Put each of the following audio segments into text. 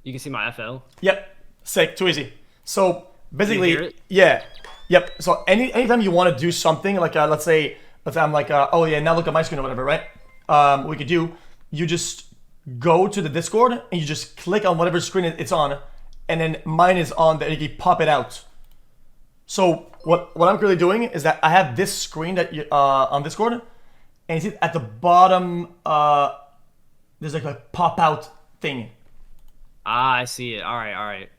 You can see my FL. Yep. Sick. Too easy. So You hear basically, it? yeah. Yep. So anytime you want to do something like let's say I'm like oh yeah, now look at my screen or whatever, right? What we could do, you just go to the Discord and you just click on whatever screen it's on, and then mine is on there. You can pop it out. So what I'm currently doing is that I have this screen that you, on Discord, and you see at the bottom there's like a pop out thing, Ah, I see it. All right, all right.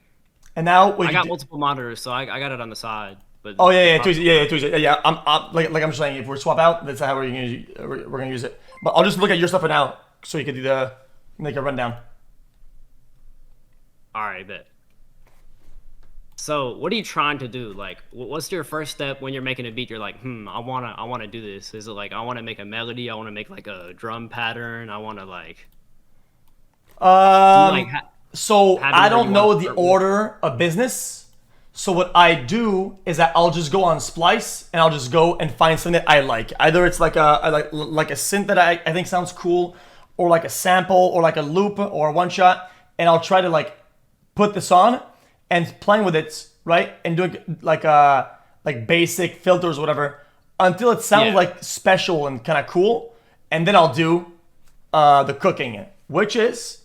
and now what I you got do, multiple monitors, so I got it on the side. But oh yeah, the yeah, pop. too easy, yeah, yeah, too easy. Yeah. I'm like I'm just saying, if we swap out, that's how we're gonna use it. But I'll just look at your stuff for now, so you can do the make a rundown. All right, bet. So, what are you trying to do? Like, what's your first step when you're making a beat? You're like, I wanna do this. Is it like I want to make a melody? I want to make like a drum pattern. I want to like. Do you like Um, so have it I where you don't want know to the start with? order of business. So what I do is that I'll just go on Splice and I'll just go and find something that I like. Either it's like like a synth that I think sounds cool, or like a sample, or like a loop, or a one shot, and I'll try to like put this on and playing with it, right? And doing like basic filters, or whatever, until it sounds Yeah. like special and kind of cool, and then I'll do the cooking, which is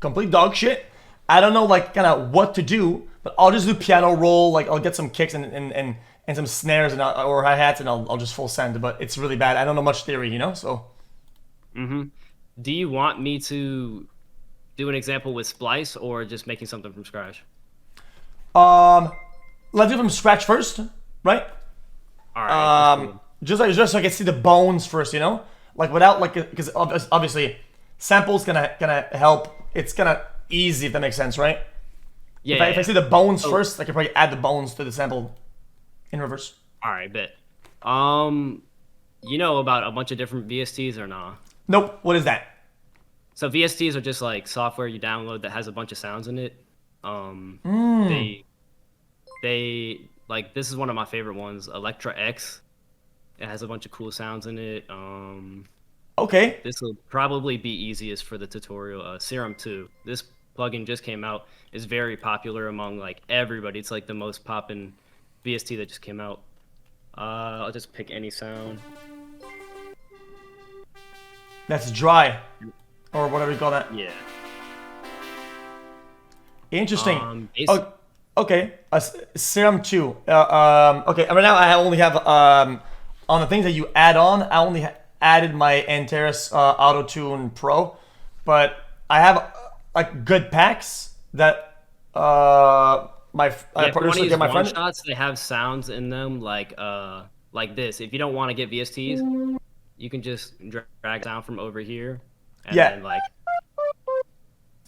complete dog shit. I don't know like kind of what to do, but I'll just do piano roll. Like I'll get some kicks and some snares and or hi hats, and I'll just full send. But it's really bad. I don't know much theory, you know. So Do you want me to do an example with Splice or just making something from scratch? let's do from scratch first, right? All right, that's cool. Just so I can see the bones first, you know, like without like because obviously samples gonna help. It's gonna easy if that makes sense, right? Yeah, If yeah, I yeah. see the bones So, first, I can probably add the bones to the sample in reverse. all right, bet. Um, you know about a bunch of different VSTs or not? Nope. What is that? So VSTs are just like software you download that has a bunch of sounds in it. Um, they they like this is one of my favorite ones, Electra X. It has a bunch of cool sounds in it. Okay. This will probably be easiest for the tutorial. Serum 2. This plugin just came out. Is very popular among like everybody. It's like the most poppin' VST that just came out. I'll just pick any sound. That's dry, or whatever you call that. Yeah. Interesting. Basic. Oh, okay. Serum 2. Okay, right now I only have on the things that you add on. I only added my Antares Auto Tune Pro, but I have like good packs that my Yeah, if you want to producer use get my one friend. shots, they have sounds in them like this. If you don't want to get VSTs, you can just drag down from over here, and Yeah. then like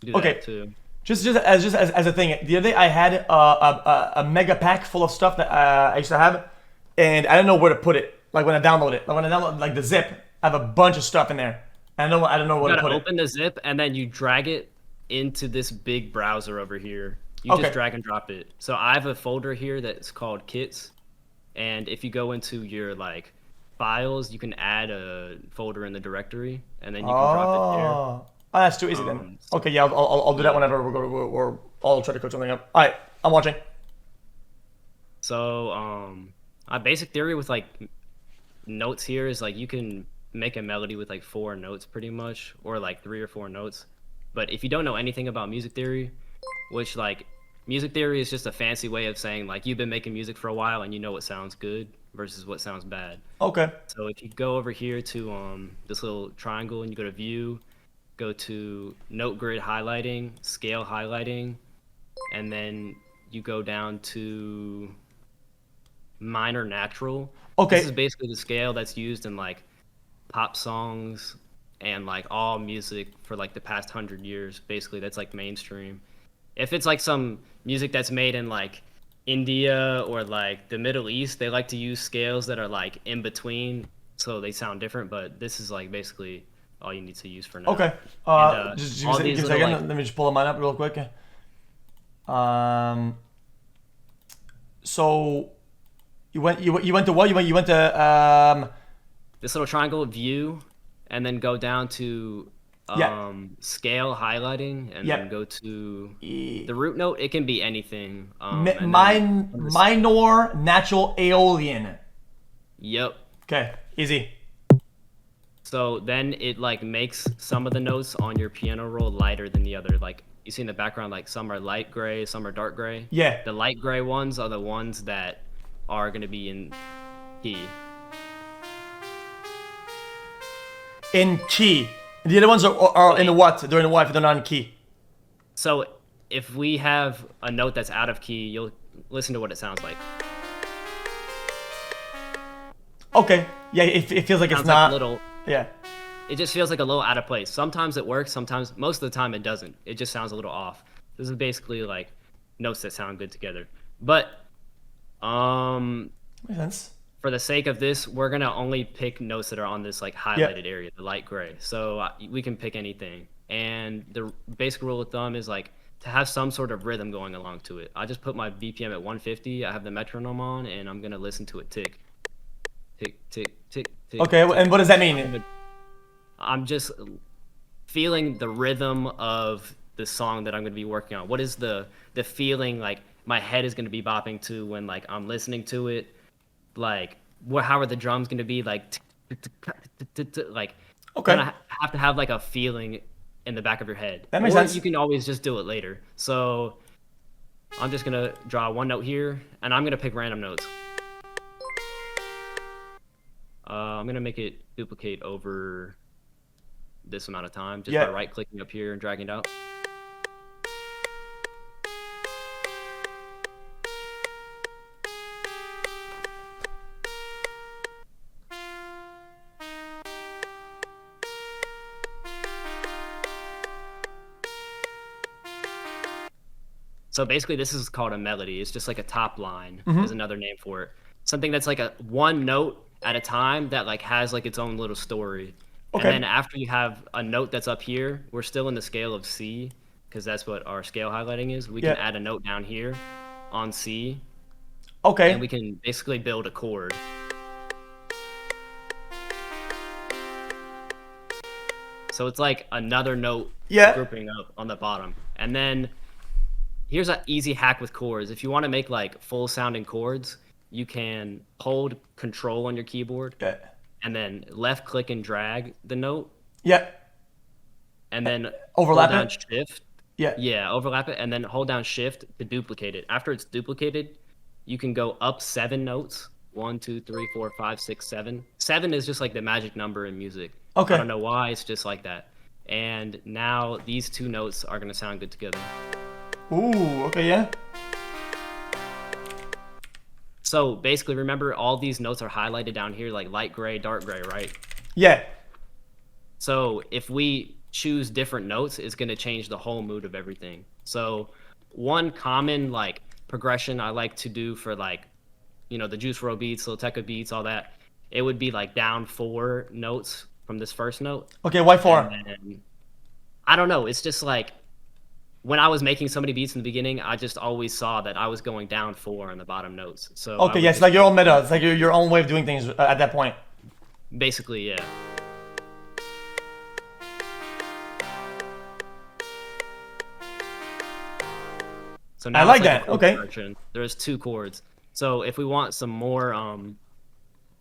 do Okay. that too. Just as a thing. The other day I had a mega pack full of stuff that I used to have, and I didn't know where to put it. Like when I download it, like when I download like the zip, I have a bunch of stuff in there. I don't know You where to gotta put it. open the zip and then you drag it into this big browser over here. You just Okay. drag and drop it. So I have a folder here that's called kits, and if you go into your like files, you can add a folder in the directory, and then you can drop it there. Oh, that's too easy then. So, Okay, yeah, I'll do that yeah. whenever or I'll try to cook something up. All right, I'm watching. So a basic theory with like notes here is like you can make a melody with like four notes pretty much, or like three or four notes. But if you don't know anything about music theory, which like music theory is just a fancy way of saying like you've been making music for a while and you know what sounds good versus what sounds bad. Okay. So if you go over here to this little triangle and you go to view, go to note grid highlighting, scale highlighting, and then you go down to minor natural. This Okay. is basically the scale that's used in like pop songs and like all music for like the past 100 years. Basically, that's like mainstream. If it's like some music that's made in like India or like the Middle East, they like to use scales that are like in between, so they sound different. But this is like basically all you need to use for now. Okay. And Just all these give me a little like second. Let me just pull mine up real quick. Um. So you went to what? You went to this little triangle view, and then go down to Yeah. Scale highlighting, and then Yeah. go to E- the root note. It can be anything. And then on this, minor natural Aeolian. yep. Okay, easy. So then it like makes some of the notes on your piano roll lighter than the other. Like you see in the background, like some are light gray, some are dark gray. Yeah. The light gray ones are the ones that are gonna be in key. In key. The other ones are in the what? They're in the what if they're not in key. So if we have a note that's out of key, you'll listen to what it sounds like. Okay. Yeah, it feels like it's Sounds not. like a little. Yeah. It just feels like a little out of place. Sometimes it works. Sometimes, most of the time, it doesn't. It just sounds a little off. This is basically like notes that sound good together. But Makes sense. for the sake of this, we're gonna only pick notes that are on this like highlighted area, the light gray. So we can pick anything. And the basic rule of thumb is like to have some sort of rhythm going along to it. I just put my BPM at 150. I have the metronome on, and I'm gonna listen to it tick, tick, tick, tick, tick. Okay, tick. and what does that mean? I'm just feeling the rhythm of the song that I'm going to be working on. What is the feeling like my head is going to be bopping to when like I'm listening to it? Like how are the drums going to be like like Okay. gonna have to have like a feeling in the back of your head. That makes Or sense. you can always just do it later. So I'm just going to draw one note here, and I'm going to pick random notes. I'm going to make it duplicate over this amount of time just by right clicking up here and dragging it out. So basically this is called a melody. It's just like a top line is another name for it. Something that's like a one note at a time that like has like its own little story. Okay. And then after you have a note that's up here, we're still in the scale of C because that's what our scale highlighting is. We can add a note down here on C. Okay. And we can basically build a chord. So it's like another note grouping up on the bottom. And then here's an easy hack with chords. If you want to make like full sounding chords, you can hold Control on your keyboard and then left click and drag the note. Yeah. And then Overlap hold down it? Shift. Yeah. Yeah, overlap it and then hold down Shift to duplicate it. After it's duplicated, you can go up 7 notes. 1, 2, 3, 4, 5, 6, 7. 7 is just like the magic number in music. Okay. I don't know why, it's just like that. And now these 2 notes are gonna sound good together. Ooh, okay, yeah. So basically, remember all these notes are highlighted down here, like light gray, dark gray, right? Yeah. So if we choose different notes, it's gonna change the whole mood of everything. So one common like progression I like to do for like, you know, the Juice WRLD beats, Lil beats, all that, it would be like down 4 notes from this first note. Okay, why 4? And I don't know. It's just like when I was making so many beats in the beginning, I just always saw that I was going down 4 on the bottom notes. So okay, yes, like your own meta. It's like your own way of doing things at that point. Basically, yeah. So now I like it's that. a chord Okay. progression. There's 2 chords. So if we want some more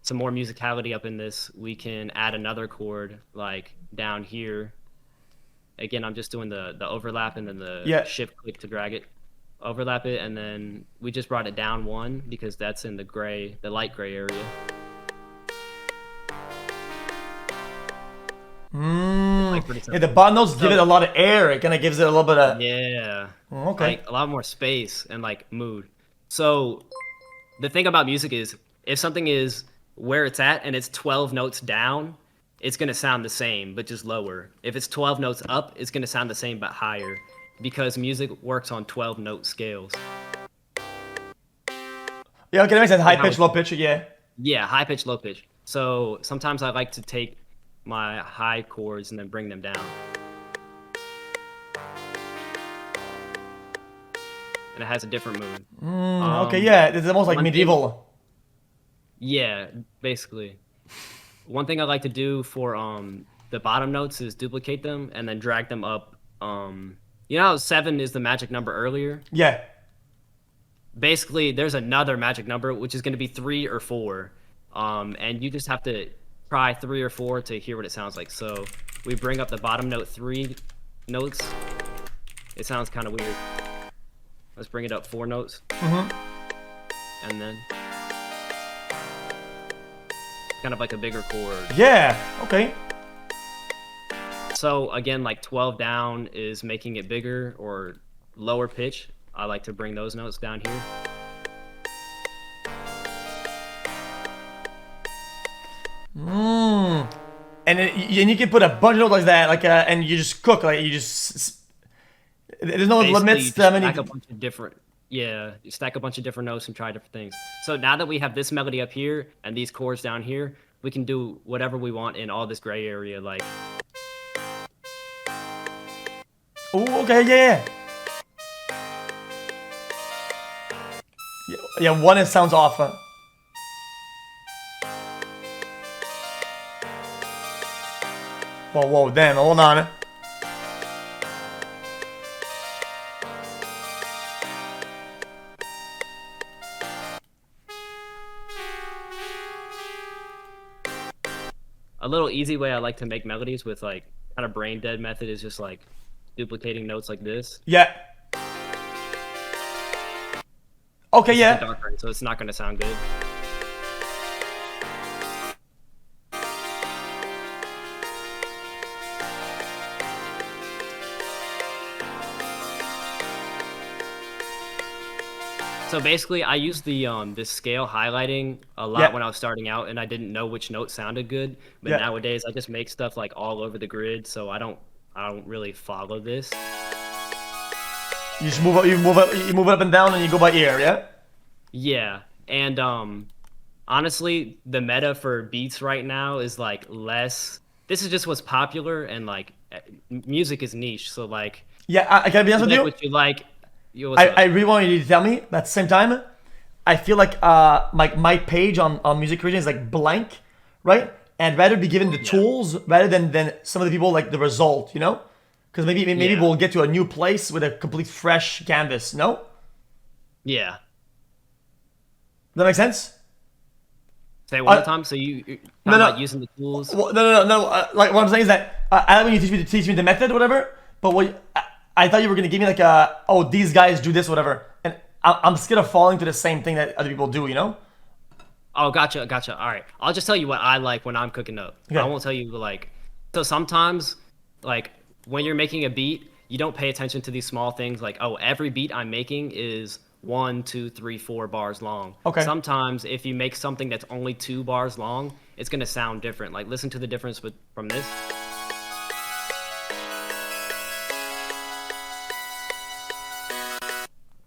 musicality up in this, we can add another chord like down here. Again, I'm just doing the overlap and then the shift click to drag it. Overlap it, and then we just brought it down 1 because that's in the light gray area. Yeah, the bottom notes give it a lot of air. It kind of gives it a little bit of... Yeah. Okay. Like a lot more space and like mood. So the thing about music is if something is where it's at and it's 12 notes down, it's going to sound the same, but just lower. If it's 12 notes up, it's going to sound the same, but higher because music works on 12 note scales. Yeah, okay, that makes sense. High pitch, low pitch, yeah. Yeah, high pitch, low pitch. So sometimes I like to take my high chords and then bring them down. And it has a different mood. Okay, yeah, it's almost like medieval. Yeah, basically. One thing I like to do for the bottom notes is duplicate them and then drag them up. You know how 7 is the magic number earlier? Yeah. Basically, there's another magic number which is going to be 3 or 4, and you just have to try 3 or 4 to hear what it sounds like. So we bring up the bottom note 3 notes. It sounds kind of weird. Let's bring it up 4 notes. And then kind of like a bigger chord. Yeah. Okay. So again, like 12 down is making it bigger, or lower pitch. I like to bring those notes down here. And you can put a bunch of notes like that, like and you just cook, like you just. There's no Basically, limits you to how many. stack a bunch of different. Yeah, you stack a bunch of different notes and try different things. So now that we have this melody up here and these chords down here, we can do whatever we want in all this gray area. Like, Oh, okay, yeah. Yeah, one, it sounds off. Whoa, damn, hold on. a little easy way I like to make melodies with like kind of brain dead method is just like duplicating notes like this. Yeah. Okay, yeah. Darker, so it's not going to sound good. So basically, I used the this scale highlighting a lot when I was starting out, and I didn't know which note sounded good. But nowadays, I just make stuff like all over the grid, so I don't really follow this. You just move it up and down, and you go by ear, yeah. Yeah, and honestly, the meta for beats right now is like less. This is just what's popular, and like music is niche, so like. Yeah, I can be honest with you. What you like. I really want you to tell me, but at the same time, I feel like my page on music creation is like blank, right? And I'd rather be given the tools rather than some of the people like the result, you know? Because maybe we'll get to a new place with a complete fresh canvas, no? Yeah. Does that make sense? Say it one more time. So you're not using the tools? Well, no. Like what I'm saying is that I like when you teach me the method or whatever, but what I thought you were gonna give me like these guys do this, whatever, and I'm scared of falling to the same thing that other people do, you know? Oh, gotcha. All right, I'll just tell you what I like when I'm cooking up. Okay. I won't tell you like. So sometimes, like when you're making a beat, you don't pay attention to these small things. Like, oh, every beat I'm making is 1, 2, 3, 4 bars long. Okay. Sometimes if you make something that's only 2 bars long, it's gonna sound different. Like listen to the difference from this.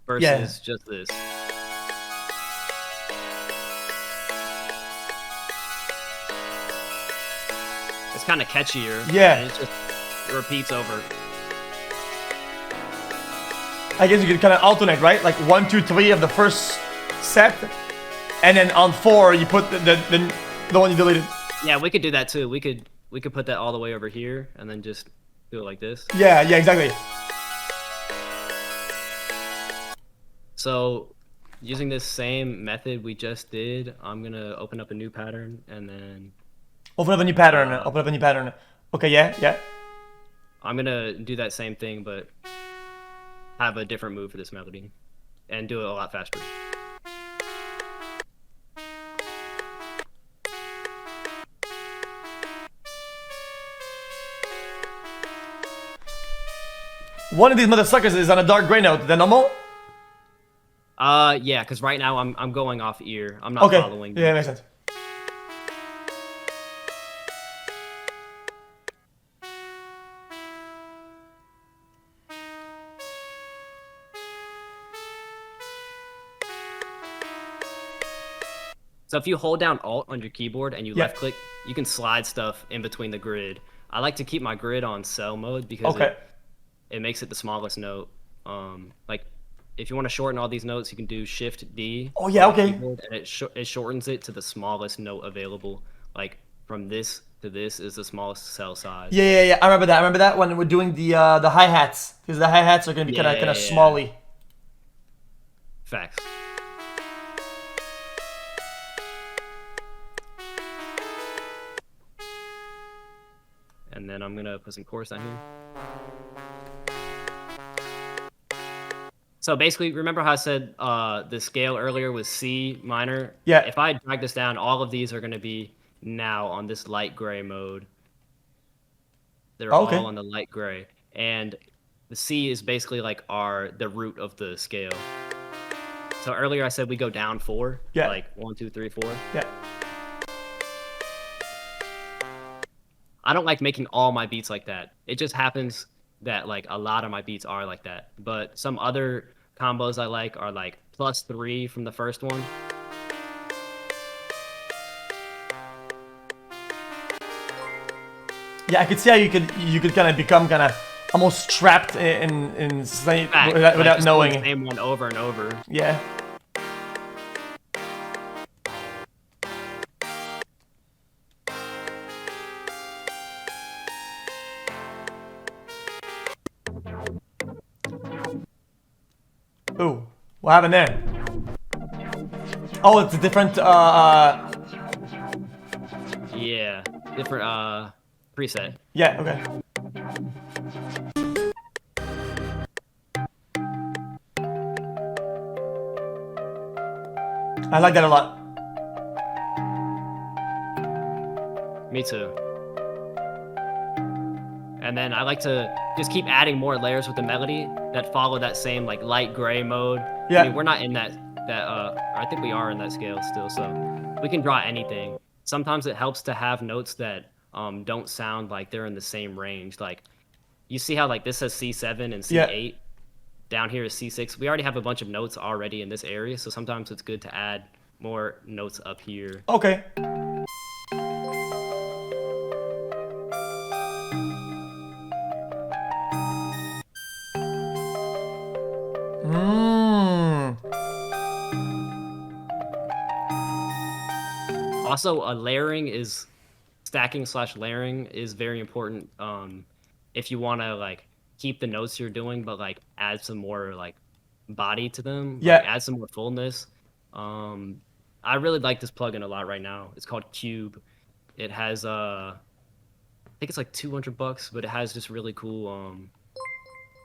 Versus just this. It's kind of catchier. Yeah. And it repeats over. I guess you could kind of alternate, right? Like 1, 2, 3 of the first set, and then on 4 you put the one you deleted. Yeah, we could do that too. We could put that all the way over here, and then just do it like this. Yeah, exactly. So, using this same method we just did, I'm gonna open up a new pattern and then. Open up a new pattern. Okay, yeah. I'm gonna do that same thing, but have a different move for this melody, and do it a lot faster. One of these mother suckers is on a dark gray note. The normal. Yeah, because right now I'm going off ear. I'm not following. Yeah, makes sense. So if you hold down Alt on your keyboard and you left click, you can slide stuff in between the grid. I like to keep my grid on cell mode because it makes it the smallest note. Like if you want to shorten all these notes, you can do Shift D. Oh yeah, okay. And it shortens it to the smallest note available. Like from this to this is the smallest cell size. Yeah. I remember that. I remember that when we're doing the hi hats, because the hi hats are gonna be kind of Yeah. smally. Facts. And then I'm gonna put some chords down here. So basically, remember how I said the scale earlier was C minor? Yeah. If I drag this down, all of these are gonna be now on this light gray mode. They're Okay. all on the light gray, and the C is basically like the root of the scale. So earlier I said we go down 4. Yeah. Like 1, 2, 3, 4. Yeah. I don't like making all my beats like that. It just happens that like a lot of my beats are like that. But some other combos I like are like +3 from the first one. Yeah, I could see how you could kind of become kind of almost trapped in without just knowing. doing the same one over and over. Yeah. Ooh, what happened there? Oh, it's a different Yeah, different preset. yeah, okay. I like that a lot. Me too. And then I like to just keep adding more layers with the melody that follow that same like light gray mode. Yeah. I mean, we're not in that I think we are in that scale still, so we can draw anything. Sometimes it helps to have notes that don't sound like they're in the same range. Like you see how like this says C7 and C8. Yeah. Down here is C6. We already have a bunch of notes already in this area, so sometimes it's good to add more notes up here. Okay. Also, stacking/layering is very important if you want to like keep the notes you're doing, but like add some more like body to them. Yeah. Like, add some more fullness. I really like this plugin a lot right now. It's called Cube. It has I think it's like $200, but it has just really cool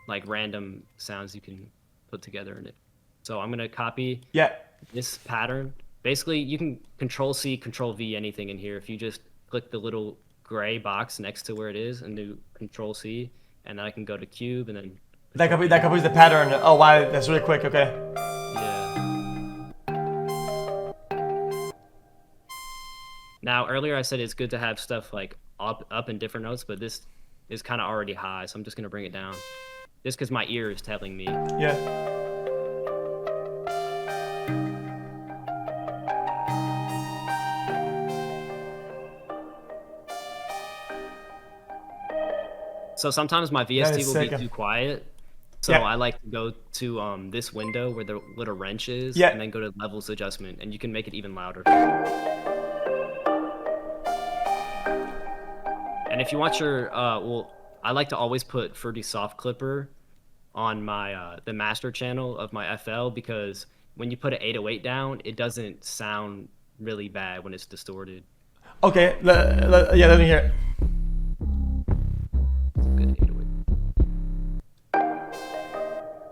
like random sounds you can put together in it. So I'm gonna copy Yeah. this pattern. Basically, you can Control-C, Control-V anything in here. If you just click the little gray box next to where it is and do Control-C, and then I can go to Cube and then... That copies the pattern. Oh, wow, that's really quick, okay. Yeah. Now, earlier I said it's good to have stuff like up in different notes, but this is kind of already high, so I'm just going to bring it down. Just because my ear is telling me. Yeah. So sometimes my VST will be too quiet. So Yeah. I like to go to this window where the little wrench is, Yeah. and then go to levels adjustment, and you can make it even louder. And if you want your, I like to always put Fruity Soft Clipper on my the master channel of my FL, because when you put an 808 down, it doesn't sound really bad when it's distorted. Okay, yeah, let me hear it. Good 808.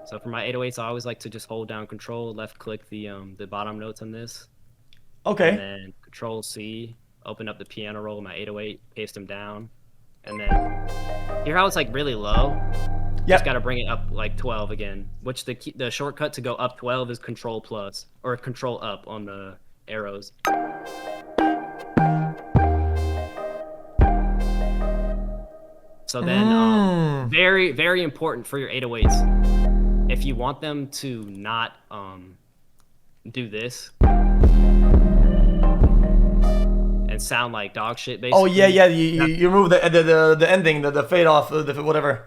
So for my 808s, I always like to just hold down Control, left click the bottom notes on this. Okay. And then Control C, open up the piano roll, my 808, paste them down. And then hear how it's like really low? Yeah. Just got to bring it up like 12 again, which the shortcut to go up 12 is Control plus or Control up on the arrows. So then, very, very important for your 808s. If you want them to not do this and sound like dog shit, basically. Oh yeah, you remove the ending, the fade off, the whatever.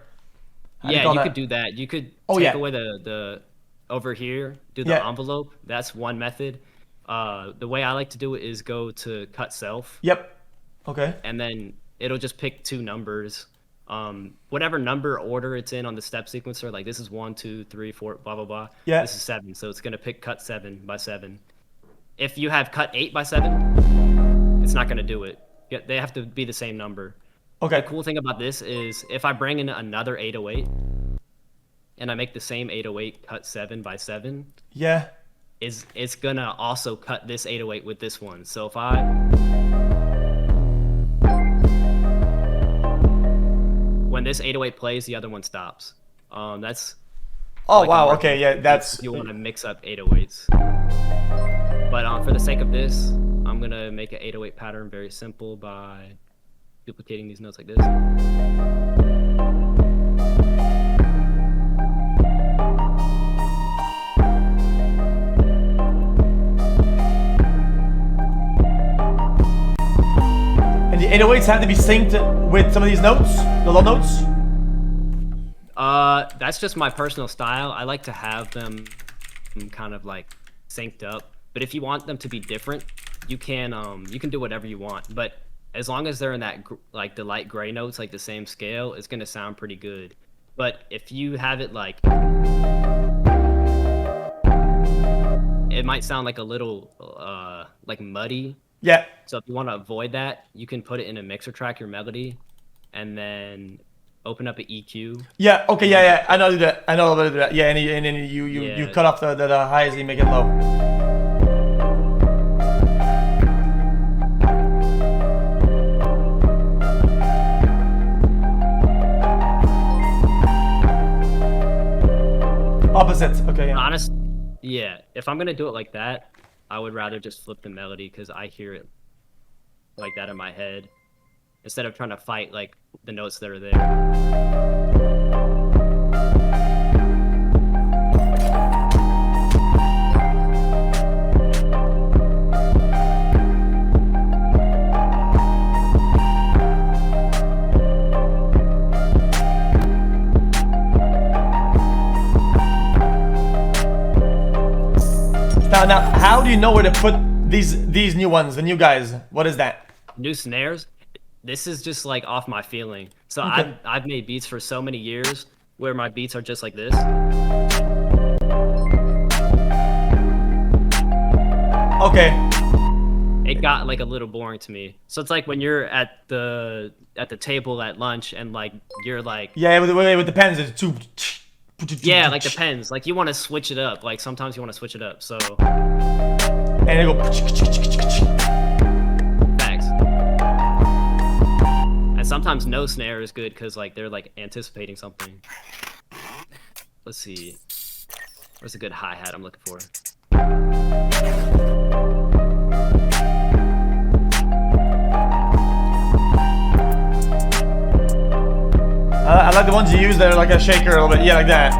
Yeah, you could do that. You could take away the over here, do the envelope. That's one method. The way I like to do it is go to cut self. Yep. Okay. and then it'll just pick two numbers. Whatever number order it's in on the step sequencer, like this is 1, 2, 3, 4, blah blah blah. Yeah. This is 7, so it's gonna pick cut 7 by 7. If you have cut 8 by 7, it's not gonna do it. Yeah, they have to be the same number. Okay. The cool thing about this is if I bring in another 808 and I make the same 808 cut 7 by 7, Yeah. it's gonna also cut this 808 with this one. So if I when this 808 plays, the other one stops. That's Oh like wow. a Okay. Yeah. That's. if you want to mix up 808s. But for the sake of this, I'm gonna make an 808 pattern very simple by duplicating these notes like this. And the 808s have to be synced with some of these notes, the low notes. That's just my personal style. I like to have them kind of like synced up. But if you want them to be different, you can do whatever you want. But as long as they're in that like the light gray notes, like the same scale, it's gonna sound pretty good. But if you have it like, it might sound like a little like muddy. Yeah. So if you want to avoid that, you can put it in a mixer track, your melody, and then open up an EQ. Yeah. Okay. Yeah. Yeah. I know do that. I know how to do that. Yeah. And then you Yeah. cut off the highs and you make it low. Opposites. Okay. Yeah. Yeah. If I'm gonna do it like that, I would rather just flip the melody because I hear it like that in my head instead of trying to fight like the notes that are there. Now, how do you know where to put these new ones, the new guys? What is that? New snares. This is just like off my feeling. So Okay. I've made beats for so many years where my beats are just like this. Okay. It got like a little boring to me. So it's like when you're at the table at lunch and like you're like Yeah, it depends. It's too. yeah, like depends. Like you want to switch it up. Like sometimes you want to switch it up. So And it go. facts. And sometimes no snare is good because like they're like anticipating something. Let's see. Where's a good hi-hat I'm looking for? I like the ones you use that are like a shaker a little bit. Yeah, like that.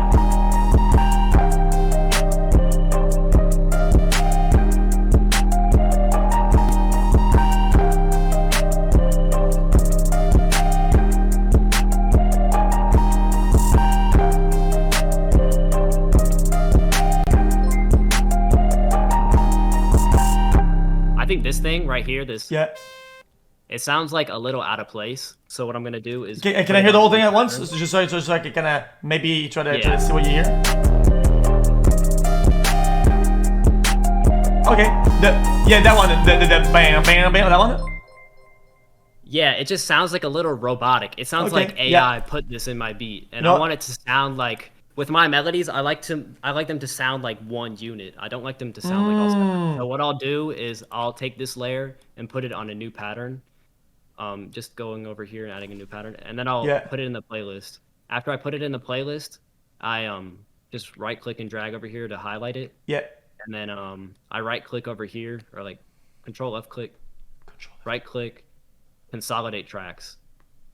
I think this thing right here, this Yeah. it sounds like a little out of place. So what I'm gonna do is Can I hear the whole thing at once? Just so I can kind of maybe try to see what you hear. Okay. That one. The bam bam bam. That one. Yeah, it just sounds like a little robotic. It sounds Okay, like AI yeah. put this in my beat, and No. I want it to sound like with my melodies. I like them to sound like one unit. I don't like them to sound like all separate. So what I'll do is I'll take this layer and put it on a new pattern. Just going over here and adding a new pattern, and then I'll put it in the playlist. After I put it in the playlist, I just right click and drag over here to highlight it, Yeah. and then I right click over here or like Control F click, right click, consolidate tracks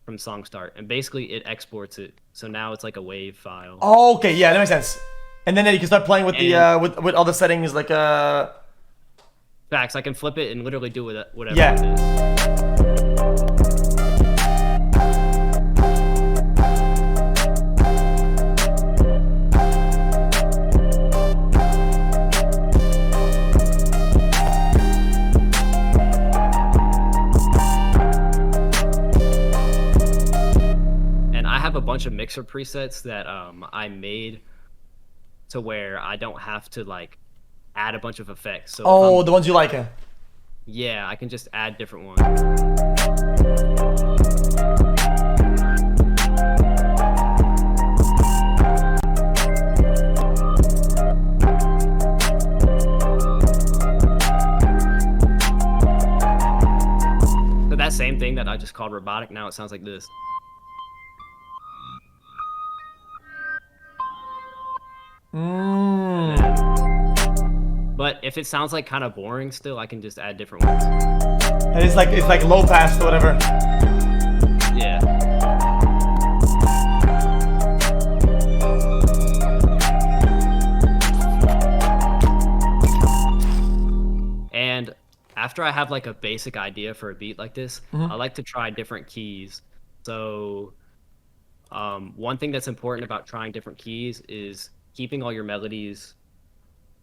from song start, and basically it exports it. So now it's like a WAV file. Oh, okay. Yeah, that makes sense. And then you can start playing with the with all the settings like Facts, I can flip it and literally do whatever. Yeah. With it. bunch of mixer presets that I made to where I don't have to like add a bunch of effects. So Oh, the ones you like. yeah, I can just add different ones. So that same thing that I just called robotic, now it sounds like this. But if it sounds like kind of boring still, I can just add different ones. And it's like low pass or whatever. Yeah. And after I have like a basic idea for a beat like this, I like to try different keys. So one thing that's important about trying different keys is keeping all your melodies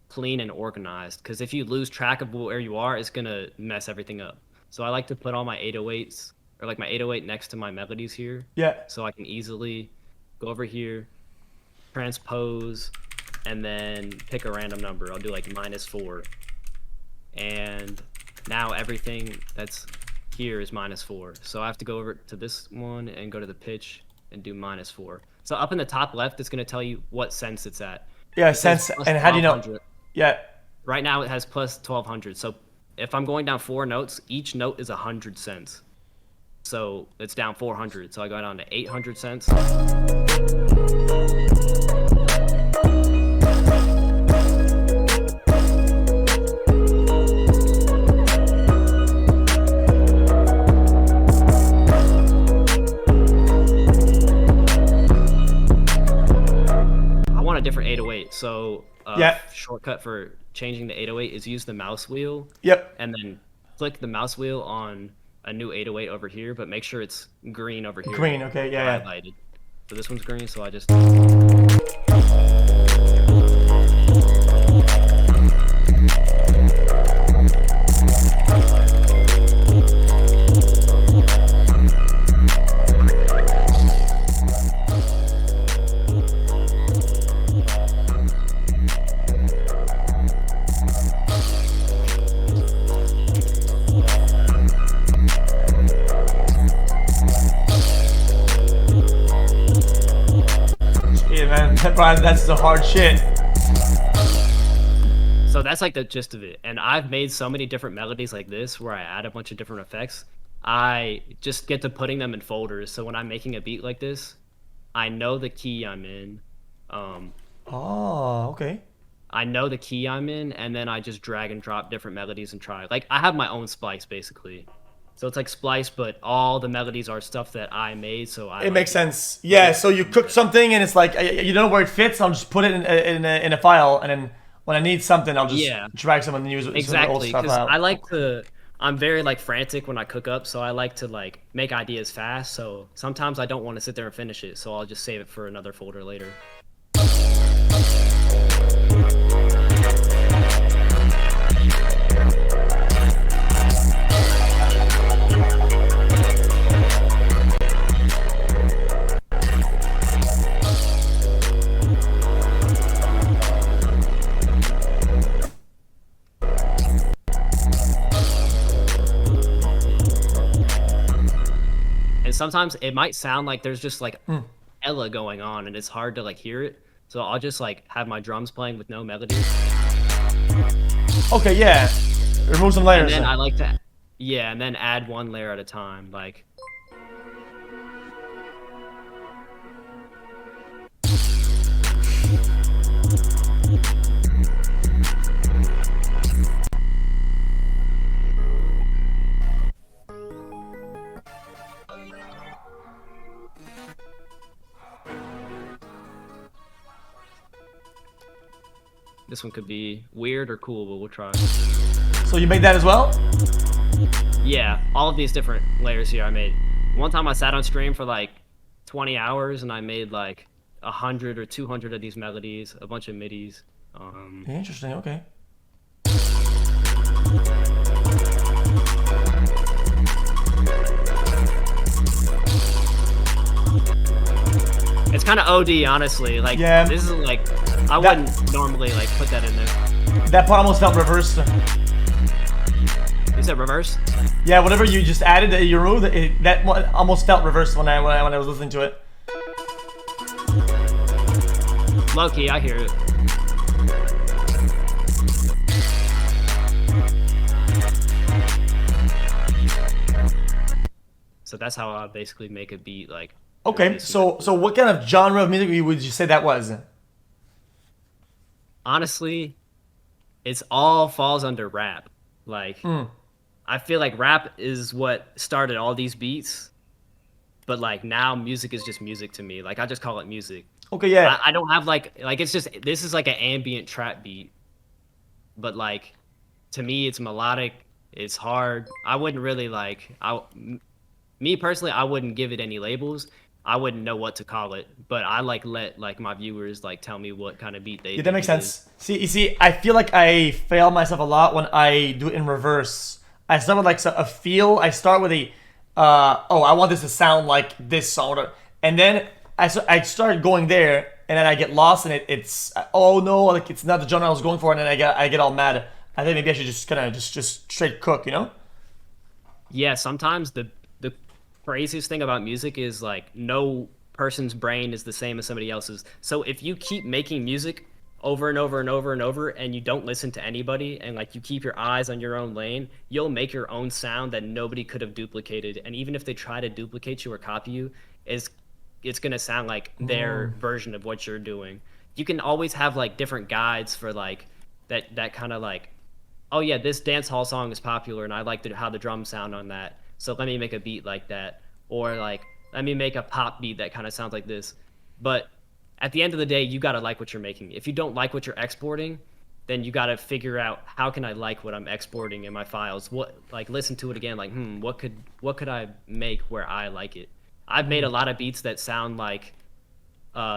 clean and organized, because if you lose track of where you are, it's gonna mess everything up. So I like to put all my 808s, or like my 808 next to my melodies here. Yeah. So I can easily go over here, transpose, and then pick a random number. I'll do like -4. And now everything that's here is -4. So I have to go over to this one and go to the pitch and do -4. So up in the top left, it's gonna tell you what sense it's at. Yeah, sense. And how do you know? Yeah. Right now it has plus 1200. So if I'm going down 4 notes, each note is 100 cents. So it's down 400. So I go down to 800 cents. I want a different 808. So shortcut for changing the 808 is use the mouse wheel. Yep. And then click the mouse wheel on a new 808 over here, but make sure it's green over here. Green, okay, yeah. Highlighted. So this one's green, so I just... Brian, that's the hard shit. So that's like the gist of it. And I've made so many different melodies like this where I add a bunch of different effects. I just get to putting them in folders. So when I'm making a beat like this, I know the key I'm in. Oh, okay. I know the key I'm in, and then I just drag and drop different melodies and try. Like, I have my own splice, basically. So it's like Splice, but all the melodies are stuff that I made, so I... It makes sense. Yeah, so you cook something, and it's like, you don't know where it fits, I'll just put it in a file, and then when I need something, I'll just drag someone and use it. Exactly, because I like to... I'm very, like, frantic when I cook up, so I like to, like, make ideas fast, so sometimes I don't want to sit there and finish it, so I'll just save it for another folder later. Sometimes it might sound like there's just like Ella going on and it's hard to like hear it. So I'll just like have my drums playing with no melody. Okay, yeah. Remove some layers. And then I like to, and then add one layer at a time. Like. This one could be weird or cool, but we'll try. So you made that as well? Yeah, all of these different layers here I made. One time I sat on stream for like 20 hours and I made like 100 or 200 of these melodies, a bunch of midis. Interesting, okay. It's kind of OD, honestly. Like, Yeah. this is like, I wouldn't normally like put that in there. That part almost felt reversed. You said reverse? Yeah, whatever you just added that you removed, that one almost felt reversed when I was listening to it. Low key, I hear it. So that's how I basically make a beat. Like, Okay, so what kind of genre of music would you say that was? honestly, it's all falls under rap. Like, I feel like rap is what started all these beats, but like now music is just music to me. Like, I just call it music. Okay, yeah. I don't have like it's just, this is like an ambient trap beat, but like to me it's melodic, it's hard. I wouldn't really like, me personally, I wouldn't give it any labels. I wouldn't know what to call it, but I like let like my viewers like tell me what kind of beat they Yeah, think that makes it is. sense. See, you see, I feel like I fail myself a lot when I do it in reverse. I start with like a feel. I start with a, oh, I want this to sound like this song, and then I start going there, and then I get lost in it. It's oh no, like it's not the genre I was going for, and then I get all mad. I think maybe I should just kind of just straight cook, you know? Yeah, sometimes the craziest thing about music is like no person's brain is the same as somebody else's. So if you keep making music over and over and over and over and you don't listen to anybody and like you keep your eyes on your own lane, you'll make your own sound that nobody could have duplicated. And even if they try to duplicate you or copy you, it's gonna sound like their version of what you're doing. You can always have like different guides for like that kind of like, oh yeah, this dance hall song is popular and I like how the drums sound on that, so let me make a beat like that. Or like, let me make a pop beat that kind of sounds like this. But at the end of the day, you gotta like what you're making. If you don't like what you're exporting, then you gotta figure out, how can I like what I'm exporting in my files? What, like, listen to it again, like, what could I make where I like it? I've made a lot of beats that sound like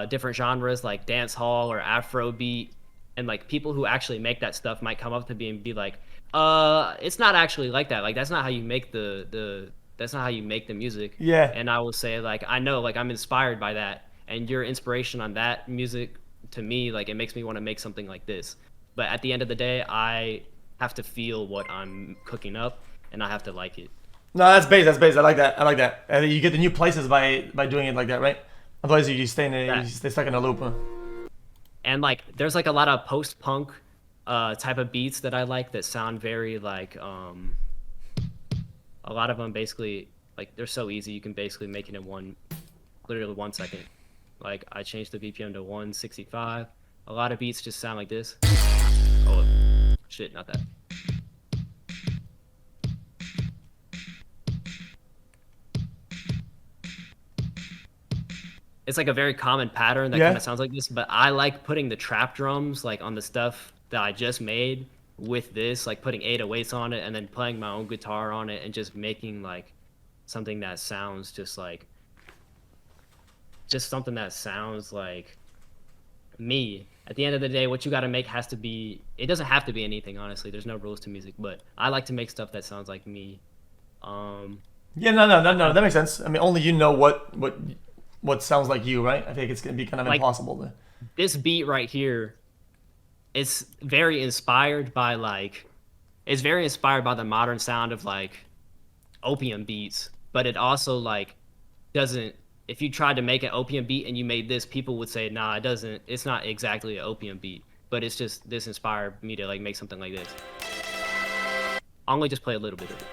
different genres, like dance hall or Afro beat, and like people who actually make that stuff might come up to me and be like, it's not actually like that. Like, that's not how you make that's not how you make the music. Yeah. And I will say, like, I know, like, I'm inspired by that, and your inspiration on that music, to me, like, it makes me want to make something like this. But at the end of the day, I have to feel what I'm cooking up, and I have to like it. No, that's bass. That's bass. I like that. I like that. And you get the new places by doing it like that, right? Otherwise, you stay you stay stuck in a loop. And like, there's like a lot of post-punk type of beats that I like that sound very like a lot of them basically, like, they're so easy, you can basically make it in literally 1 second. Like, I changed the BPM to 165. A lot of beats just sound like this. Oh shit, not that. It's like a very common pattern that kind of sounds like this, but I like putting the trap drums like on the stuff that I just made with this, like putting 808s on it and then playing my own guitar on it and just making like something that sounds just something that sounds like me. At the end of the day, what you got to make has to be, it doesn't have to be anything, honestly. There's no rules to music, but I like to make stuff that sounds like me. Yeah, no, that makes sense. I mean, only you know what sounds like you, right? I think it's gonna be kind of like, impossible. This beat right here, it's very inspired by the modern sound of like opium beats, but it also like doesn't, if you tried to make an opium beat and you made this, people would say, nah, it's not exactly an opium beat, but it's just, this inspired me to like make something like this. I'll only just play a little bit of it.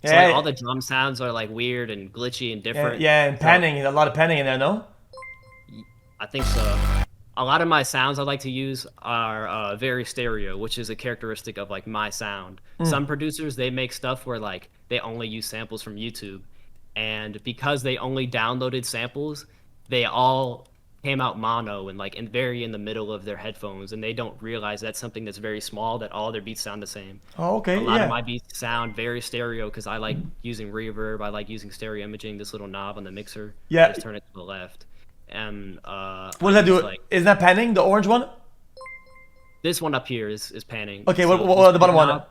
So like, all the drum sounds are like weird and glitchy and different. Yeah, and panning, a lot of panning in there, no? I think so. A lot of my sounds I like to use are very stereo, which is a characteristic of like my sound. Some producers, they make stuff where like they only use samples from YouTube, and because they only downloaded samples, they all came out mono and like very in the middle of their headphones, and they don't realize that's something that's very small, that all their beats sound the same. Oh, A okay, lot of yeah. my beats sound very stereo because I like using reverb. I like using stereo imaging, this little knob on the mixer. I Yeah. just turn it to the left. And What I does that use do? like Isn't that panning, the orange one? this one up here is panning. Okay, So this what the big bottom one? knob,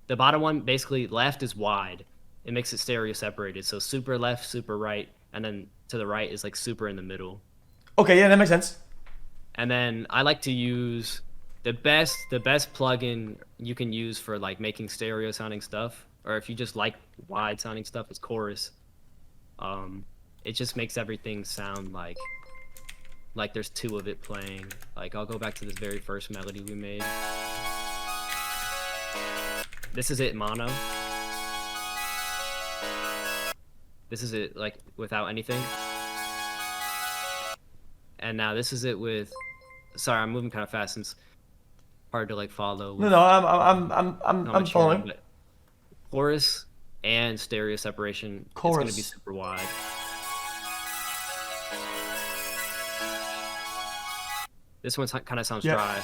the bottom one, basically left is wide. It makes it stereo separated. So super left, super right, and then to the right is like super in the middle. Okay, yeah, that makes sense. And then I like to use the best plugin you can use for like making stereo sounding stuff, or if you just like wide sounding stuff, is chorus. Um, it just makes everything sound like there's two of it playing. Like I'll go back to this very first melody we made. This is it mono. This is it like without anything. And now this is it with. Sorry, I'm moving kind of fast since hard to like follow. No, With no, I'm much hearing, following. but chorus and stereo separation. It's gonna be Chorus. super wide. This one kind of sounds Yeah. dry.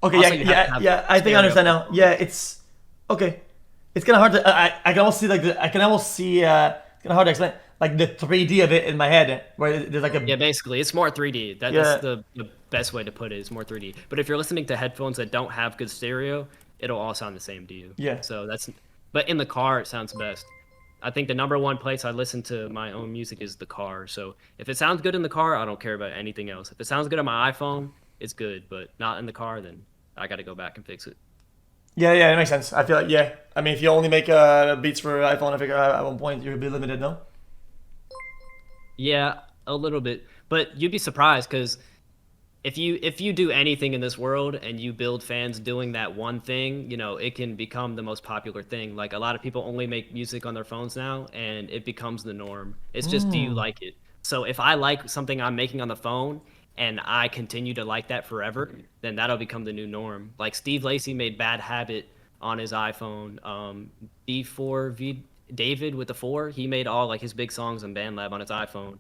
Okay, Also, yeah, you have to yeah, have yeah. I think I stereo understand now. control. Yeah, it's okay. It's kind of hard to. I can almost see like I can almost see. It's kind of hard to explain like the 3D of it in my head, where there's like a. Yeah, basically, it's more 3D. That's Yeah. the best way to put it. It's more 3D. But if you're listening to headphones that don't have good stereo, it'll all sound the same to you. Yeah. So that's. But in the car, it sounds best. I think the number one place I listen to my own music is the car. So if it sounds good in the car, I don't care about anything else. If it sounds good on my iPhone, it's good. But not in the car, then I got to go back and fix it. Yeah, yeah, it makes sense. I feel like yeah. I mean, if you only make beats for iPhone, I figure at one point you'll be limited, no? Yeah, a little bit. But you'd be surprised because if you do anything in this world and you build fans doing that one thing, it can become the most popular thing. Like a lot of people only make music on their phones now, and it becomes the norm. It's just, do you like it? So if I like something I'm making on the phone and I continue to like that forever, then that'll become the new norm. Like Steve Lacy made Bad Habit on his iPhone. B4V David with the 4, he made all like his big songs on BandLab on his iPhone.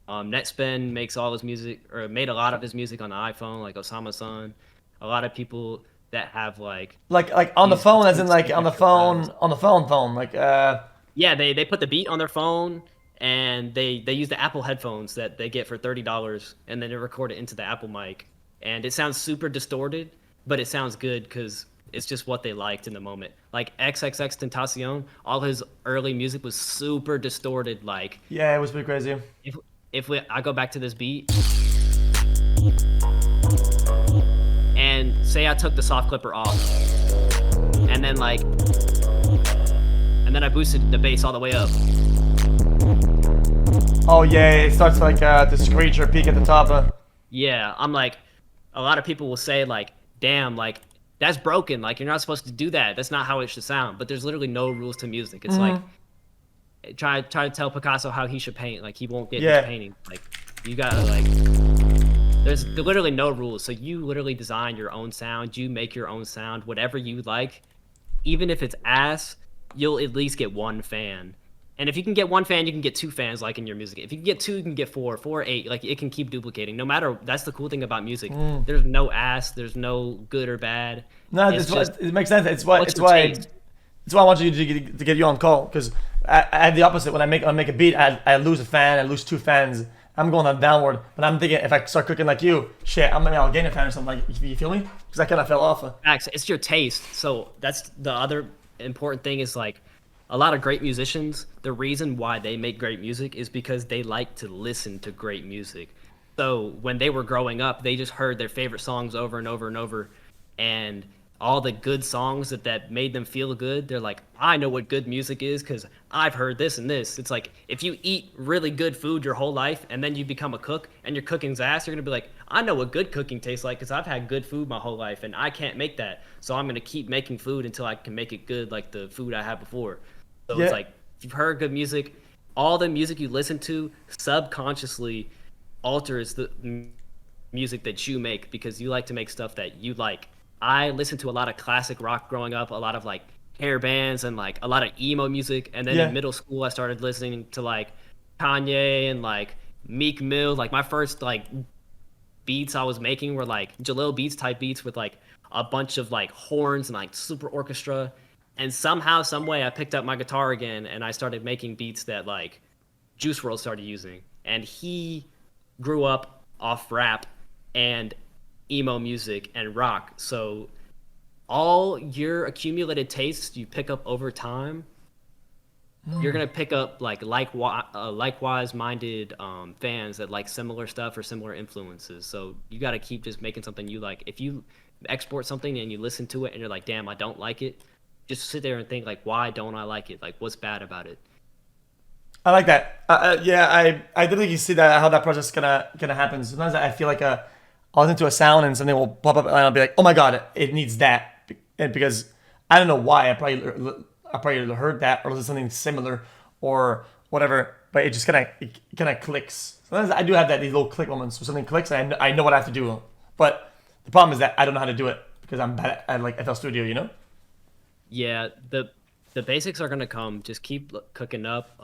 Netspin makes all his music, or made a lot of his music on the iPhone, like Osama Sun. A lot of people that have Like on the these phone, as in boutique like on the signature styles. phone, like Yeah, they put the beat on their phone, and they use the Apple headphones that they get for $30, and then they record it into the Apple mic, and it sounds super distorted, but it sounds good because it's just what they liked in the moment. Like XXX Tentacion, all his early music was super distorted. Like yeah, it was pretty crazy. I go back to this beat and say I took the soft clipper off, and then I boosted the bass all the way up. Oh yeah, it starts like to screech or peak at the top. Yeah, I'm like, a lot of people will say like, damn, like that's broken. Like you're not supposed to do that. That's not how it should sound. But there's literally no rules to music. It's like try to tell Picasso how he should paint. Like he won't get Yeah. his painting. Like you gotta like. There's literally no rules. So you literally design your own sound. You make your own sound, whatever you like. Even if it's ass, you'll at least get one fan. And if you can get one fan, you can get two fans liking your music. If you can get two, you can get four, 8. Like it can keep duplicating. No matter, that's the cool thing about music. There's no ass. There's no good or bad. No, It's just it makes sense. It's why what's it's your why taste? it's why I want you to get you on call because I have the opposite. When I make a beat, I lose a fan, I lose 2 fans. I'm going on downward, but I'm thinking if I start cooking like you, shit, I'll gain a fan or something. Like you feel me? Because I kind of fell off. Facts. It's your taste. So that's the other important thing is like a lot of great musicians, the reason why they make great music is because they like to listen to great music. So when they were growing up, they just heard their favorite songs over and over and over, and all the good songs that made them feel good, they're like, I know what good music is because I've heard this and this. It's like if you eat really good food your whole life and then you become a cook and your cooking's ass, you're gonna be like, I know what good cooking tastes like because I've had good food my whole life and I can't make that. So I'm gonna keep making food until I can make it good like the food I had before. So Yeah. it's like if you've heard good music, all the music you listen to subconsciously alters the music that you make because you like to make stuff that you like. I listened to a lot of classic rock growing up, a lot of like hair bands and like a lot of emo music. And then in Yeah. middle school, I started listening to like Kanye and like Meek Mill. Like my first like beats I was making were like Jalil Beats type beats with like a bunch of like horns and like super orchestra. And somehow, some way, I picked up my guitar again and I started making beats that like Juice WRLD started using. And he grew up off rap and emo music and rock. So all your accumulated tastes you pick up over time, you're gonna pick up likewise minded fans that like similar stuff or similar influences. So you got to keep just making something you like. If you export something and you listen to it and you're like, damn, I don't like it, just sit there and think like, why don't I like it? Like, what's bad about it? I like that. Yeah, I definitely see that how that process gonna happen. Sometimes I feel like I'll listen to a sound and something will pop up and I'll be like, oh my god, it needs that, and because I don't know why I probably heard that or listened to something similar or whatever, but it kind of clicks. Sometimes I do have these little click moments where something clicks and I know what I have to do, but the problem is that I don't know how to do it because I'm bad at like FL Studio, you know? Yeah, the basics are gonna come. Just keep cooking up.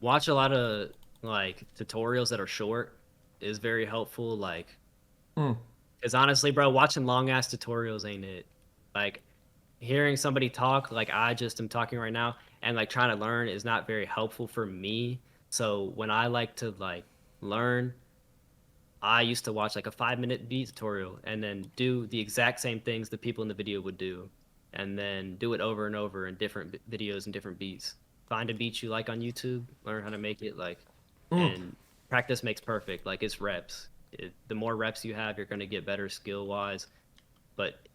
Watch a lot of like tutorials that are short is very helpful. Like, because honestly, bro, watching long ass tutorials ain't it. Like, hearing somebody talk like I just am talking right now and like trying to learn is not very helpful for me. So when I like to like learn, I used to watch like a 5 minute beat tutorial and then do the exact same things the people in the video would do, and then do it over and over in different videos and different beats. Find a beat you like on YouTube, learn how to make it like, and practice makes perfect. Like it's reps. The more reps you have, you're gonna get better skill wise. But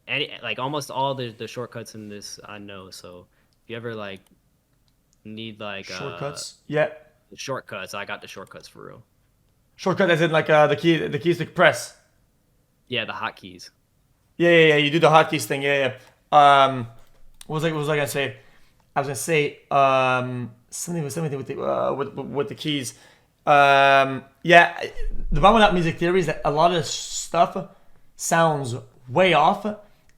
like almost all the shortcuts in this I know. So if you ever like need like Shortcuts. Yeah. shortcuts, I got the shortcuts for real. Shortcut as in like the keys to press. Yeah, the hotkeys. Yeah. You do the hotkeys thing. Yeah. What was I gonna say? I was gonna say something with the keys. Yeah. The problem with that music theory is that a lot of stuff sounds way off,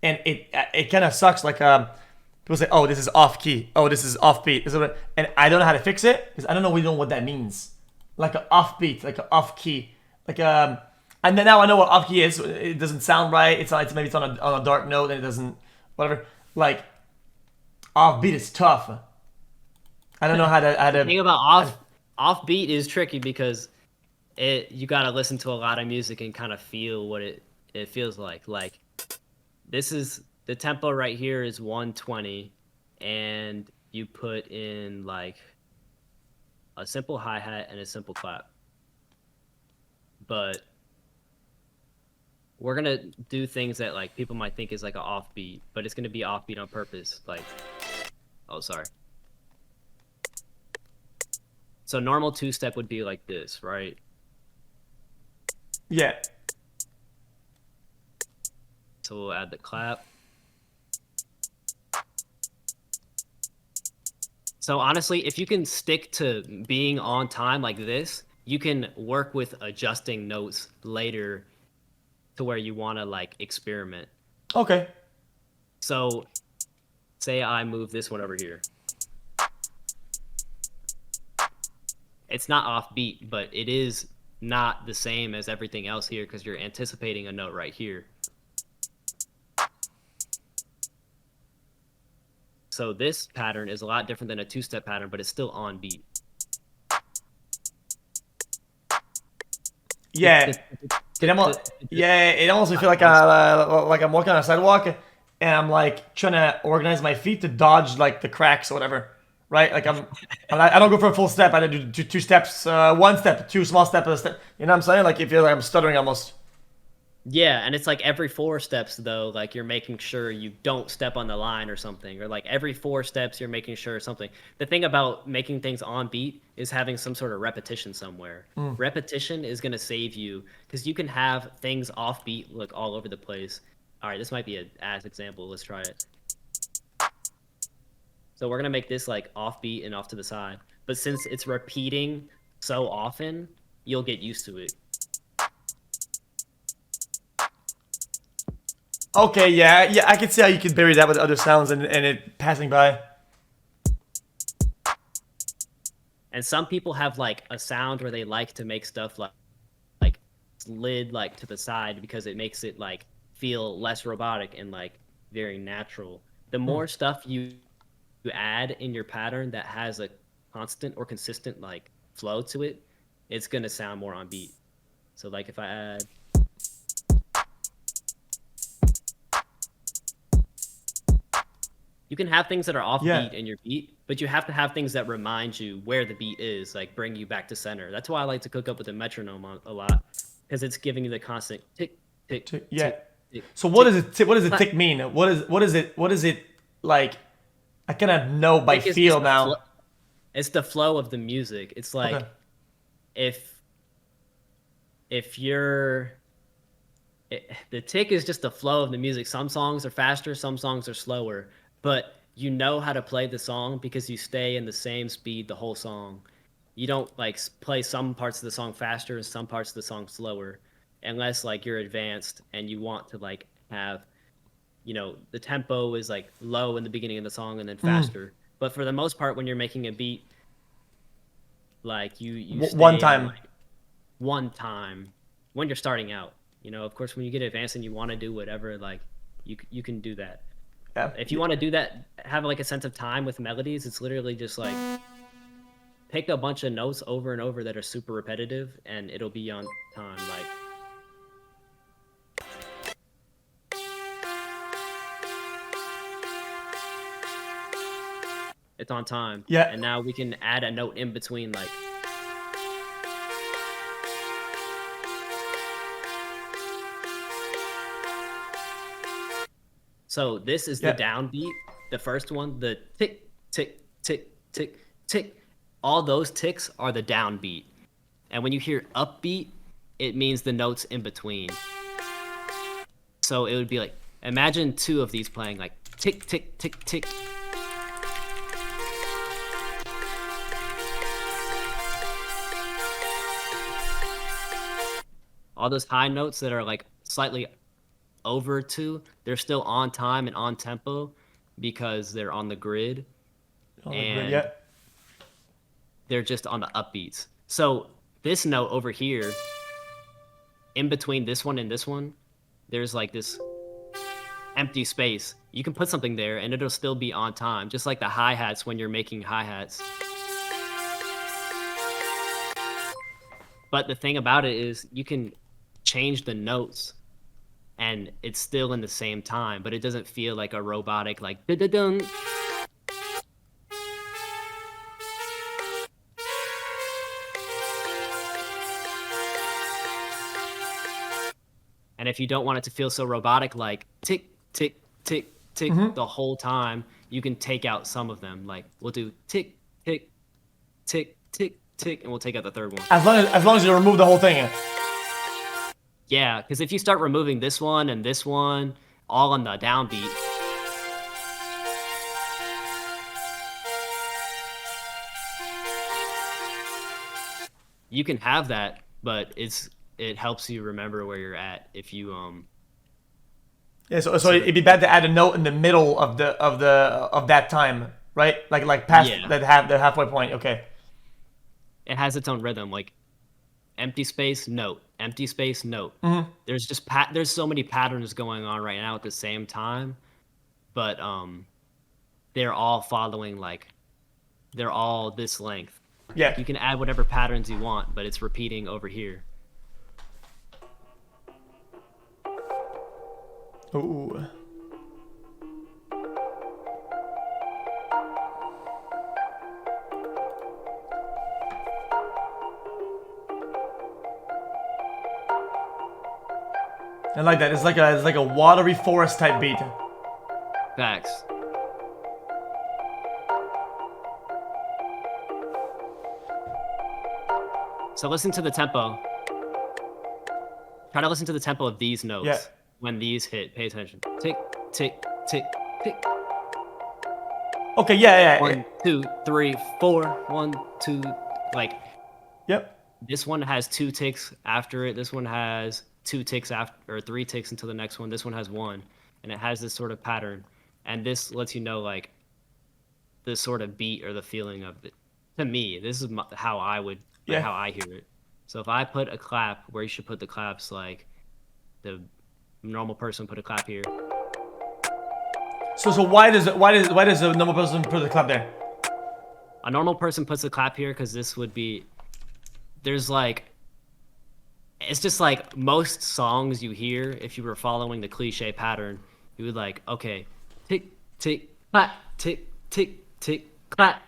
and it kind of sucks. Like people say, "Oh, this is off key. Oh, this is off beat." And I don't know how to fix it because I don't know what that means. Like an off beat, like an off key, like and then now I know what off key is. It doesn't sound right. Maybe it's on a dark note and it doesn't whatever. Like off beat is tough. I don't know how The to thing about offbeat is tricky because you got to listen to a lot of music and kind of feel what it feels like. Like this is the tempo right here is 120, and you put in like a simple hi-hat and a simple clap. But we're gonna do things that like people might think is like an offbeat, but it's gonna be offbeat on purpose. Like, oh sorry. So normal two-step would be like this, right? yeah. So we'll add the clap. So honestly, if you can stick to being on time like this, you can work with adjusting notes later to where you want to like experiment. Okay. So say I move this one over here. It's not offbeat, but it is not the same as everything else here because you're anticipating a note right here. So this pattern is a lot different than a two-step pattern, but it's still on beat. Yeah. It almost feel like I'm walking on a sidewalk and I'm like trying to organize my feet to dodge like the cracks or whatever, right? Like I don't go for a full step. I do two steps, one step, two small steps, a step. You know what I'm saying? Like you feel like I'm stuttering almost. Yeah, and it's like every 4 steps though, like you're making sure you don't step on the line or something, or like every 4 steps you're making sure something. The thing about making things on beat is having some sort of repetition somewhere. Repetition is gonna save you because you can have things off beat look all over the place. All right, this might be an as example. Let's try it. So we're gonna make this like off beat and off to the side, but since it's repeating so often, you'll get used to it. Okay, yeah, I can see how you could bury that with other sounds and it passing by. And some people have like a sound where they like to make stuff like slid like to the side because it makes it like feel less robotic and like very natural. The more stuff you add in your pattern that has a constant or consistent like flow to it, it's gonna sound more on beat. So like if I add you can have things that are off Yeah. beat in your beat, but you have to have things that remind you where the beat is, like bring you back to center. That's why I like to cook up with a metronome a lot, because it's giving you the constant tick, tick, Yeah. tick, tick. So what tick. does it? What does it tick mean? What is it like? I kind of know by Tick is just feel now. it's the flow of the music. It's like Okay. if if you're the tick is just the flow of the music. Some songs are faster, some songs are slower, but you know how to play the song because you stay in the same speed the whole song. You don't like play some parts of the song faster and some parts of the song slower, unless like you're advanced and you want to like have, the tempo is like low in the beginning of the song and then faster. But for the most part, when you're making a beat, like you One stay on time. like one time when you're starting out. Of course, when you get advanced and you want to do whatever, like you can do that. Yeah. If you want to do that, have like a sense of time with melodies, it's literally just like pick a bunch of notes over and over that are super repetitive, and it'll be on time. Like it's on time. Yeah. And now we can add a note in between, like. So this is the Yeah. downbeat, the first one, the tick, tick, tick, tick, tick. All those ticks are the downbeat. And when you hear upbeat, it means the notes in between. So it would be like, imagine two of these playing like tick, tick, tick, tick. All those high notes that are like slightly over two, they're still on time and on tempo because they're on the grid. Oh, And yeah. they're just on the upbeats. So this note over here, in between this one and this one, there's like this empty space. You can put something there and it'll still be on time, just like the hi-hats when you're making hi-hats. But the thing about it is you can change the notes and it's still in the same time, but it doesn't feel like a robotic like da-da-dun. And if you don't want it to feel so robotic, like tick, tick, tick, tick the whole time, you can take out some of them. Like we'll do tick, tick, tick, tick, tick, and we'll take out the third one. As long as you remove the whole thing. Yeah, because if you start removing this one and this one, all on the downbeat, you can have that, but it helps you remember where you're at if you Yeah. So it'd be bad to add a note in the middle of that time, right? Like past Yeah. the halfway point. Okay. it has its own rhythm, like empty space note, empty space note. There's just there's so many patterns going on right now at the same time, but they're all following like they're all this length. Yeah. You can add whatever patterns you want, but it's repeating over here. Ooh. I like that. It's like a watery forest type beat. Facts. So listen to the tempo. Try to listen to the tempo of these notes. Yeah. When these hit, pay attention. Tick, tick, tick, tick. Okay. Yeah. 1, 2, 3, 4. 1, 2. Like Yep. this one has 2 ticks after it. This one has 2 ticks after, or 3 ticks until the next one. This one has 1. and it has this sort of pattern, and this lets you know like the sort of beat or the feeling of it. To me, this is how I would like Yeah. how I hear it. So if I put a clap where you should put the claps, like the normal person put a clap here. So why does a normal person put the clap there? A normal person puts a clap here because this would be there's like it's just like most songs you hear if you were following the cliche pattern, you would like okay, tick tick clap tick tick tick clap.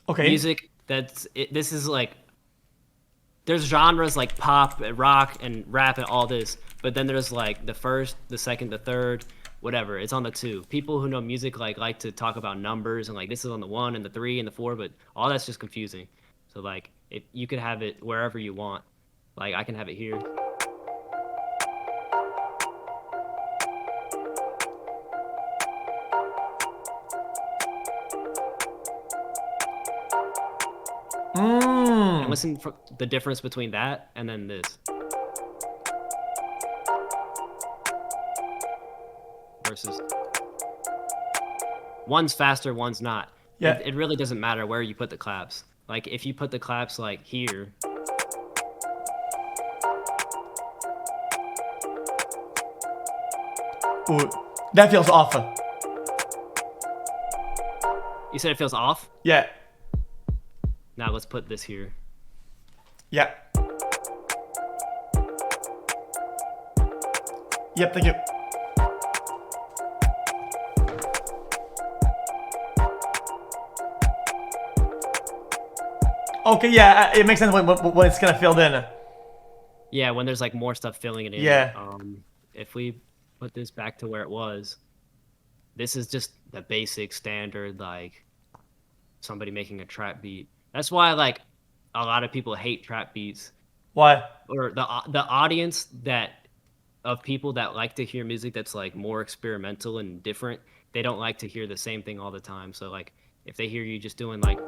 Okay. Music that's it, this is like there's genres like pop and rock and rap and all this, but then there's like the first, the second, the third, whatever. It's on the two. People who know music like to talk about numbers and like this is on the one and the three and the four, but all that's just confusing. So like if you could have it wherever you want. Like I can have it here. And Mmm. listen for the difference between that and then this. Versus one's faster, one's not. Yeah. It really doesn't matter where you put the claps. Like if you put the claps like here, Ooh, that feels off. you said it feels off. Yeah. Now let's put this here. Yeah. Yep. Thank you. Okay. Yeah. It makes sense when it's kind of filled in. Yeah, when there's like more stuff filling it in. Yeah. If we put this back to where it was, this is just the basic standard like somebody making a trap beat. That's why like a lot of people hate trap beats Why? or the audience that of people that like to hear music that's like more experimental and different. They don't like to hear the same thing all the time. So like if they hear you just doing like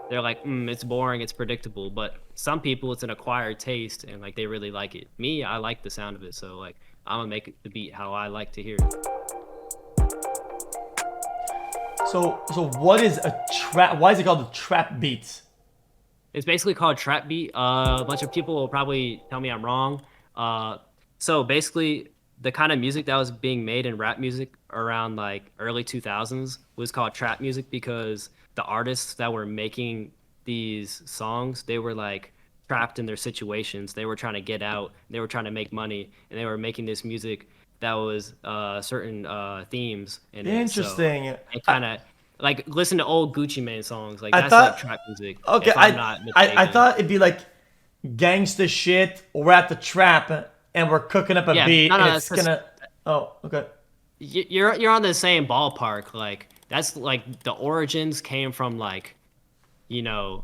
they're like, it's boring, it's predictable. But some people, it's an acquired taste, and like they really like it. Me, I like the sound of it, so like I'm gonna make the beat how I like to hear it. So what is a trap? Why is it called a trap beat? It's basically called trap beat. A bunch of people will probably tell me I'm wrong. So basically, the kind of music that was being made in rap music around like early 2000s was called trap music because the artists that were making these songs, they were like trapped in their situations. They were trying to get out. They were trying to make money, and they were making this music that was certain themes in it. So Interesting. it kind of like listen to old Gucci Mane songs. Like I that's like thought. trap music. Okay. If I'm not I mistaken. thought it'd be like gangsta shit. We're at the trap and we're cooking up a Yeah, beat. no, no, And that's it's just gonna. Oh. Okay. you're on the same ballpark. Like that's like the origins came from like you know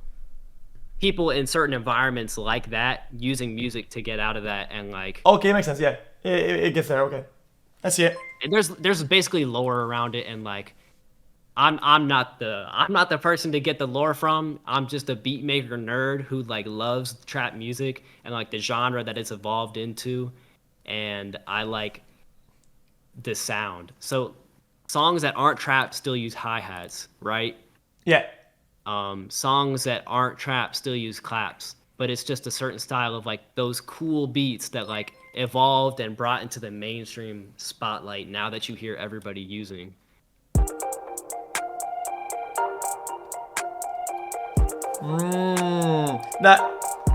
people in certain environments like that using music to get out of that and like Okay. Makes sense. Yeah. It gets there. Okay. I see it. and there's basically lore around it and like I'm not the person to get the lore from. I'm just a beat maker nerd who like loves trap music and like the genre that it's evolved into, and I like the sound. So songs that aren't trap still use hi-hats, right? Yeah. Songs that aren't trap still use claps, but it's just a certain style of like those cool beats that like evolved and brought into the mainstream spotlight now that you hear everybody using. That.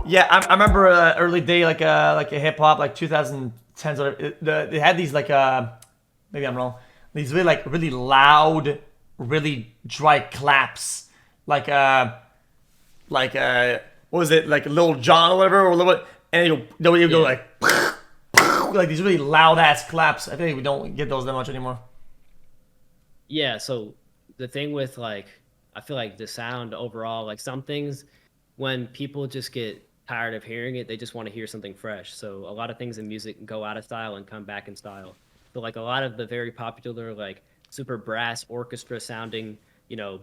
Yeah. I remember early day like a hip hop like 2010s. Whatever. They had these like maybe I'm wrong. These really loud, really dry claps like what was it like Lil Jon or whatever or little and you go Yeah. like these really loud ass claps. I think we don't get those that much anymore. Yeah, so the thing with like I feel like the sound overall, like some things when people just get tired of hearing it, they just want to hear something fresh. So a lot of things in music go out of style and come back in style. So like a lot of the very popular like super brass orchestra sounding,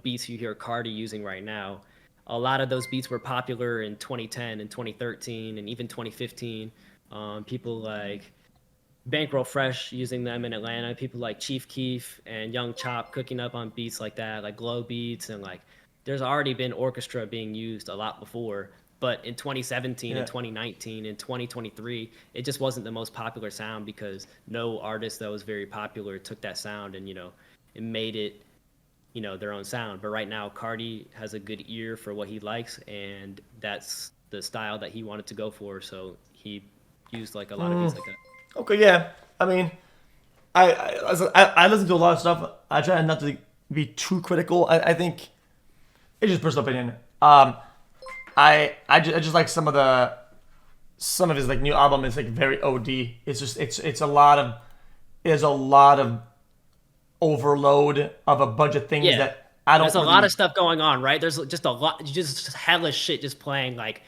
beats you hear Cardi using right now. A lot of those beats were popular in 2010 and 2013 and even 2015 People like Bankroll Fresh using them in Atlanta. People like Chief Keef and Young Chop cooking up on beats like that, like Glow Beats, and like there's already been orchestra being used a lot before. But in 2017 and Yeah. 2019 and 2023, it just wasn't the most popular sound because no artist that was very popular took that sound and it made it their own sound. But right now, Cardi has a good ear for what he likes, and that's the style that he wanted to go for. So he used like a lot of beats like that. Okay, yeah. I mean, I listen to a lot of stuff. I try not to be too critical. I think it's just personal opinion. I just like some of his like new album is like very OD. It's just it's a lot of there's a lot of overload of a bunch of things Yeah. that I don't There's a lot really. of stuff going on, right? There's just a lot, just hellish shit just playing like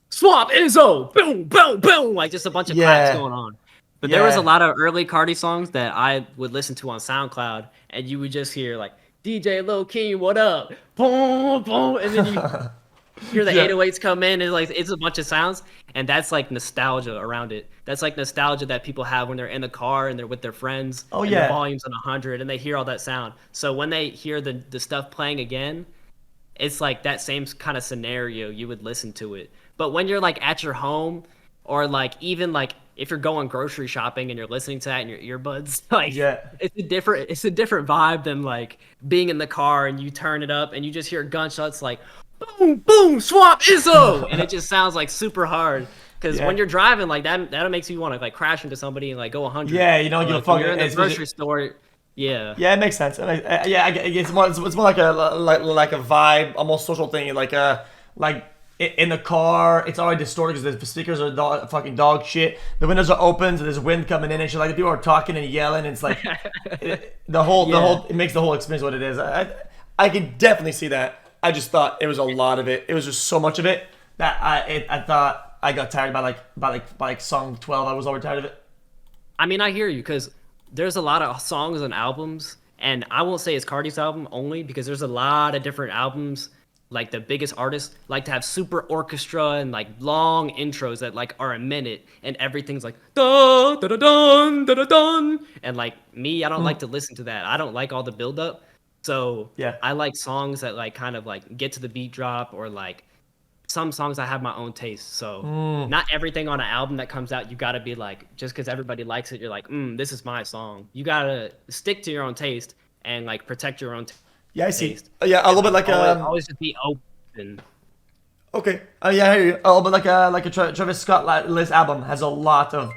Swamp Izzo, boom, boom, boom, like just a bunch of claps Yeah, going on. But there was a yeah, lot of early Cardi songs that I would listen to on SoundCloud, and you would just hear like DJ Lil King, what up, boom, boom, and then you hear the yeah. 808s come in, and like it's a bunch of sounds, and that's like nostalgia around it. That's like nostalgia that people have when they're in the car and they're with their friends, Oh and the yeah, volume's on 100, and they hear all that sound. So when they hear the stuff playing again, it's like that same kind of scenario you would listen to it. But when you're like at your home or like even like if you're going grocery shopping and you're listening to that in your earbuds, like yeah, it's a different vibe than like being in the car and you turn it up and you just hear gunshots like boom boom swamp Izzo and it just sounds like super hard. Because when yeah, you're driving like that makes you want to like crash into somebody and like go 100. yeah. You don't But give a like when fuck. you're in the Especially, grocery store, yeah. yeah, it makes sense. Yeah, it's more like a vibe, almost social thing. Like in the car, it's already distorted because the speakers are fucking dog shit. The windows are open, so there's wind coming in and shit. Like the people are talking and yelling. And it's like Yeah. it makes the whole experience what it is. I can definitely see that. I just thought it was a lot of it. It was just so much of it that I thought I got tired by like song 12. I was already tired of it. I mean, I hear you because there's a lot of songs and albums, and I won't say it's Cardi's album only because there's a lot of different albums. Like the biggest artists like to have super orchestra and like long intros that like are a minute, and everything's like da da da dun da da dun. And like me, I don't like to listen to that. I don't like all the build up. So Yeah. I like songs that like kind of like get to the beat drop or like some songs I have my own taste. So not everything on an album that comes out, you gotta be like, just because everybody likes it, you're like, this is my song. You gotta stick to your own taste and like protect your own Yeah, I see. taste. Yeah, a And little bit like like always just be open. okay. Yeah, I hear you. A little bit like a Travis Scott list album has a lot of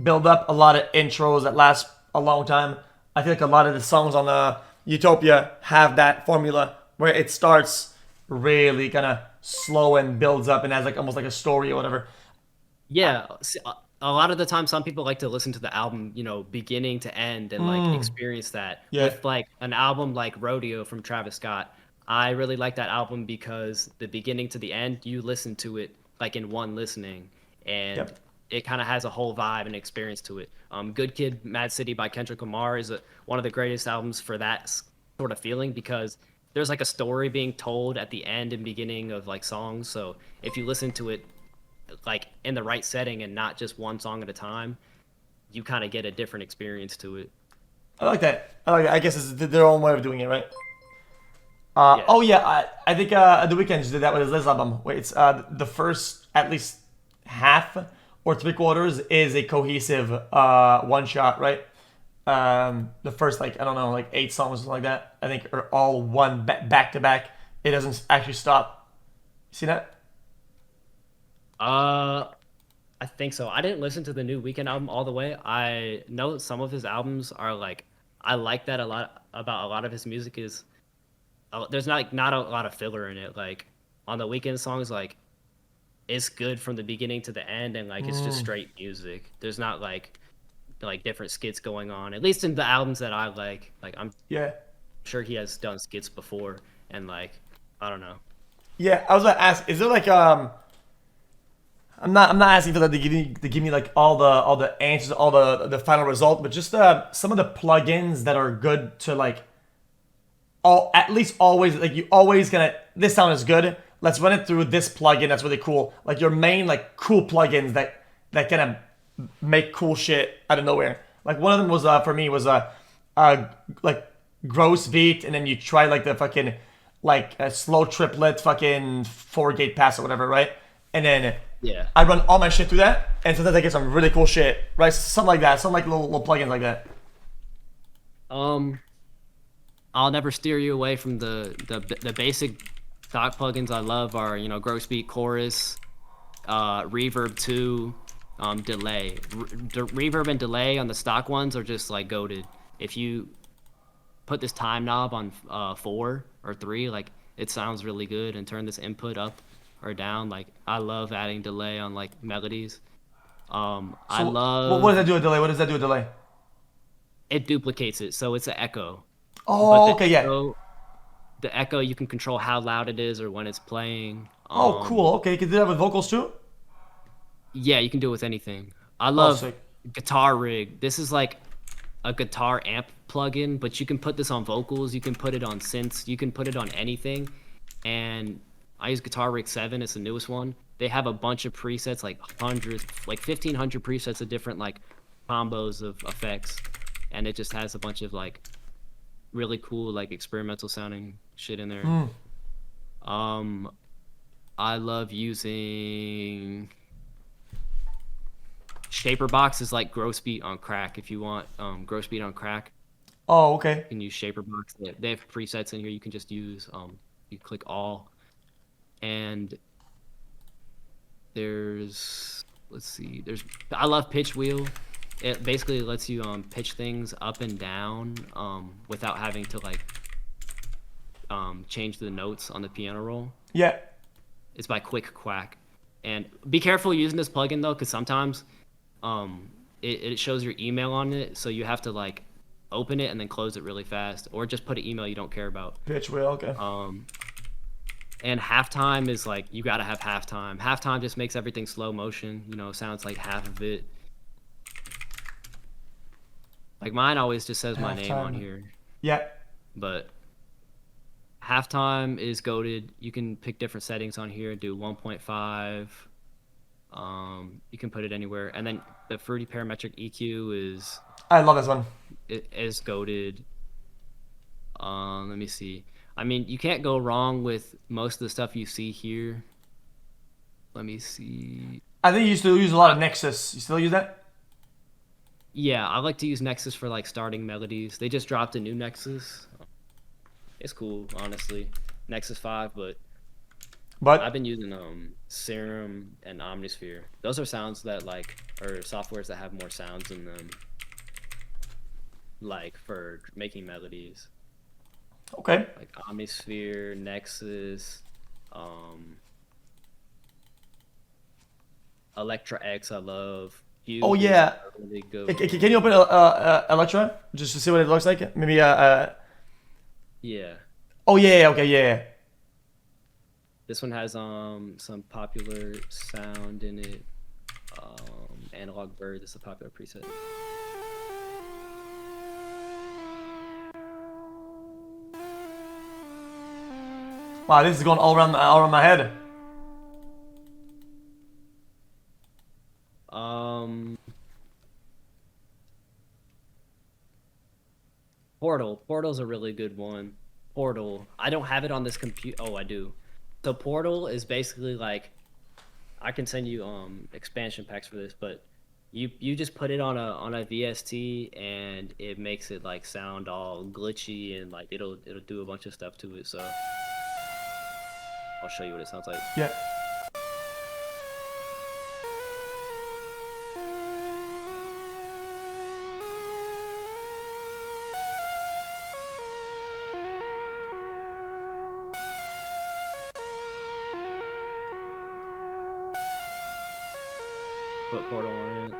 build up, a lot of intros that last a long time. I feel like a lot of the songs on Utopia have that formula where it starts really kind of slow and builds up and has like almost like a story or whatever. Yeah, a lot of the time, some people like to listen to the album, beginning to end and like experience that. Yeah. With like an album like Rodeo from Travis Scott, I really like that album because the beginning to the end, you listen to it like in one listening, and Yep. it kind of has a whole vibe and experience to it. Good Kid, Mad City by Kendrick Lamar is one of the greatest albums for that sort of feeling because there's like a story being told at the end and beginning of like songs. So if you listen to it like in the right setting and not just one song at a time, you kind of get a different experience to it. I like that. I like that. I guess it's their own way of doing it, right? Yeah. Oh yeah, I think The Weeknd just did that with his last album. Wait, it's the first at least half or three quarters is a cohesive one shot, right? The first like I don't know like eight songs or something like that I think are all one back to back. It doesn't actually stop. You see that? Uh, I think so. I didn't listen to the new Weekend album all the way. I know that some of his albums are like I like that a lot about a lot of his music is there's not a lot of filler in it. Like on the Weekend songs, like it's good from the beginning to the end, and like it's just straight music. There's not like different skits going on. At least in the albums that I like. Like I'm Yeah. sure he has done skits before, and like I don't know. Yeah, I was gonna ask, is there like I'm not asking for that to give me like all the answers, all the final result, but just some of the plugins that are good to like all at least always like you always gonna this sound is good. Let's run it through this plugin that's really cool. Like your main like cool plugins that kind of make cool shit out of nowhere. Like one of them was for me was like gross beat, and then you try like the fucking like a slow triplet fucking 4 gate pass or whatever, right? And then Yeah. I run all my shit through that, and sometimes I get some really cool shit, right? Something like that, some like little plugins like that. Um, I'll never steer you away from the basic stock plugins I love are, you know, gross beat, chorus, reverb 2, delay. Reverb and delay on the stock ones are just like goated. If you put this time knob on 4 or 3, like it sounds really good, and turn this input up or down. Like I love adding delay on like melodies. I So what does love that do a delay? What does that do a delay? it duplicates it, so it's an echo. But Oh, okay, yeah. the echo you can control how loud it is or when it's playing. Oh, cool. Okay, you can do that with vocals too. Yeah, you can do it with anything. I Oh, love sick. Guitar Rig. This is like a guitar amp plugin, but you can put this on vocals, you can put it on synths, you can put it on anything. And I use Guitar Rig 7, it's the newest one. They have a bunch of presets, like hundreds, like 1,500 presets of different like combos of effects, and it just has a bunch of like really cool like experimental sounding shit in there. Um, I love using Shaper Box is like gross beat on crack. If you want gross beat on crack, Oh, okay. you can use Shaper Box. They have presets in here. You can just use you click all, and there's let's see, there's I love Pitch Wheel. It basically lets you pitch things up and down without having to like change the notes on the piano roll. Yeah. It's by Quick Quack. And be careful using this plugin though, because sometimes it shows your email on it, so you have to like open it and then close it really fast, or just put an email you don't care about. Pitch wheel. Okay. And halftime is like you gotta have halftime. Halftime just makes everything slow motion. You know, sounds like half of it. Like mine always just says my name on Halftime. here, Yeah. but halftime is goated. You can pick different settings on here. Do 1.5. You can put it anywhere, and then the Fruity Parametric EQ I love this one. is goated. Let me see. I mean, you can't go wrong with most of the stuff you see here. Let me see. I think you used to use a lot of Nexus. You still use that? Yeah, I like to use Nexus for like starting melodies. They just dropped a new Nexus. It's cool, honestly. Nexus 5, but But I've been using Serum and Omnisphere. Those are sounds that like or softwares that have more sounds in them, like for making melodies. okay. Like Omnisphere, Nexus, um, Electra X. I love. Oh Cube is yeah. a really good Can you one. open Electra just to see what it looks like? Maybe Yeah, Oh yeah. Yeah, okay. Yeah. Yeah. this one has some popular sound in it. Analog Bird is a popular preset. Wow, this is going all around my head. Um, Portal's a really good one. Portal. I don't have it on this computer. Oh, I do. So Portal is basically like I can send you expansion packs for this, but you just put it on a VST and it makes it like sound all glitchy and like it'll do a bunch of stuff to it. So I'll show you what it sounds like. Yeah. Put Portal on it.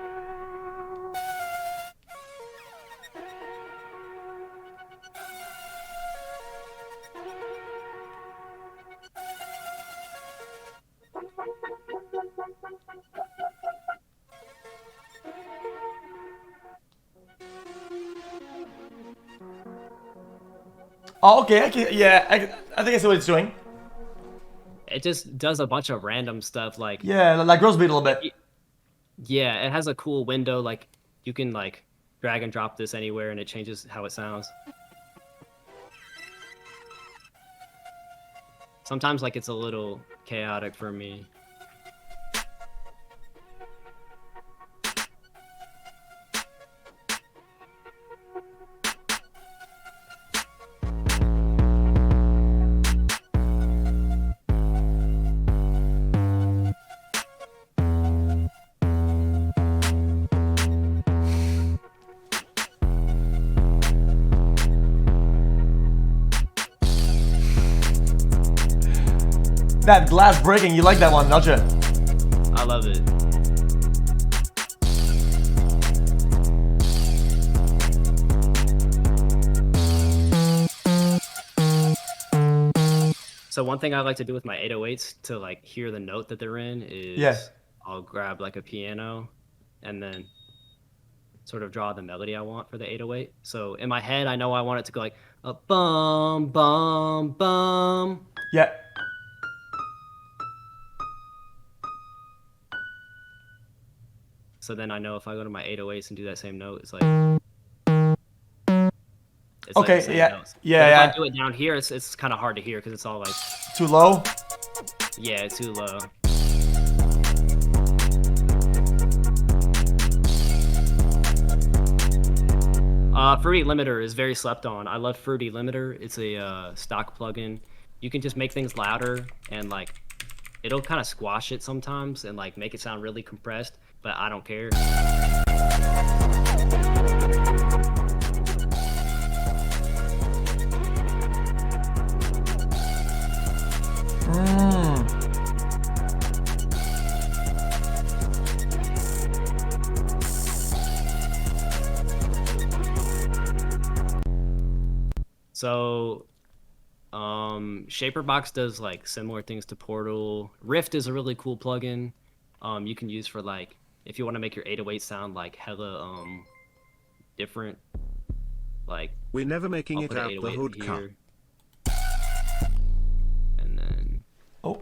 Oh, okay. Yeah, I think I see what it's doing. It just does a bunch of random stuff like Yeah, like Rose Beat a little bit. Yeah, it has a cool window. Like you can like drag and drop this anywhere, and it changes how it sounds. Sometimes like it's a little chaotic for me. That glass breaking, you like that one, don't you? I love it. So one thing I like to do with my 808s to like hear the note that they're in Yeah. is I'll grab like a piano and then sort of draw the melody I want for the 808. So in my head, I know I want it to go like a bum bum bum. Yeah. So then I know if I go to my 808s and do that same note, it's like the Okay, same yeah. notes. Yeah, But if I yeah. do it down here, it's kind of hard to hear because it's all like Too low? yeah, too low. Fruity Limiter is very slept on. I love Fruity Limiter. It's a stock plugin. You can just make things louder and like it'll kind of squash it sometimes and like make it sound really compressed, but I don't care. So Shaperbox does like similar things to Portal. Rift is a really cool plugin you can use for like if you want to make your 808 sound like hella different. Like We're never making I'll it put an out the 808 hood cut. here. And then Oh.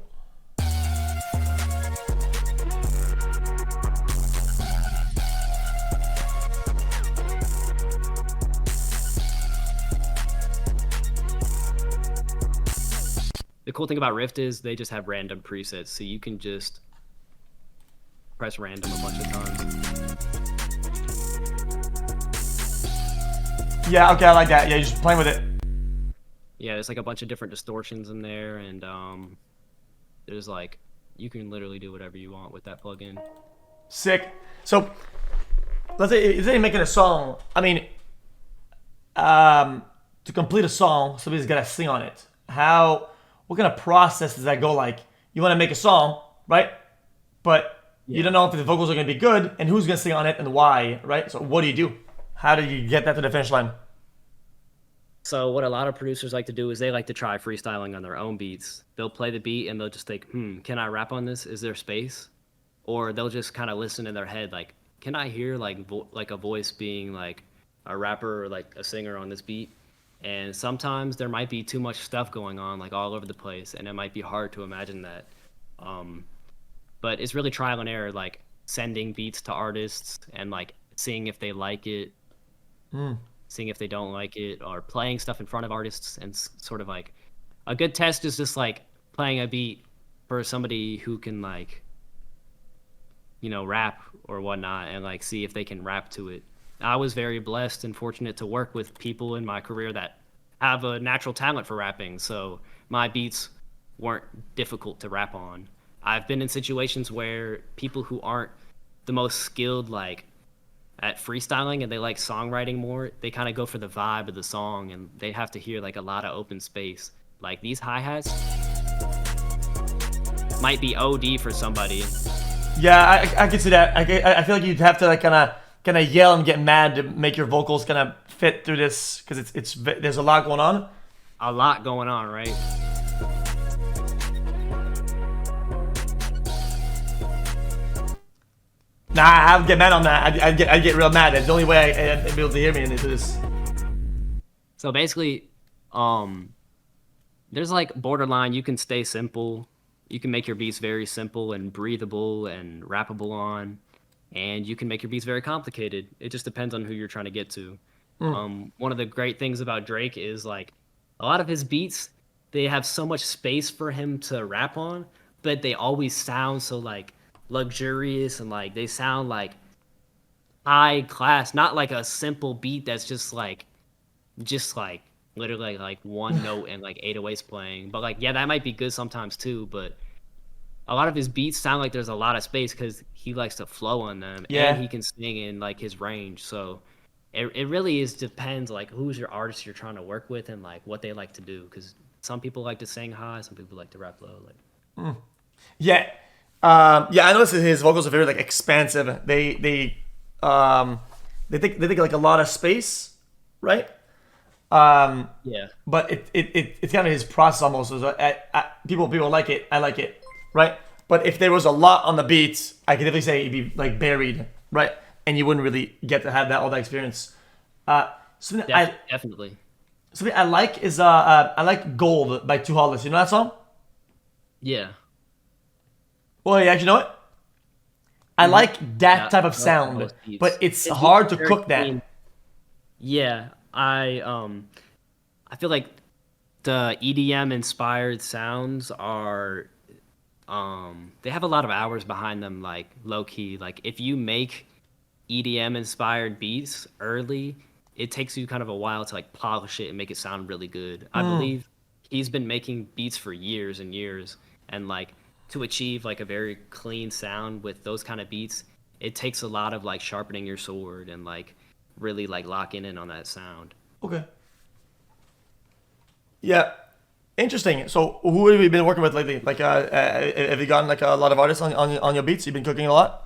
the cool thing about Rift is they just have random presets, so you can just press random a bunch of times. Yeah, okay, I like that. Yeah, you're just playing with it. Yeah, there's like a bunch of different distortions in there, and there's like you can literally do whatever you want with that plugin. Sick. So, let's say if they're making a song, I mean, to complete a song, somebody's got to sing on it. What kind of process does that go like? You want to make a song, right? But you don't know if the vocals are going to be good and who's going to sing on it and why, right? So what do? How do you get that to the finish line? So what a lot of producers like to do is they like to try freestyling on their own beats. They'll play the beat and they'll just think, can I rap on this? Is there space? Or they'll just kind of listen in their head, like, can I hear like a voice being like a rapper or like a singer on this beat? And sometimes there might be too much stuff going on, like all over the place, and it might be hard to imagine that. But it's really trial and error, like sending beats to artists and like seeing if they like it, seeing if they don't like it, or playing stuff in front of artists and sort of like a good test is just like playing a beat for somebody who can like rap or whatnot and like see if they can rap to it. I was very blessed and fortunate to work with people in my career that have a natural talent for rapping, so my beats weren't difficult to rap on. I've been in situations where people who aren't the most skilled like at freestyling and they like songwriting more, they kind of go for the vibe of the song and they have to hear like a lot of open space. Like these hi-hats might be OD for somebody. Yeah, I can see that. I feel like you'd have to like kind of yell and get mad to make your vocals kind of fit through this because it's there's a lot going on. A lot going on, right? Nah, I would get mad on that. I'd get real mad. That's the only way I'd be able to hear me into this. So basically, there's like borderline. You can stay simple. You can make your beats very simple and breathable and rappable on. and you can make your beats very complicated. It just depends on who you're trying to get to. One of the great things about Drake is like a lot of his beats, they have so much space for him to rap on, but they always sound so like luxurious and like they sound like high class, not like a simple beat that's just like literally like one note and like 808s playing. But like yeah, that might be good sometimes too, but a lot of his beats sound like there's a lot of space because he likes to flow on them and Yeah. he can sing in like his range. So it really is depends like who's your artist you're trying to work with and like what they like to do because some people like to sing high, some people like to rap low. Like Yeah. Yeah, I noticed that his vocals are very like expansive. Um they take like a lot of space, right? yeah, But it's kind of his process almost. So people like it. I like it, right? But if there was a lot on the beats, I could definitely say it'd be like buried, right? And you wouldn't really get to have that all that experience. Something definitely. something I like is I like Gold by Two Hollis. You know that song? Yeah. Well, yeah, actually, you know what? I Hmm. like that Yeah, type of I love sound, most beats. but it's His beats hard are to very cook that. clean. Yeah, I feel like the EDM inspired sounds are they have a lot of hours behind them like low key. Like if you make EDM inspired beats early, it takes you kind of a while to like polish it and make it sound really good. I believe he's been making beats for years and years and like to achieve like a very clean sound with those kind of beats, it takes a lot of like sharpening your sword and like really like locking in on that sound. Okay. Yeah. Interesting. So, who have you been working with lately? Like, have you gotten like a lot of artists on your beats? You've been cooking a lot.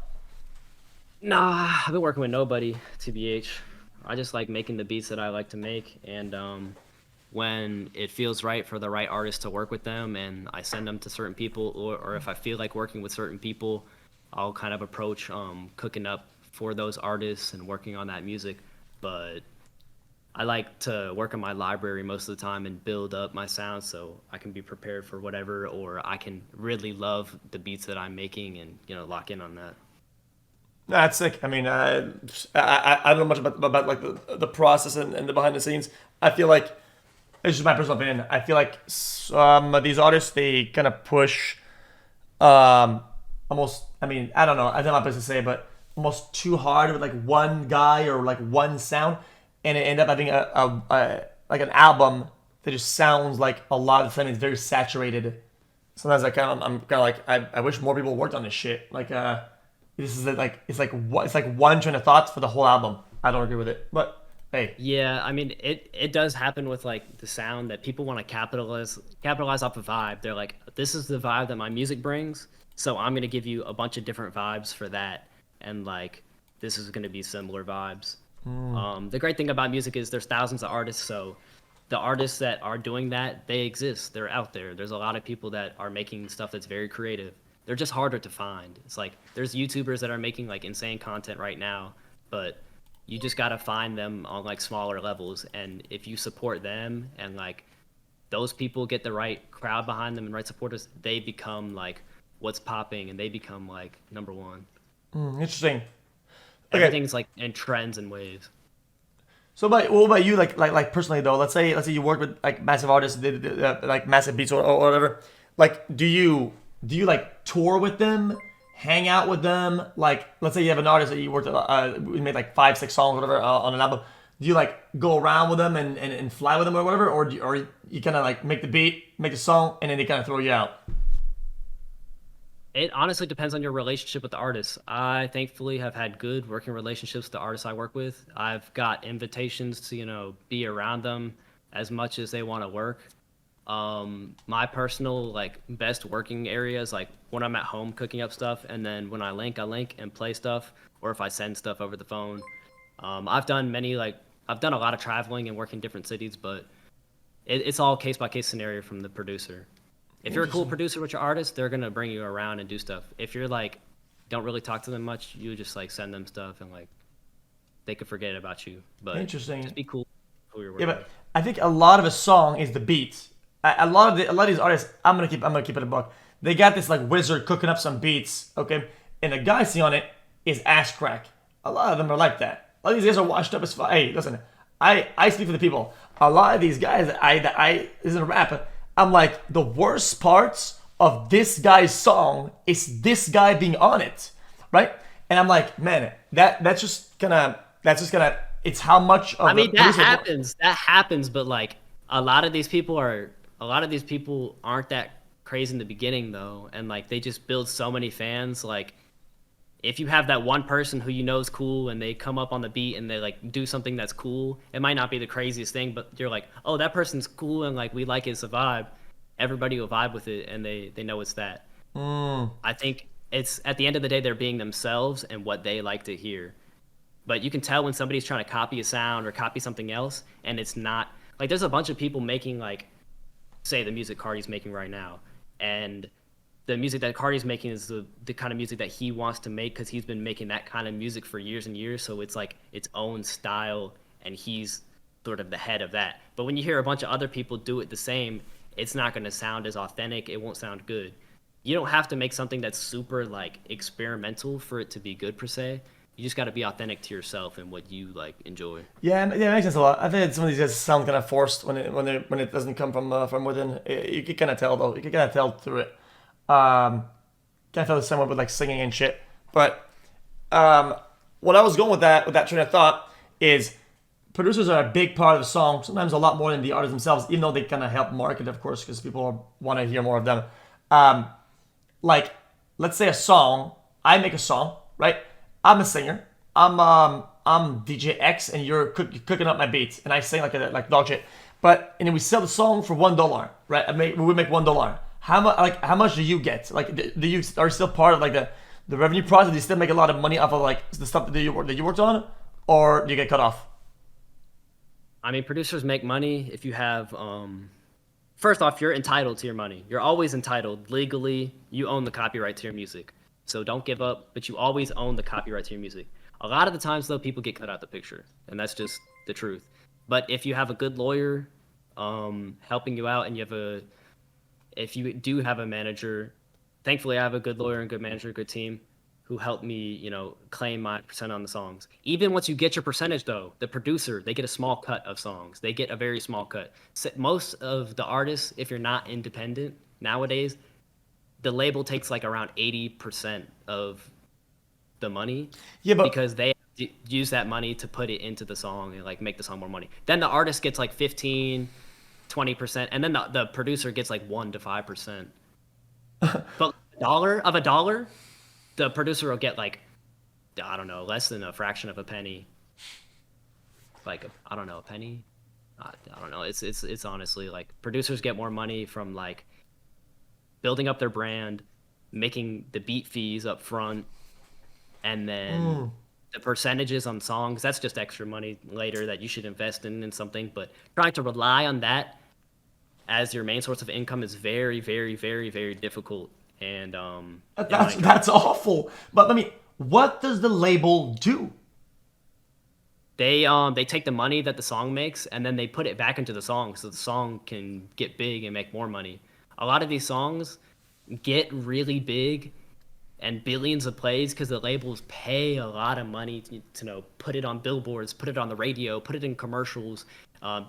Nah, I've been working with nobody, TBH. I just like making the beats that I like to make, and when it feels right for the right artist to work with them, and I send them to certain people, or if I feel like working with certain people, I'll kind of approach cooking up for those artists and working on that music. But I like to work on my library most of the time and build up my sound so I can be prepared for whatever, or I can really love the beats that I'm making and lock in on that. That's sick. I mean, I don't know much about like the process and the behind the scenes. I feel like it's just my personal opinion. I feel like some of these artists they kind of push almost. I mean, I don't know. I don't know my place to say, but almost too hard with like one guy or like one sound, and it end up having a like an album that just sounds like a lot of the time. It's very saturated. Sometimes I'm kind of like I wish more people worked on this shit. Like this is like it's like one train of thoughts for the whole album. I don't agree with it, but hey, Yeah, I mean it does happen with like the sound that people want to capitalize off a vibe. They're like, this is the vibe that my music brings, so I'm gonna give you a bunch of different vibes for that, and like this is gonna be similar vibes. The great thing about music is there's thousands of artists, so the artists that are doing that, they exist. They're out there. There's a lot of people that are making stuff that's very creative. They're just harder to find. It's like there's YouTubers that are making like insane content right now, but you just got to find them on like smaller levels, and if you support them and like those people get the right crowd behind them and right supporters, they become like what's popping and they become like number one. interesting. Okay, Everything's like in trends and waves. so what about you? Like personally though, let's say you work with like massive artists, like massive beats or whatever. Like, do you like tour with them, hang out with them? Like, let's say you have an artist that you worked you made like 5 6 songs whatever on an album. Do you like go around with them and fly with them or whatever, or you kind of like make the beat, make the song, and then they kind of throw you out? It honestly depends on your relationship with the artist. I thankfully have had good working relationships with the artists I work with. I've got invitations to, be around them as much as they want to work. My personal like best working areas like when I'm at home cooking up stuff, and then when I link and play stuff, or if I send stuff over the phone. I've done a lot of traveling and working in different cities, but it's all case by case scenario from the producer. If you're a cool Interesting. producer with your artist, they're gonna bring you around and do stuff. If you're like don't really talk to them much, you just like send them stuff and like they could forget about you. But Interesting. just be cool who you're Yeah, working but with. I think a lot of a song is the beat. A lot of these artists, I'm gonna keep it a buck. They got this like wizard cooking up some beats, okay, and the guy see on it, is ass crack. A lot of them are like that. A lot of these guys are washed up as fuck. Hey, listen, I speak for the people. A lot of these guys that I isn't a rap. I'm like, the worst parts of this guy's song is this guy being on it, right? And I'm like, man, that's just gonna it's how much of I the mean, that producer. happens. That happens, but like a lot of these people aren't that crazy in the beginning though, and like they just build so many fans. Like if you have that one person who you know is cool and they come up on the beat and they like do something that's cool, it might not be the craziest thing, but you're like, oh, that person's cool and like we like it's a vibe. Everybody will vibe with it and they know it's that. I think it's at the end of the day they're being themselves and what they like to hear. But you can tell when somebody's trying to copy a sound or copy something else and it's not like there's a bunch of people making like say the music Cardi's making right now, and the music that Cardi's making is the kind of music that he wants to make because he's been making that kind of music for years and years. So it's like its own style, and he's sort of the head of that. But when you hear a bunch of other people do it the same, it's not going to sound as authentic. It won't sound good. You don't have to make something that's super like experimental for it to be good per se. You just got to be authentic to yourself and what you like enjoy. Yeah, yeah, it makes sense a lot. I think some of these guys sound kind of forced when it doesn't come from within. You can kind of tell though. You can kind of tell through it. Um, kind of feel the same way with like singing and shit. But um, what I was going with that train of thought is producers are a big part of the song. Sometimes a lot more than the artists themselves, even though they kind of help market, of course, because people want to hear more of them. Um, like, let's say a song. I make a song, right? I'm a singer. I'm DJ X, and you're cooking up my beats, and I sing like dog shit. But and then we sell the song for $1, right? We make $1. How much do you get? Like, do you are you still part of like the revenue process? Do you still make a lot of money off of like the stuff that you worked on, or do you get cut off? I mean, producers make money if you have first off, you're entitled to your money. You're always entitled legally. You own the copyright to your music. So don't give up, but you always own the copyright to your music. A lot of the times, though, people get cut out the picture, and that's just the truth. But if you have a good lawyer helping you out, and if you do have a manager, thankfully I have a good lawyer and good manager, good team who helped me, claim my percent on the songs. Even once you get your percentage, though, the producer, they get a small cut of songs. They get a very small cut. Most of the artists, if you're not independent nowadays, the label takes like around 80% of the money Yeah, but because they use that money to put it into the song and like make the song more money. Then the artist gets like 15, 20%, and then the producer gets like 1 to 5%. But a dollar, the producer will get like, I don't know, less than a fraction of a penny. Like, I don't know, a penny? I don't know. It's honestly like producers get more money from like building up their brand, making the beat fees up front, and then the percentages on songs. That's just extra money later that you should invest in something. But trying to rely on that as your main source of income is very, very, very, very difficult. And it that's might drive that's awful. But let me. What does the label do? they take the money that the song makes and then they put it back into the song so the song can get big and make more money. A lot of these songs get really big and billions of plays because the labels pay a lot of money to put it on billboards, put it on the radio, put it in commercials,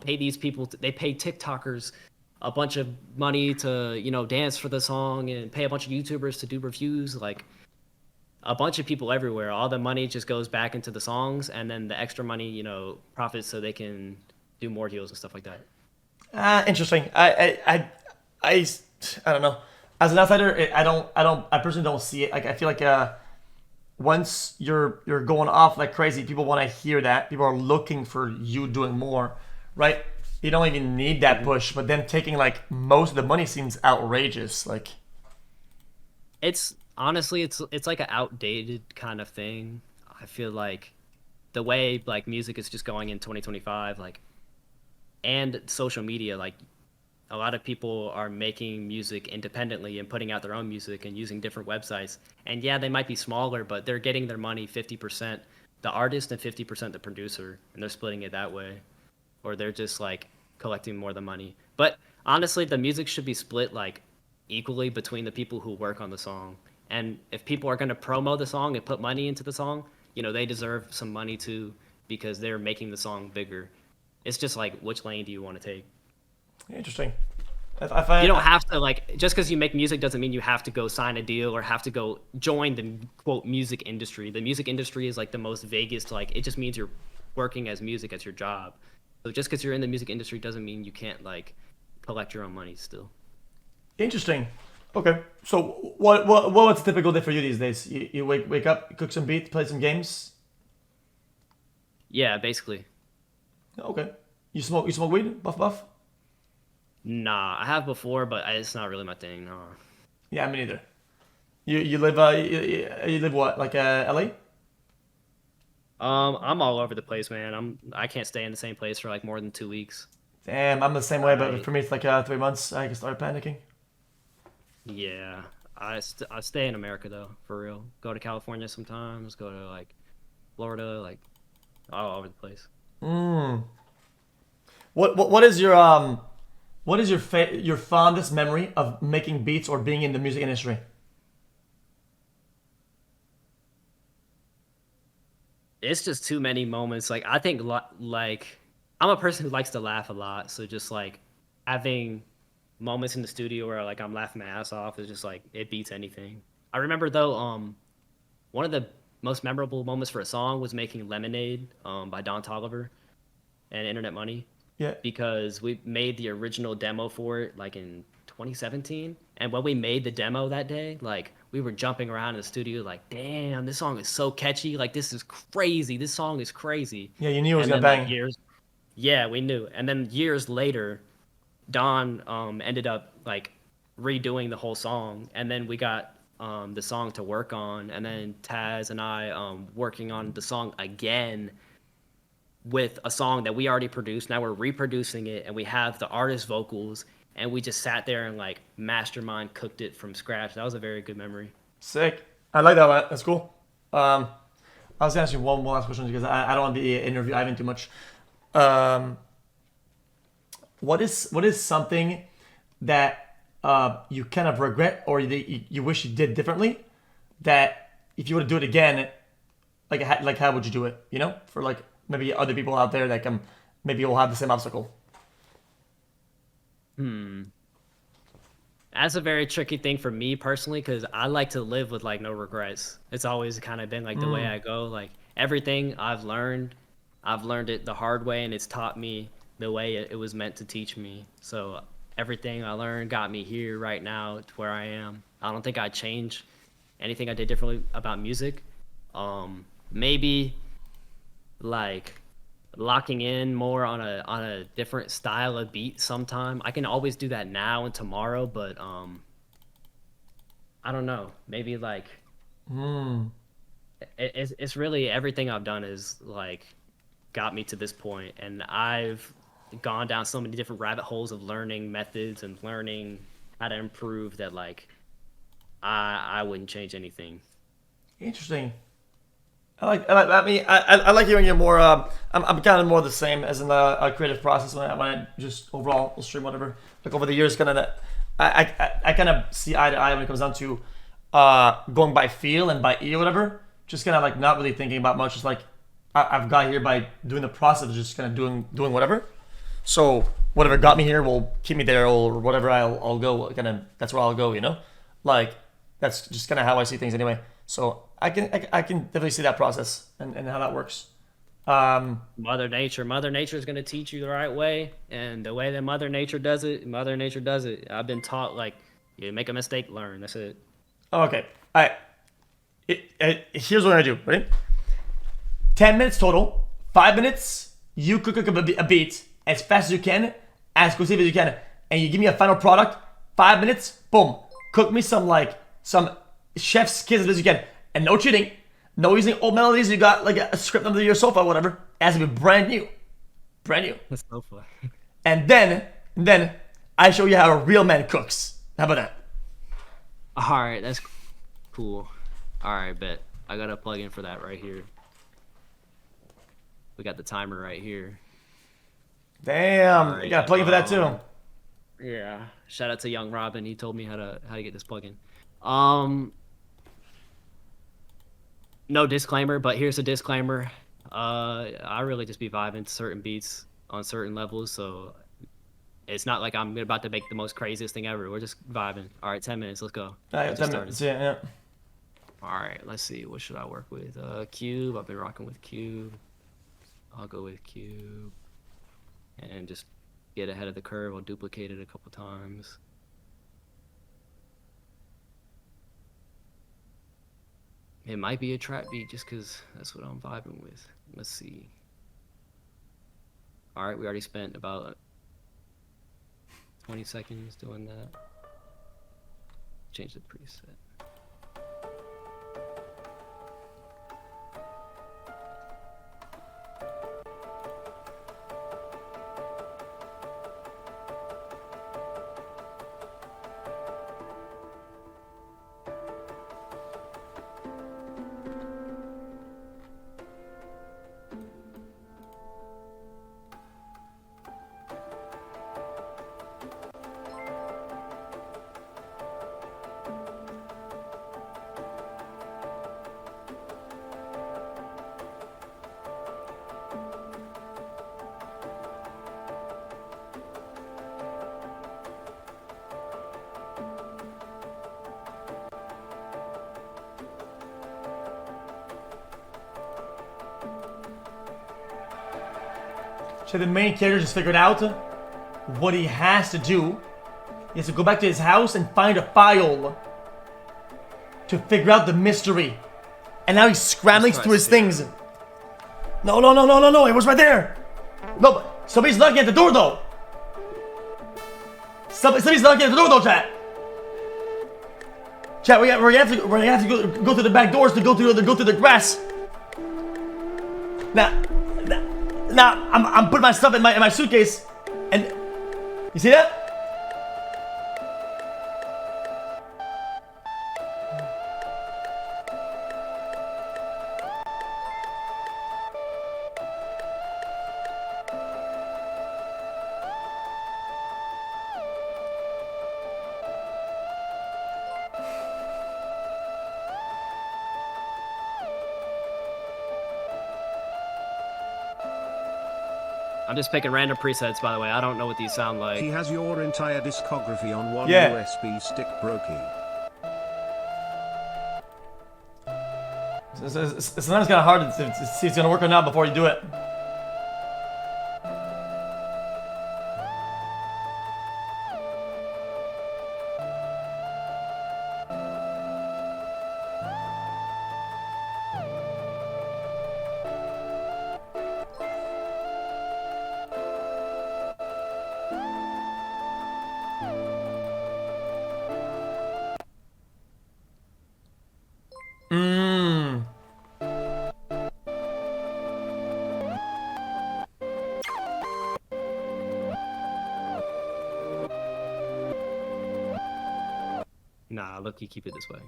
pay these people. They pay TikTokers a bunch of money to dance for the song and pay a bunch of YouTubers to do reviews. Like a bunch of people everywhere. All the money just goes back into the songs, and then the extra money, profits so they can do more deals and stuff like that. Interesting. I don't know. As an outsider, I personally don't see it. Like, I feel like once you're going off like crazy, people want to hear that. People are looking for you doing more, right? You don't even need that push, but then taking like most of the money seems outrageous. Like, It's honestly, it's like an outdated kind of thing. I feel like the way like music is just going in 2025, like, and social media, like a lot of people are making music independently and putting out their own music and using different websites. And yeah, they might be smaller, but they're getting their money 50% the artist and 50% the producer, and they're splitting it that way, or they're just like collecting more of the money. But honestly, the music should be split like equally between the people who work on the song And if people are going to promo the song and put money into the song, they deserve some money too because they're making the song bigger. It's just like, which lane do you want to take? Interesting. I find You don't have to like just because you make music doesn't mean you have to go sign a deal or have to go join the quote music industry. The music industry is like the most vaguest. Like it just means you're working as music as your job. So just because you're in the music industry doesn't mean you can't like collect your own money still. interesting. Okay, so what's a typical day for you these days? You wake up, cook some beat, play some games. Yeah, basically. Okay. You smoke weed? Buff? Nah, I have before, but it's not really my thing. No. Yeah, me neither. You live what, like LA? I'm all over the place, man. I can't stay in the same place for like more than 2 weeks. Damn, I'm the same way, but I for me it's like 3 months. I can start panicking. Yeah, I stay in America though, for real. Go to California sometimes. Go to like Florida, like all over the place. Mm. What is your fondest memory of making beats or being in the music industry? It's just too many moments. Like I think like I'm a person who likes to laugh a lot, so just like having moments in the studio where like I'm laughing my ass off is just like it beats anything. I remember though, one of the most memorable moments for a song was making Lemonade by Don Tolliver and Internet Money Yeah. because we made the original demo for it like in 2017. And when we made the demo that day, like we were jumping around in the studio like, damn, this song is so catchy. Like this is crazy. This song is crazy. Yeah, you knew it was And gonna then like bang. yeah, we knew. And then years later, Don ended up like redoing the whole song, and then we got the song to work on, and then Taz and I working on the song again with a song that we already produced. Now we're reproducing it, and we have the artist vocals, and we just sat there and like mastermind cooked it from scratch. That was a very good memory. Sick. I like that. Man. That's cool. Um, I was gonna ask you one more last question because I don't want to be interview Ivan too much. Um, what is something that you kind of regret or you wish you did differently that if you were to do it again, like how would you do it? For like maybe other people out there that can maybe will have the same obstacle. That's a very tricky thing for me personally because I like to live with like no regrets. It's always kind of been like the way I go. Like everything I've learned it the hard way, and it's taught me the way it was meant to teach me. So everything I learned got me here right now to where I am. I don't think I'd change anything I did differently about music. Maybe like locking in more on a different style of beat sometime. I can always do that now and tomorrow, but I don't know. Maybe like it's really everything I've done is like got me to this point, and I've gone down so many different rabbit holes of learning methods and learning how to improve that like I wouldn't change anything. Interesting. I like hearing you more. I'm kind of more the same as in the creative process when I just overall will stream whatever. Like over the years, kind of I kind of see eye to eye when it comes down to going by feel and by ear, whatever. Just kind of like not really thinking about much. Just like I've got here by doing the process, of just kind of doing whatever. So whatever got me here will keep me there, or whatever I'll go. Kind of that's where I'll go. Like that's just kind of how I see things anyway. So I can definitely see that process and how that works. Mother Nature is going to teach you the right way, and the way that Mother Nature does it, Mother Nature does it. I've been taught like you make a mistake, learn. That's it. Okay. All right. Here's what I do. Ready? 10 minutes total. 5 minutes. You cook a beat as fast as you can, as cohesive as you can, and you give me a final product. 5 minutes. Boom. Cook me some chef's kiss as you can, and no cheating. No using old melodies. You got like a script under your sofa, or whatever. It has to be brand new. Brand new. That's so fun. And then I show you how a real man cooks. How about that? All right, that's cool. All right, bet. I got a plug in for that right here. We got the timer right here. Damn. All right. You got a plug in for that too. Yeah. Shout out to Young Robin. He told me how to get this plug in. Um, no disclaimer, but here's a disclaimer. I really just be vibing to certain beats on certain levels, so it's not like I'm about to make the most craziest thing ever. We're just vibing. All right, 10 minutes. Let's go. Alright, 10 minutes. Yeah. All right, let's see. What should I work with? Cube. I've been rocking with Cube. I'll go with Cube. And just get ahead of the curve. I'll duplicate it a couple times. It might be a trap beat just because that's what I'm vibing with. Let's see. All right, we already spent about 20 seconds doing that. Change the preset. So the main character just figured out what he has to do. He has to go back to his house and find a file to figure out the mystery. And now he's scrambling through his things. No, it was right there. No, but somebody's knocking at the door though. Somebody's knocking at the door though, chat. Chat, we're gonna have to go to the back doors to go to the grass. Now I'm putting my stuff in my suitcase, and you see that? I'm just picking random presets, by the way. I don't know what these sound like. He has your entire discography on one Yeah. USB stick, Brokey. It's sometimes kind of hard to see if it's gonna work or not before you do it. Nah, look, you keep it this way.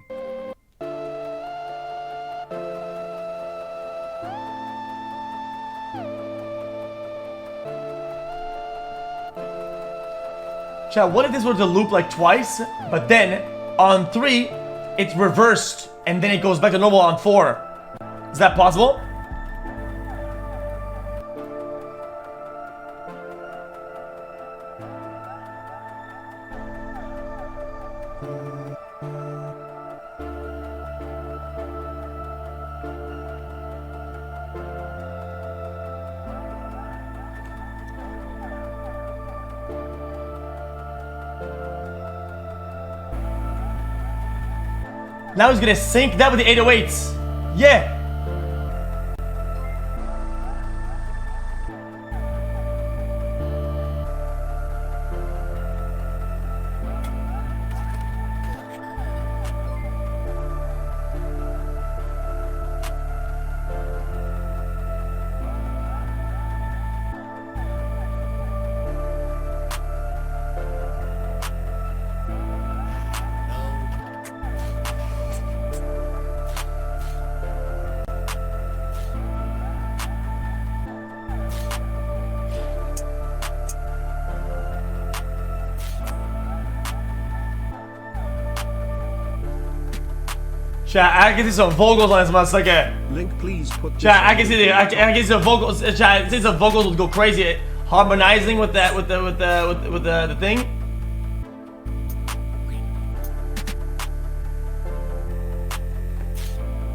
Chat, what if this were to loop like twice, but then on 3, it's reversed, and then it goes back to normal on 4? Is that possible? Now he's gonna sync that with the 808s. Yeah. Chat, I can see some vocals on this motherfucker. Link, please put this Chat, I on can see the I can see some vocals. Chat, I see some vocals would go crazy, harmonizing with that with the thing.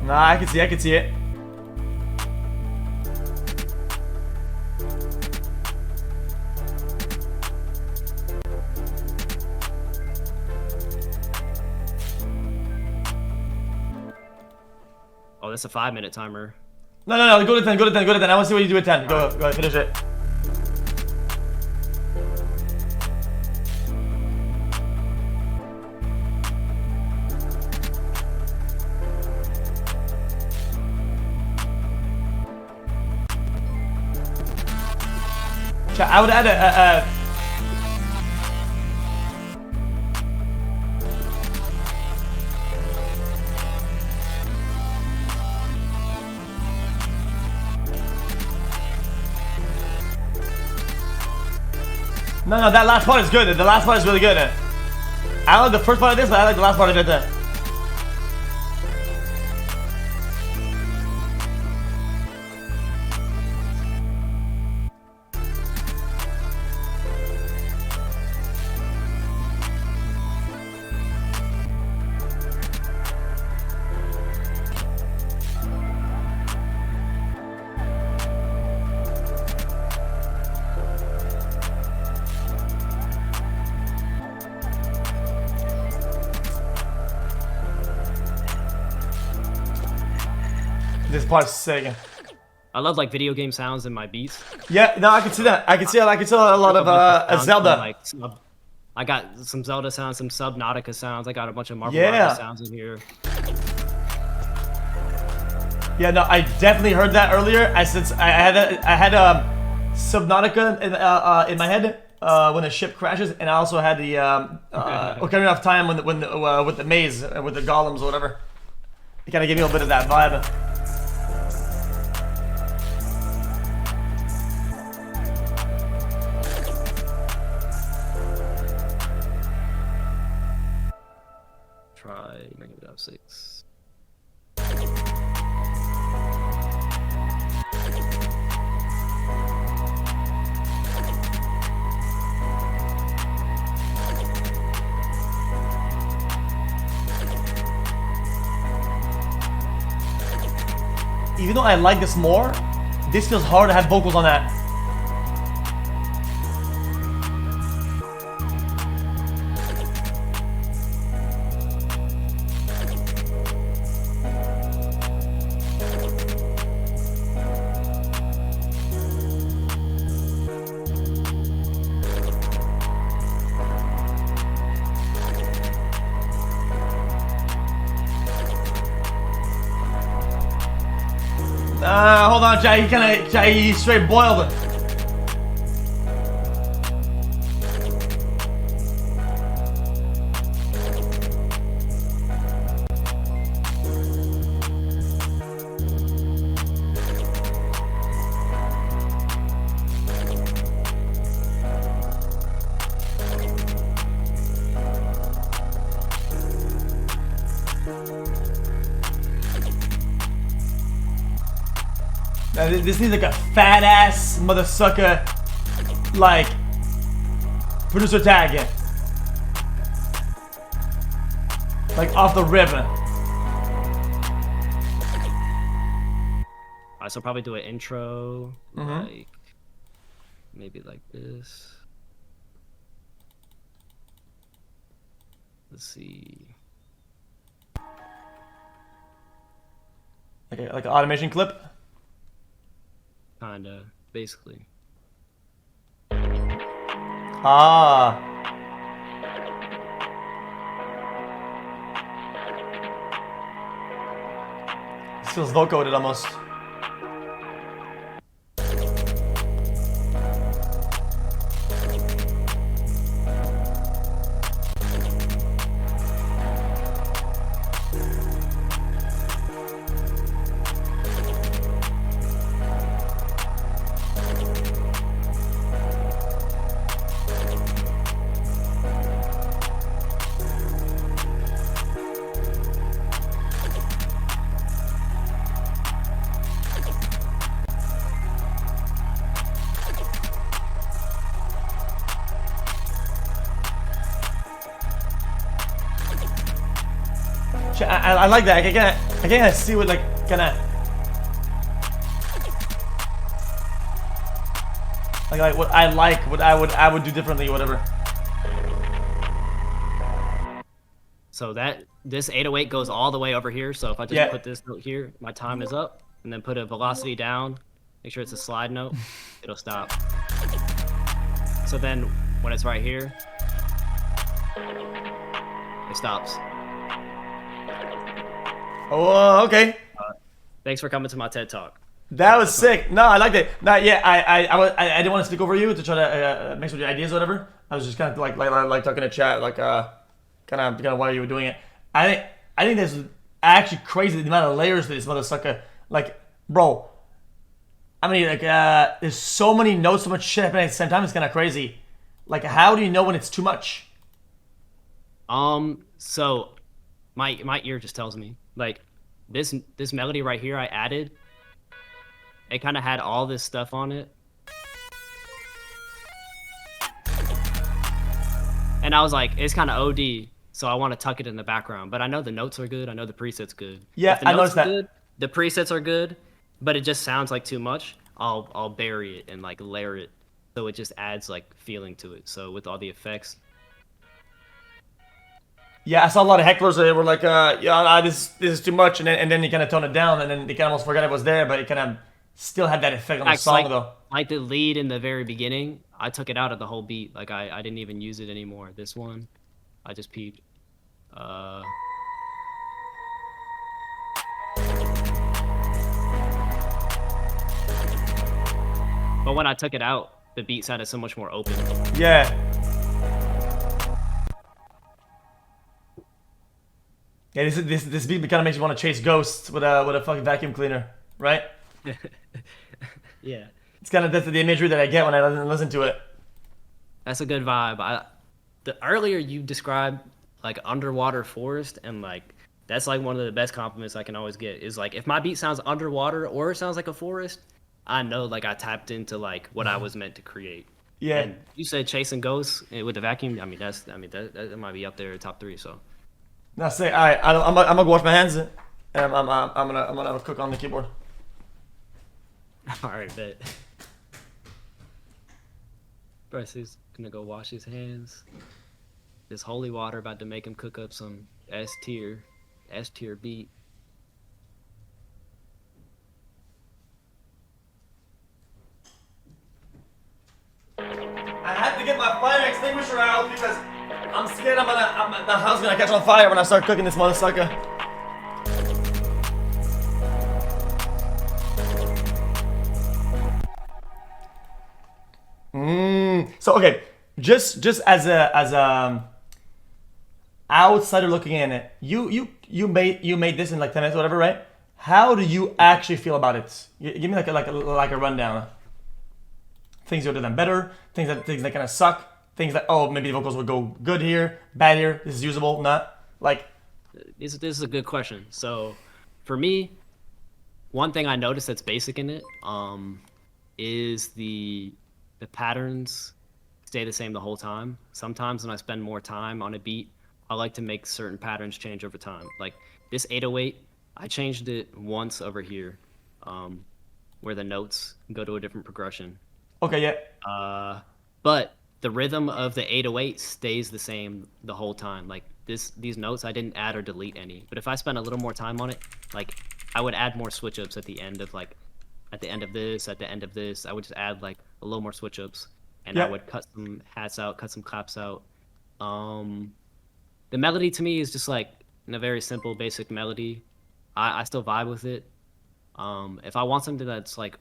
Nah, I can see it. Oh, that's a 5-minute timer. No, go to 10, go to 10, go to 10. I want to see what you do at 10. Go ahead, finish it. Chat, I would add a No, that last part is good. The last part is really good. I like the first part of this, but I like the last part of it. This part's sick. I love like video game sounds in my beats. Yeah, no, I can see that. I can see a lot of Zelda. Like, I got some Zelda sounds, some Subnautica sounds. I got a bunch of Marvel Yeah. sounds in here. Yeah, no, I definitely heard that earlier. I had Subnautica in my head when a ship crashes, and I also had the Ocarina of Time with the maze with the golems or whatever. It kind of gave me a little bit of that vibe. Try -6. Even though I like this more, this feels hard to have vocals on that. Hold on, Jai. He straight boiled it. This needs like a fat ass mother sucker, like producer tag it, like off the rip. Alright, so probably do an intro, like maybe like this. Let's see. Like an automation clip. Kinda, basically. Ah. This feels vocoder almost. I like that. I can't see what like kind of like what I would do differently, whatever. So this 808 goes all the way over here. So if I just put this note here, my time is up, and then put a velocity down. Make sure it's a slide note. It'll stop. So then when it's right here, it stops. Oh, okay. Thanks for coming to my TED Talk. That was sick. No, I liked it. No, yeah, I didn't want to speak over you to try to mix with your ideas or whatever. I was just kind of like talking to chat, like kind of while you were doing it. I think this is actually crazy the amount of layers to this motherfucker. Like, bro, I mean, like there's so many notes, so much shit happening at the same time. It's kind of crazy. Like, how do you know when it's too much? So my ear just tells me, like, this melody right here I added. It kind of had all this stuff on it. And I was like, it's kind of OD, so I want to tuck it in the background. But I know the notes are good. I know the preset's good. Yeah, if the I notes noticed are that. Good, the presets are good, but it just sounds like too much. I'll bury it and like layer it, so it just adds like feeling to it. So with all the effects. Yeah, I saw a lot of hecklers that were like, yeah, this is too much, and then you kind of tone it down, and then they kind of almost forgot it was there, but it kind of still had that effect on the song though. Like the lead in the very beginning, I took it out of the whole beat. Like I didn't even use it anymore. This one, I just peeped. But when I took it out, the beat sounded so much more open. Yeah. Yeah, this beat kind of makes you want to chase ghosts with a fucking vacuum cleaner, right? Yeah. It's kind of that's the imagery that I get when I listen to it. That's a good vibe. The earlier you described like underwater forest, and like that's like one of the best compliments I can always get is like if my beat sounds underwater or sounds like a forest, I know like I tapped into like what I was meant to create. Yeah. And you said chasing ghosts with the vacuum. I mean that might be up there top 3. So. Now say, all right, I'm gonna wash my hands, and I'm gonna cook on the keyboard. All right, bet. Bryce is gonna go wash his hands. This holy water about to make him cook up some S tier beat. I had to get my fire extinguisher out because I'm scared the house gonna catch on fire when I start cooking this motherfucker. So okay, just as a outsider looking in, you made this in like 10 minutes or whatever, right? How do you actually feel about it? Give me like a rundown. Things you would have done better, things that kind of suck, things that maybe the vocals would go good here, bad here, this is usable, not like. This is a good question. So, for me, one thing I noticed that's basic in it, is the patterns stay the same the whole time. Sometimes when I spend more time on a beat, I like to make certain patterns change over time. Like this 808, I changed it once over here, where the notes go to a different progression. Okay, yeah. But the rhythm of the 808 stays the same the whole time. Like these notes, I didn't add or delete any. But if I spent a little more time on it, like I would add more switch ups at the end of this, at the end of this. I would just add like a little more switch ups, and I would cut some hats out, cut some claps out. The melody to me is just like a very simple, basic melody. I still vibe with it. If I want something that's like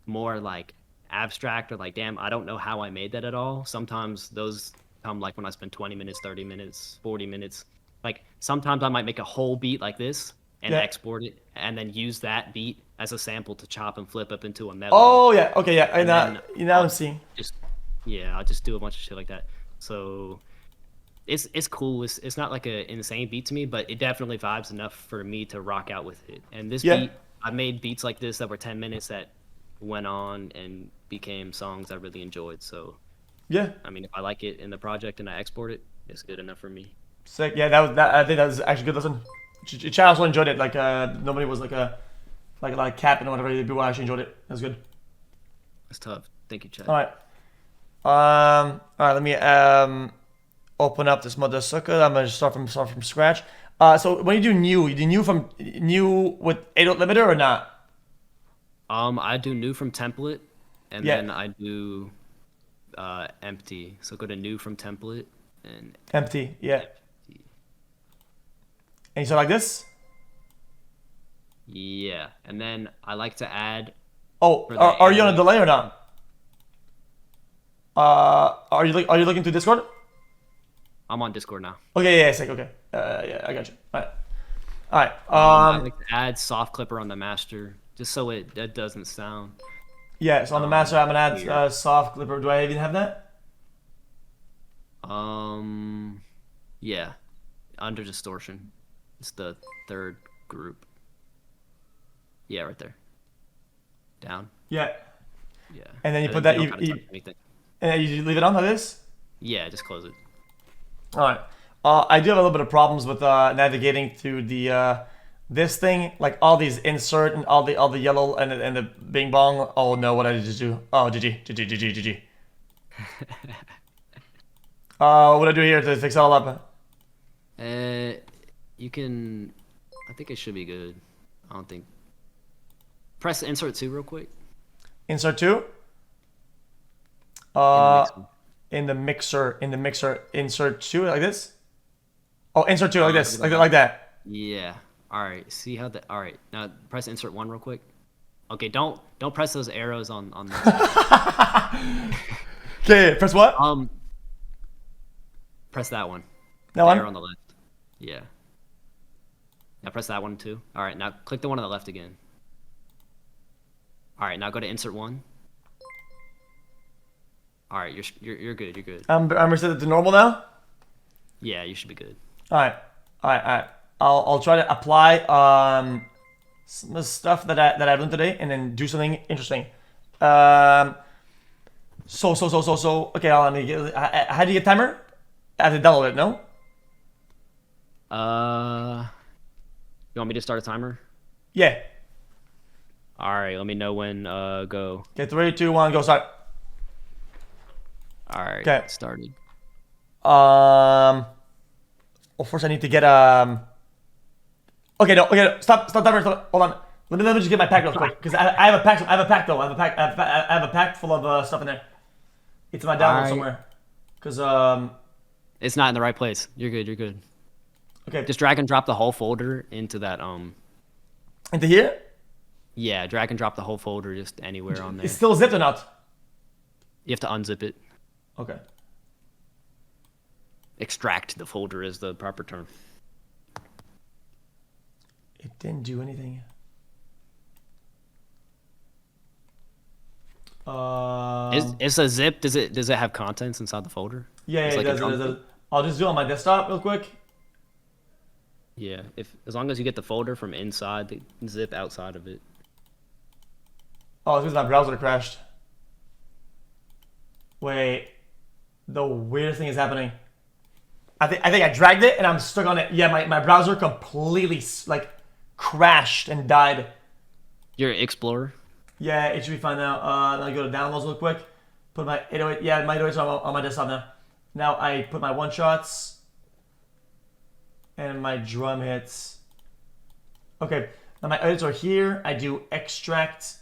more like abstract or like, damn, I don't know how I made that at all. Sometimes those come like when I spend 20 minutes, 30 minutes, 40 minutes. Like sometimes I might make a whole beat like this and export it and then use that beat as a sample to chop and flip up into a melody. Oh yeah, okay, yeah. Now I'm seeing. I'll just do a bunch of shit like that. So it's cool. It's not like an insane beat to me, but it definitely vibes enough for me to rock out with it. And this beat, I made beats like this that were 10 minutes that went on and became songs I really enjoyed. So yeah, I mean, if I like it in the project and I export it, it's good enough for me. Sick. Yeah, I think that was actually good. Listen, chat also enjoyed it. Like nobody was like capping or whatever. People actually enjoyed it. That's good. It's tough. Thank you, chat. All right. All right. Let me open up this mother sucker. I'm gonna start from scratch. So when you do new with 8-0 limiter or not? I do new from template, and Yeah. then I do empty. So go to new from template and Empty. Yeah. And you start like this. yeah, and then I like to add. Oh, For the are you on a area. delay or not? Are you looking through Discord? I'm on Discord now. Okay, yeah, sick. Okay, yeah, I got you. All right, all right. I like to add soft clipper on the master, just so it doesn't sound. Yeah. So on the master, I'm gonna add weird. soft clipper. Do I even have that? Yeah, under distortion. It's the third group. Yeah, right there. Down. Yeah. Yeah. And then you put then that. don't gotta touch anything. And you leave it on like this. Yeah, just close it. All right. I do have a little bit of problems with navigating through the this thing, like all these insert and all the yellow and the bing bong. Oh no, what did I just do? Oh, GG. What do I do here to fix it all up? You can. I think it should be good. I don't think. Press insert 2 real quick. Insert two. In the mixer. In the mixer, insert two like this. Oh, insert two like Oh, this, like like that. Yeah. All right. See how that. All right. Now press insert 1 real quick. Okay. Don't press those arrows on the. Okay, press what? Press that one. That The one? arrow on the left. Yeah. Now press that one too. All right. Now click the one on the left again. All right. Now go to insert 1. All right. You're good. You're good. I'm reset it to normal now. Yeah. You should be good. All right. I'll try to apply some of the stuff that I learned today, and then do something interesting. So. Okay, let me get. How do you get timer? I have to download it. No. You want me to start a timer? Yeah. All right. Let me know when. Go. Okay, 3, 2, 1, go start. All right. Okay. Started. Well, first I need to get Okay, no. Stop timer. Stop. Hold on. Let me just get my pack real quick, because I have a pack. I have a pack though. I have a pack full of stuff in there. It's in my download Alright. somewhere. Because It's not in the right place. You're good. You're good. okay. Just drag and drop the whole folder into that. Into here. Yeah. Drag and drop the whole folder just anywhere on there. It's still zipped or not? You have to unzip it. Okay. Extract the folder is the proper term. It didn't do anything. Is a zip? Does it have contents inside the folder? Yeah, It's it like a does. drum kit? I'll just do it on my desktop real quick. Yeah. As long as you get the folder from inside the zip outside of it. Oh, it's because my browser crashed. Wait, the weirdest thing is happening. I think I dragged it and I'm stuck on it. Yeah, my browser completely like crashed and died. Your Explorer. Yeah, it should be fine now. Then I go to downloads real quick. Put my 808. Yeah, my 808s are on my desktop now. Now I put my one shots and my drum hits. Okay, now my edits are here. I do extract.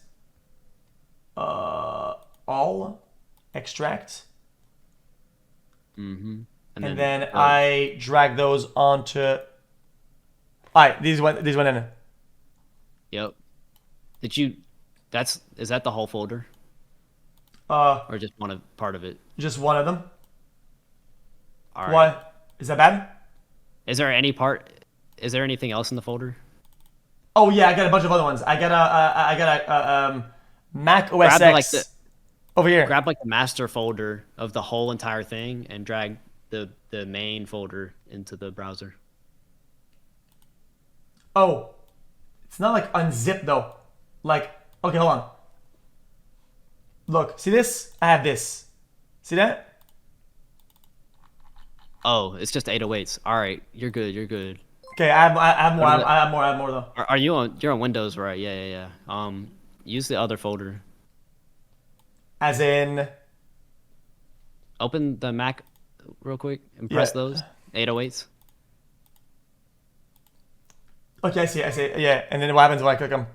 All extract. Mm-hmm. And then I drag those onto. All right, these went in. Yep. Is that the whole folder or just part of it? Just one of them. All right. Why? Is that bad? Is there anything else in the folder? Oh yeah, I got a bunch of other ones. I got a Mac OS Grab X over here. Grab like the master folder of the whole entire thing and drag the main folder into the browser. Oh, it's not like unzip though. Like, okay, hold on. Look, see this? I have this. See that? Oh, it's just 808s. All right, you're good. You're good. Okay, I have more though. Are you on? You're on Windows, right? Yeah. Use the other folder. As in, Open the Mac real quick and yeah. press those 808s. Okay, I see. Yeah, and then what happens when I click them?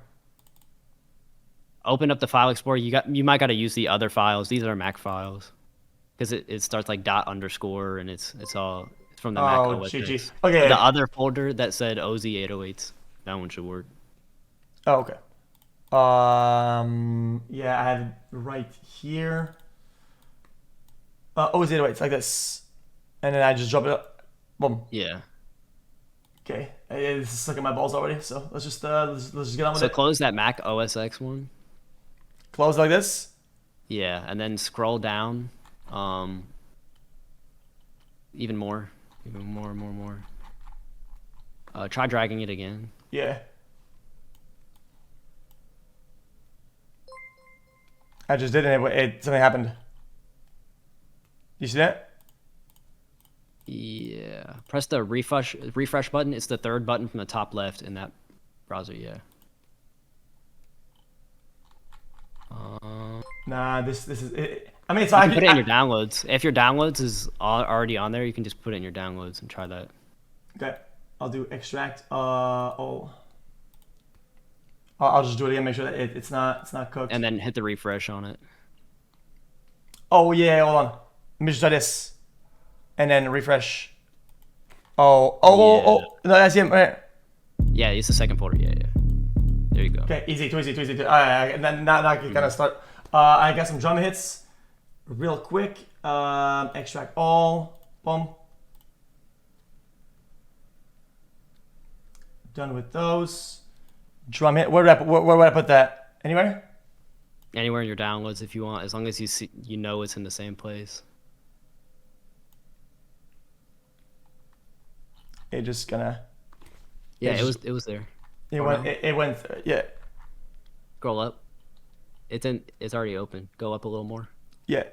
Open up the file explorer. You might gotta use the other files. These are Mac files because it starts like dot underscore and it's from the Mac Oh, OS GG. X. Okay. The other folder that said OZ 808s. That one should work. Oh, okay. Yeah, I have it right here. Oh, zero, it's like this, and then I just drop it up. Boom. Yeah. Okay, it's stuck in my balls already. So let's just get on with So it. close that Mac OS X one. Close like this. Yeah, and then scroll down. Even more. Try dragging it again. Yeah. I just did it. Something happened. You see that? Yeah. Press the refresh button. It's the third button from the top left in that browser. Yeah. Nah, this is it. I mean, it's You can put it in your downloads. If your downloads is already on there, you can just put it in your downloads and try that. Okay, I'll do extract. I'll just do it again. Make sure that it's not cooked. And then hit the refresh on it. Oh yeah, hold on. Let me just try this, and then refresh. Oh. No, that's him. Right. Yeah, it's the second folder. Yeah. There you go. Okay, easy, too easy. All right, and then now I can kind of start. I got some drum hits, real quick. Extract all. Boom. Done with those. Drum hit. Where would I put that? Anywhere? Anywhere in your downloads if you want, as long as you know it's in the same place. It just gonna. Yeah, it was there. It went. It went. Yeah. Scroll up. It's already open. Go up a little more. Yeah.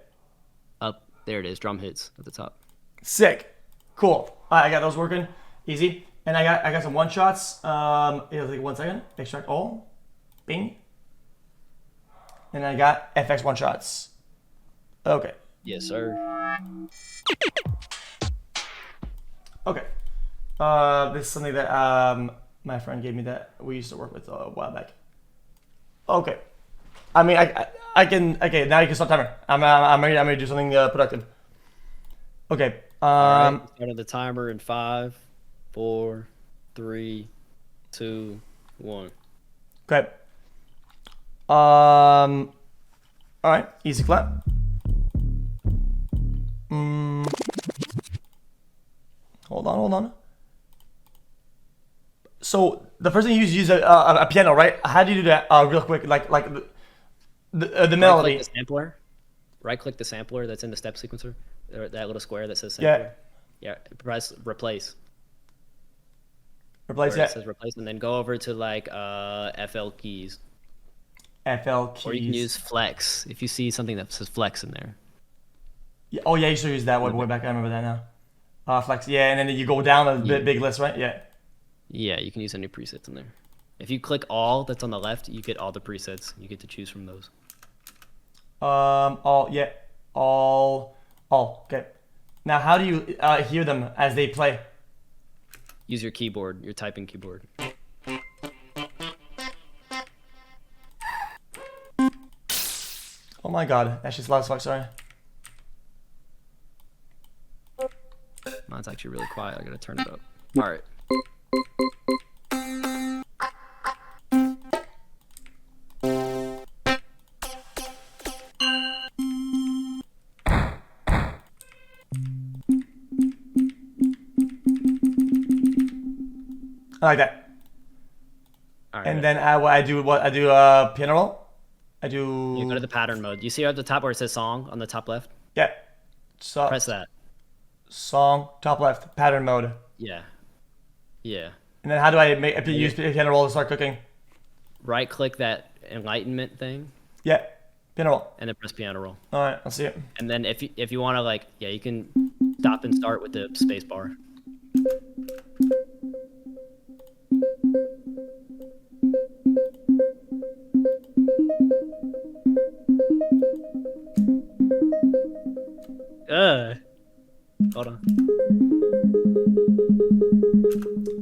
Up. There it is. Drum hits at the top. Sick. Cool. I got those working. Easy. And I got some one shots. It'll take 1 second. Extract all. Bing. And I got FX one shots. Okay. Yes, sir. Okay. This is something that my friend gave me that we used to work with a while back. Okay. I mean, I can. Okay, now you can stop timer. I'm ready to do something productive. Okay. All right. Started the timer in 5, 4, 3, 2, 1. Okay. All right. Easy clap. Hold on. So the first thing you use a piano, right? How do you do that? Real quick, like the melody. Right-click the sampler. Right-click the sampler that's in the step sequencer. That little square that says sampler. Yeah. Press replace. Replace It says replace, and then go over to like FL keys. FL keys. Or you can use flex if you see something that says flex in there. Yeah, oh yeah, you should use that one way back. I remember that now. Flex. Yeah, and then you go down a big list, right? Yeah. Yeah, you can use any presets in there. If you click all that's on the left, you get all the presets. You get to choose from those. All. Okay. Now, how do you hear them as they play? Use your keyboard, your typing keyboard. Oh my god, that's just loud as fuck. Sorry. Mine's actually really quiet. I gotta turn it up. All right. I like that. All right. And then I do piano roll. I do. You go to the pattern mode. You see at the top where it says song on the top left? Yeah. So Press that. song top left pattern mode. Yeah. And then how do I use piano roll to start cooking? Right click that enlightenment thing Yeah. Piano roll. and then press piano roll. All right, I'll see it. And then if you want to you can stop and start with the space bar. Hold on.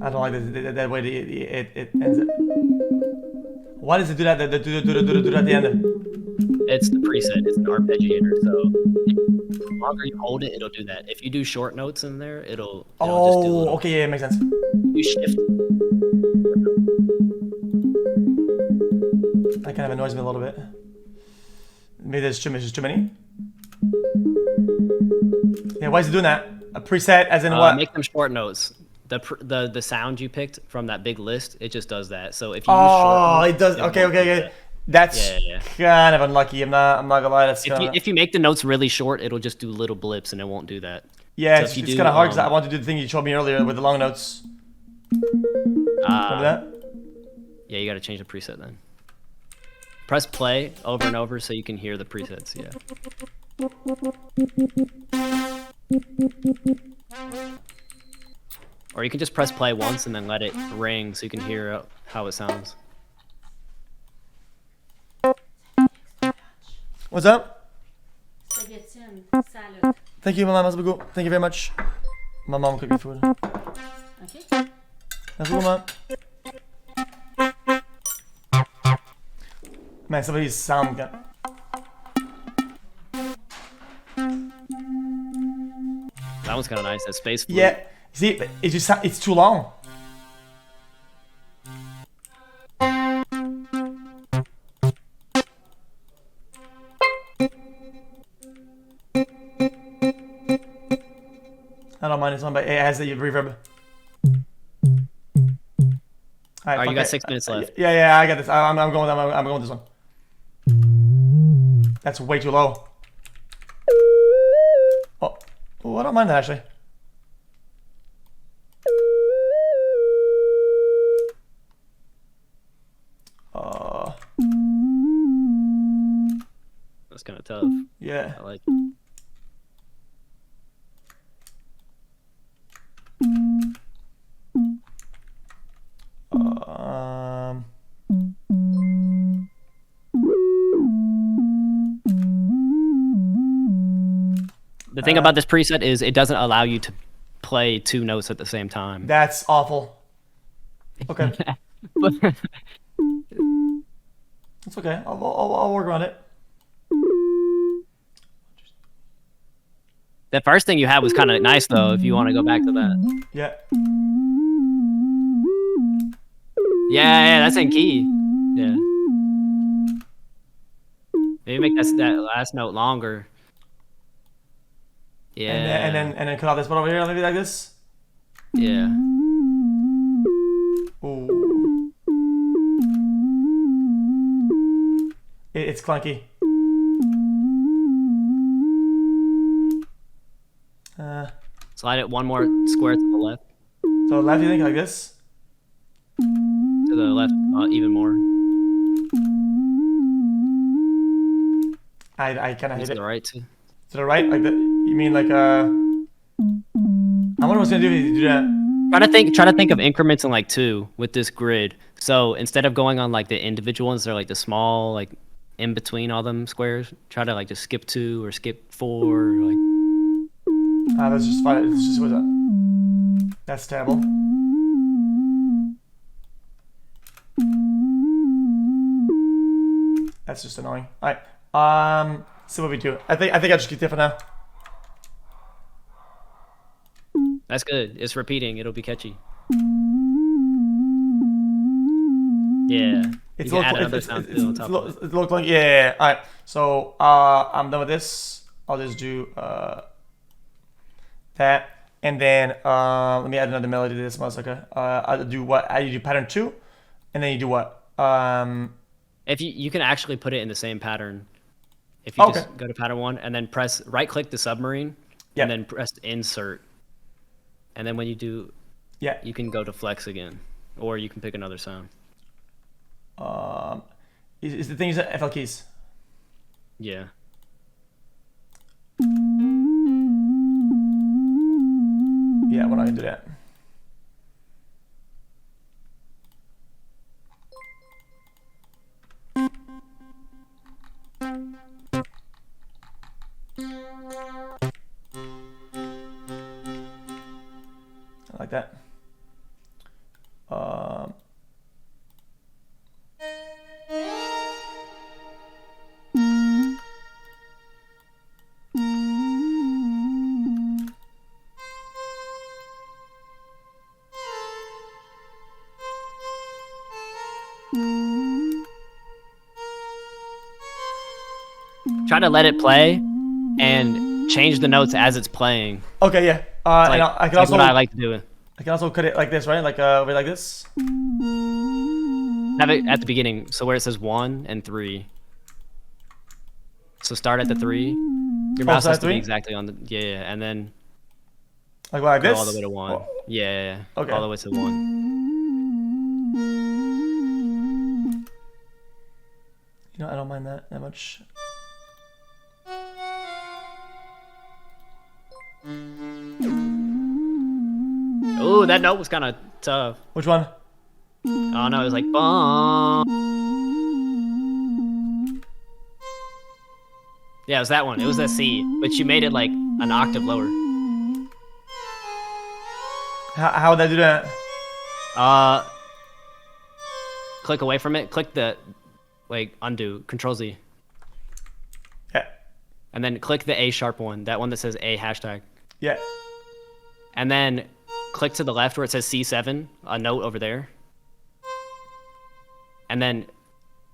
I don't like that way it ends it. Why does it do that? Do that at the end? It's the preset. It's an arpeggiator. So the longer you hold it, it'll do that. If you do short notes in there, it'll just do Oh, little. okay, yeah, it makes sense. You shift. That kind of annoys me a little bit. Maybe there's too many. Yeah, why is it doing that? A preset, as in what? Make them short notes. The sound you picked from that big list, it just does that. So if you use Oh, short notes, it does. won't Okay. do that. That's Yeah. kind of unlucky. I'm not gonna lie. That's kinda, If you make the notes really short, it'll just do little blips and it won't do that. yeah. So It's, if you it's do, kind of hard because I want to do the thing you showed me earlier with the long notes. Remember that? Yeah, you got to change the preset then. Press play over and over so you can hear the presets. Yeah. Or you can just press play once and then let it ring so you can hear how it sounds. What's up? Spaghetti salad. Thank you, Mama Masbugo. Thank you very much. My mom cooked me food. Okay. That's cool, man. Man, somebody's sound gun. That one's kind of nice. That space flute. Yeah. See, it's too long. I don't mind this one, but it has the reverb. Alright, Alright, you got it. 6 minutes left. Yeah, I got this. I'm going. I'm going with this one. That's way too low. Oh, I don't mind that actually. That's kind of tough. Yeah. I like it. The thing about this preset is it doesn't allow you to play 2 notes at the same time. That's awful. Okay. It's okay. I'll work on it. The first thing you had was kind of nice though. If you want to go back to that. Yeah. Yeah, that's in key. Yeah. Maybe make that last note longer. Yeah. And then cut off this one over here, maybe like this. Yeah. Ooh. It's clunky. Slide it one more square to the left. So left, you think like this? To the left, even more. I kind of hate To it. the right too. To the right, like that. You mean like I wonder what's gonna do if you do that. Try to think of increments in like 2 with this grid. So instead of going on like the individual ones, they're like the small like in between all them squares. Try to like just skip 2 or skip 4. Or, like. Let's just find it. Let's just what's that? That's terrible. That's just annoying. All right. See what we do. I think I just keep it for now. That's good. It's repeating. It'll be catchy. Yeah. It's You can add another sound too on top of it. it looks like yeah. All right. So I'm done with this. I'll just do that, and then let me add another melody to this motherfucker. I'll do what? I do pattern 2, and then you do what? If you can actually put it in the same pattern. If you just go to pattern 1 and then right click the submarine, and then press insert, and then when you do, you can go to flex again, or you can pick another sound. Is the thing is FL keys? Yeah. Yeah, we're not gonna do that. like that. Try to let it play and change the notes as it's playing. Okay, yeah. Like, and I can like also what I like to do. I can also cut it like this, right? Like like this. Have it at the beginning, so where it says 1 and 3. So start at the 3. Your mouse so has at to be 3? exactly on the and then Like go this. all the way to 1. Oh, Yeah, okay. all the way to 1. You know, I don't mind that much. Oh, that note was kind of tough. Which one? Oh no, it was like bum. Yeah, it was that one. It was that C, but you made it like an octave lower. How would I do that? Click away from it. Click the, like, undo. Control Z. Yeah. And then click the A sharp one. That one that says A hashtag. Yeah. And then click to the left where it says C7, a note over there. And then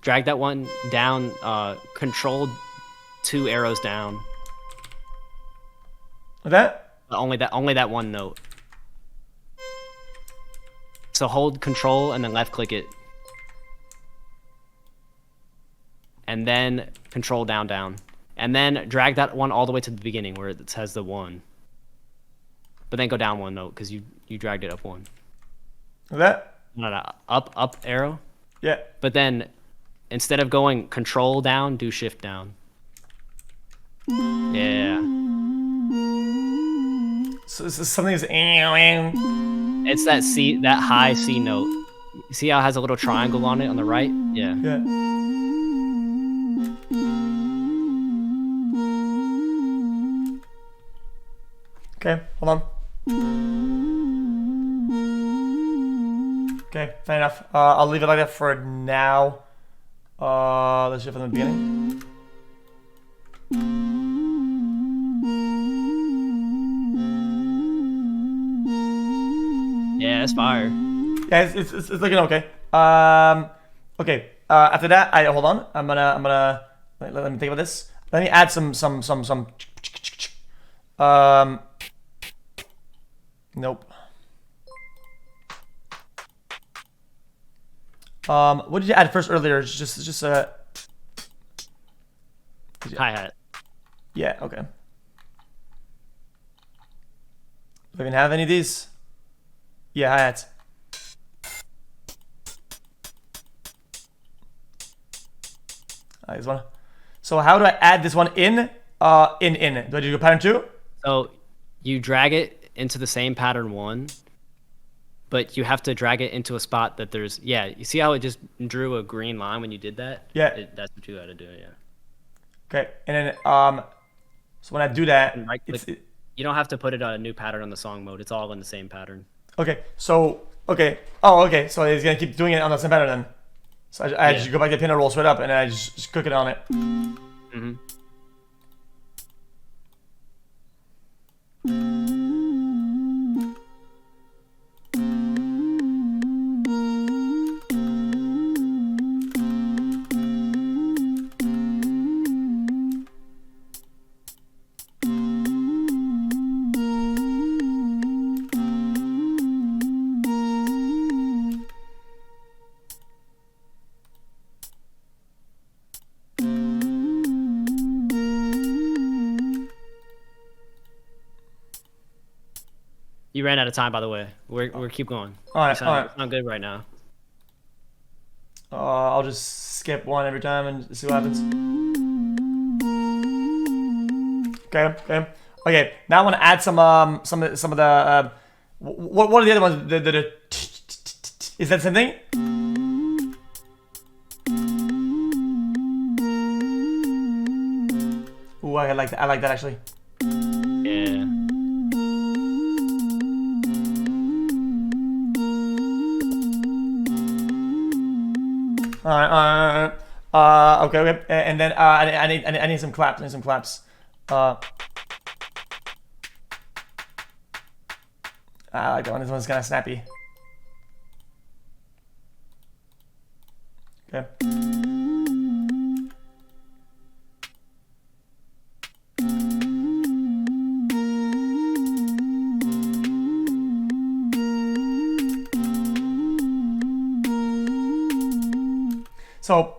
drag that one down, control 2 arrows down. Like that? Only that one note. So hold control and then left click it. And then control down, down. And then drag that one all the way to the beginning where it says the 1. But then go down 1 note because you dragged it up 1. Like that? No, up arrow. Yeah. But then instead of going control down, do shift down. Yeah. So something is. It's that C, that high C note. You see how it has a little triangle on it on the right? Yeah. Yeah. Okay, hold on. Okay, fair enough. I'll leave it like that for now. Let's do it from the beginning. Yeah, it's fire. Yeah, it's looking okay. Okay. After that, hold on. I'm gonna let me think about this. Let me add some. Nope. What did you add first earlier? Just Hi-hat. yeah, okay. Do I even have any of these? Yeah, hi-hats. This one. So how do I add this one in? In. Do I do a pattern 2? So you drag it into the same pattern 1, but you have to drag it into a spot that there's, yeah, you see how it just drew a green line when you did that? Yeah. That's what you gotta do, yeah. Okay, and then so when I do that, And right click, you don't have to put it on a new pattern on the song mode. It's all in the same pattern. okay, so okay, oh okay, so it's gonna keep doing it on the same pattern then. So I just go back to the pin and roll straight up, and I just click it on it. Mm-hmm. You ran out of time, by the way. We're keep going. All right, It's not good right now. I'll just skip one every time and see what happens. Okay. Now I want to add some of the what are the other ones? Is that the same thing? Ooh, I like that. I like that actually. Yeah. Alright, okay. And then I need some claps. I need some claps. I like that one. This one's kind of snappy. Okay. So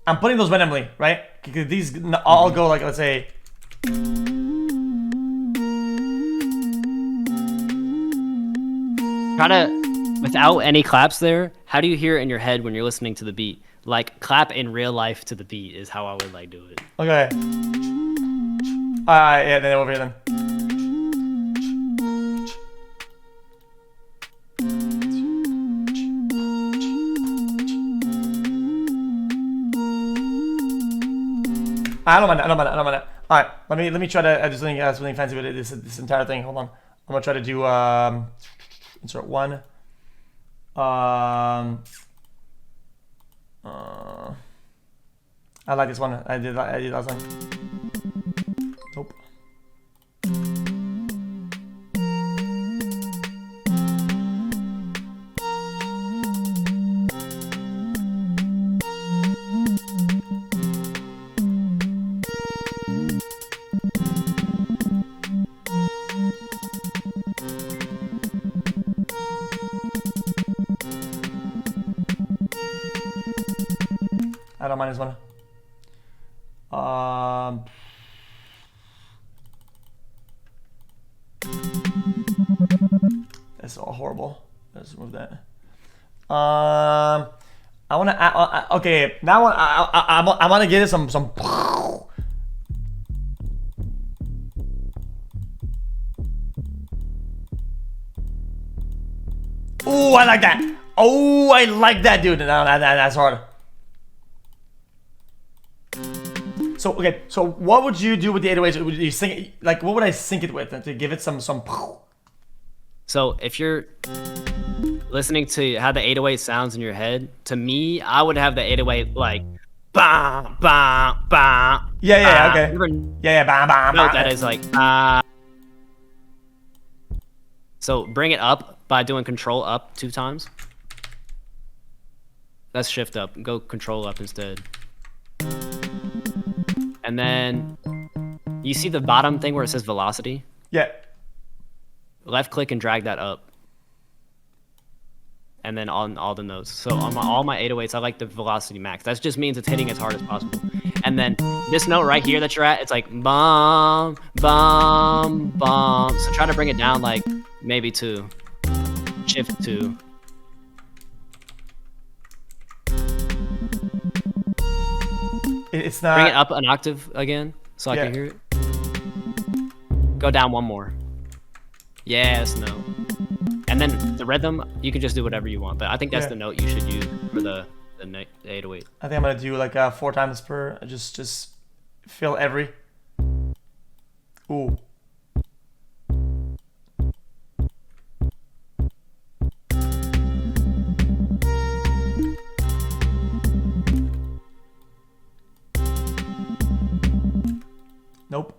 I'm putting those randomly, right? Because these all go like, let's say. Try to, without any claps there, how do you hear it in your head when you're listening to the beat? Like, clap in real life to the beat is how I would like do it. Okay. Yeah, then over here then. I don't mind that. All right, let me try to do something fancy with it. This entire thing. Hold on, I'm gonna try to do insert one. I like this one. I did last time. Nope. I don't mind this one. That's all horrible. Let's remove that. I want to. Okay, now I want to give it some. Oh, I like that. Oh, I like that, dude. No, that's hard. So okay, so what would you do with the 808s? Would you sync it, like what would I sync it with to give it some? So if you're listening to how the 808 sounds in your head, to me, I would have the 808 like bah bah bah. Yeah, okay. Yeah, bah bah bah. That is like So bring it up by doing control up 2 times. That's shift up. Go control up instead. And then you see the bottom thing where it says velocity? Yeah. Left click and drag that up. And then on all the notes. So on all my 808s, I like the velocity max. That just means it's hitting as hard as possible. And then this note right here that you're at, it's like bum, bum, bum. So try to bring it down like maybe 2. Shift 2. It's not. Bring it up an octave again so I can hear it. Go down 1 more. Yes, no. And then the rhythm, you can just do whatever you want. But I think that's the note you should use for the 808. I think I'm gonna do like 4 times per. Just fill every. Ooh. Nope.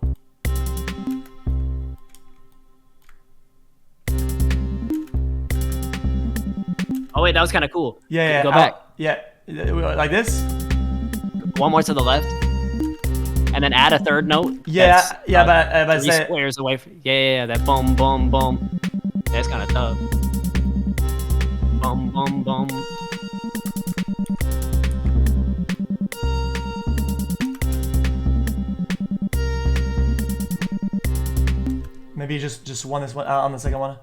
Oh wait, that was kind of cool. Yeah. Go back. Yeah, like this. 1 more to the left, and then add a 3rd note. Yeah, but 3 squares away from. Yeah. That boom, boom, boom. That's kind of tough. Boom, boom, boom. Maybe just one this one on the second one.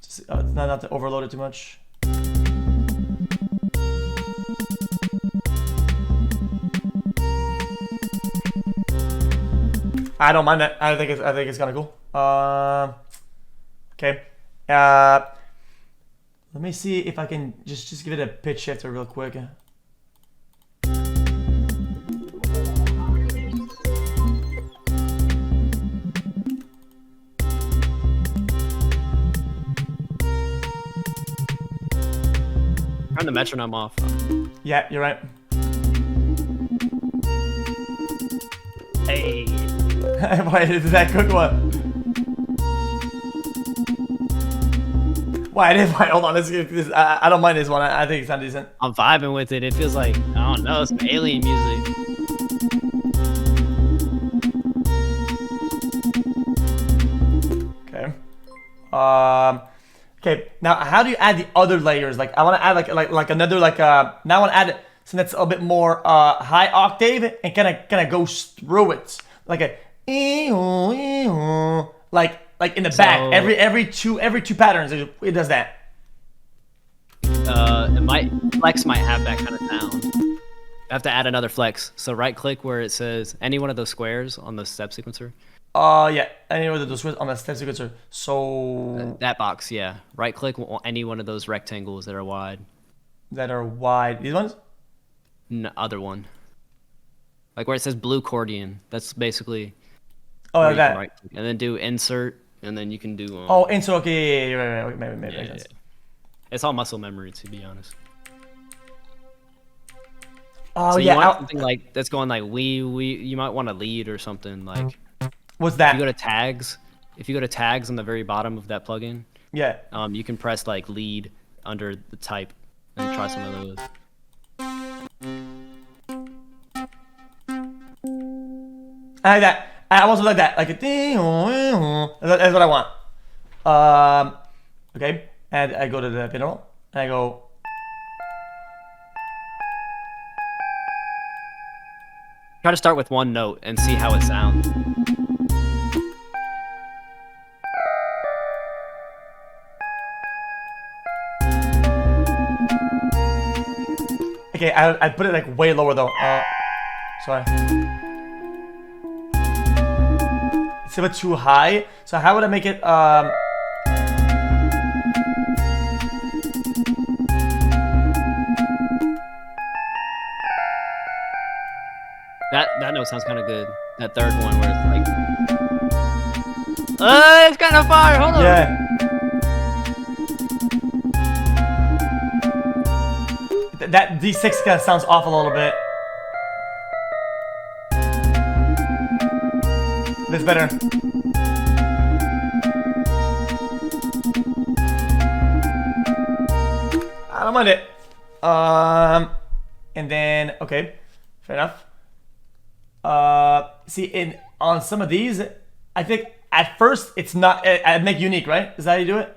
Just, not to overload it too much. I don't mind that. I think it's kind of cool. Okay. Let me see if I can just give it a pitch shifter real quick. Turn the metronome off. Yeah, you're right. Hey. Why is that good one? Why it is? Why? Hold on. I don't mind this one. I think it's not decent. I'm vibing with it. It feels like, I don't know, some alien music. Okay. Okay. Now, how do you add the other layers? Like, I want to add like another now I want to add something that's a bit more high octave and kind of goes through it, like a like in the back. Every two patterns it does that. Flex might have that kind of sound. I have to add another flex. So right click where it says any one of those squares on the step sequencer. Yeah, any one of those on the step sequencer. So That box, yeah. Right click on any one of those rectangles that are wide. These ones? No, other one. Like where it says blue accordion. That's basically. Oh, where like you that. can right click. And then do insert, and then you can do. Oh, insert. Okay, yeah, right. Maybe yeah, makes sense. It's all muscle memory, to be honest. Oh So yeah, you want something like that's going like we. You might want a lead or something like. what's that? If you go to tags on the very bottom of that plugin, Yeah. you can press like lead under the type and try some of those. I like that. I also like that. Like a that's what I want. Okay. And I go to the pinroll and I go. Try to start with one note and see how it sounds. Okay, I put it like way lower though. Sorry. It's a bit too high. So how would I make it? That note sounds kind of good. That third one where it's like, it's kind of fire. Hold on. Yeah. That D6 kind of sounds off a little bit. That's better. I don't mind it. And then okay, fair enough. See, on some of these, I think at first it's not. I make unique, right? Is that how you do it?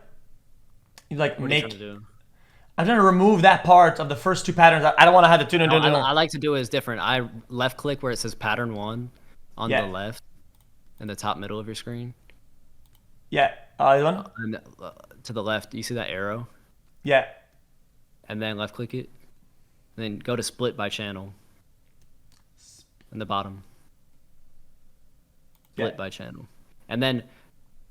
You like What are you make. trying to do? I'm trying to remove that part of the first two patterns. I don't want to have the two. No, I like to do it as different. I left click where it says pattern 1 on Yeah. the left in the top middle of your screen. Yeah. The one. And to the left, you see that arrow? Yeah. And then left click it. And then go to split by channel. In the bottom. Split Yeah. by channel. And then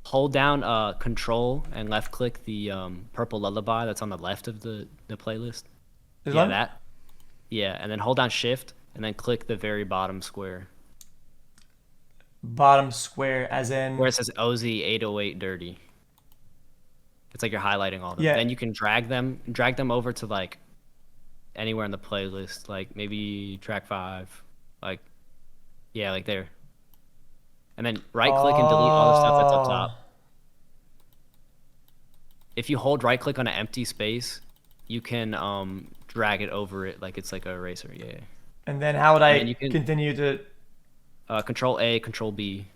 hold down control and left click the purple lullaby that's on the left of the playlist. This Yeah, one? that. Yeah, and then hold down shift and then click the very bottom square. Bottom square, as in. Where it says OZ 808 dirty. It's like you're highlighting all of them. Yeah. Then you can drag them over to like anywhere in the playlist, like maybe track 5, like yeah, like there. And then right click and delete all the stuff that's up top. If you hold right click on an empty space, you can drag it over it like it's like a eraser. Yeah. And then how would I then you can- continue to? Control A, Control B.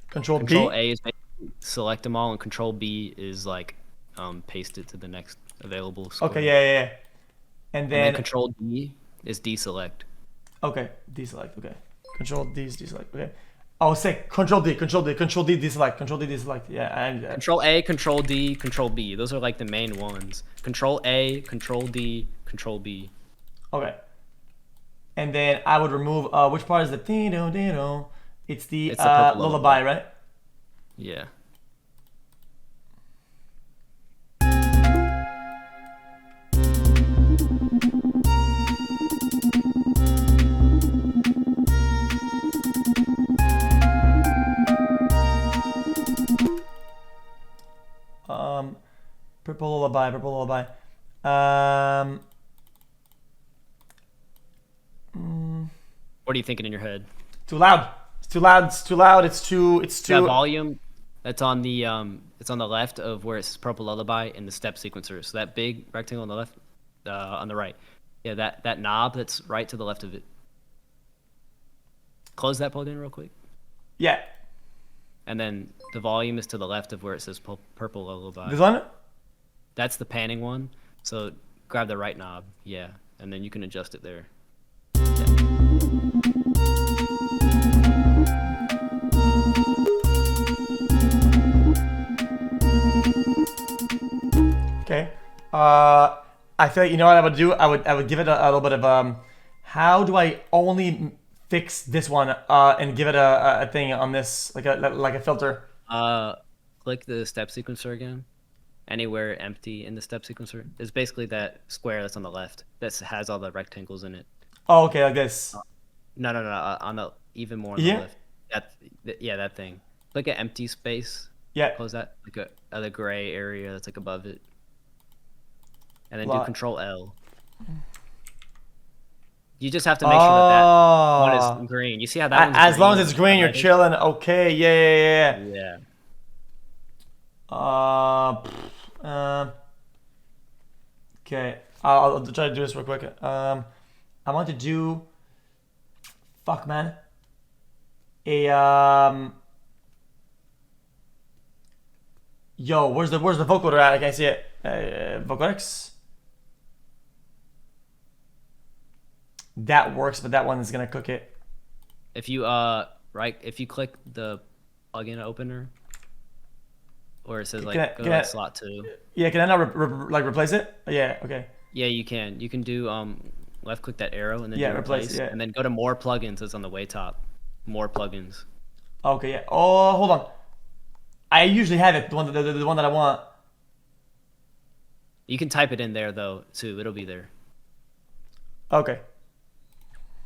Control B. Control A is basically select them all, and Control B is like paste it to the next available square. Okay, yeah. And And then, then Control D is deselect. okay, deselect. Okay, Control D is deselect. Okay, I'll say Control D, Control D, Control D, deselect, Control D, deselect. Yeah, and Control A, Control D, Control B. Those are like the main ones. Control A, Control D, Control B. okay. And then I would remove which part is the dino? It's the purple lullaby, lullaby. right? Yeah. Purple lullaby, purple lullaby. What are you thinking in your head? Too loud. It's too loud. It's too loud. It's too. That volume that's on the it's on the left of where it says purple lullaby in the step sequencer. So that big rectangle on the left, on the right. Yeah, that knob that's right to the left of it. Close that plug in real quick. Yeah. And then the volume is to the left of where it says purple lullaby. This one? That's the panning one. So grab the right knob. Yeah. And then you can adjust it there. Okay. I feel like, you know what I would do? I would give it a little bit of how do I only fix this one and give it a thing on this like a filter? Click the step sequencer again. Anywhere empty in the step sequencer. It's basically that square that's on the left that has all the rectangles in it. Oh, okay, like this. No, on the even more on the left. That thing. Click an empty space. Yeah. Close that. Like the gray area that's like above it. And then do Control L. You just have to make sure that one is green. You see how that one's as green? long as it's green, you're chilling. Okay, yeah. Yeah. Okay, I'll try to do this real quick. I want to do. Fuck, man. Yo, where's the vocoder at? I can't see it. Vocodex. That works, but that one is gonna cook it. If you if you click the plugin opener, where it says like go to slot 2. Yeah, can I not replace it? Yeah, okay. Yeah, you can. You can do left click that arrow and then do replace, and then go to more plugins. It's on the way top. More plugins. Okay, yeah. Oh, hold on. I usually have it. The one that I want. You can type it in there though too. It'll be there. Okay.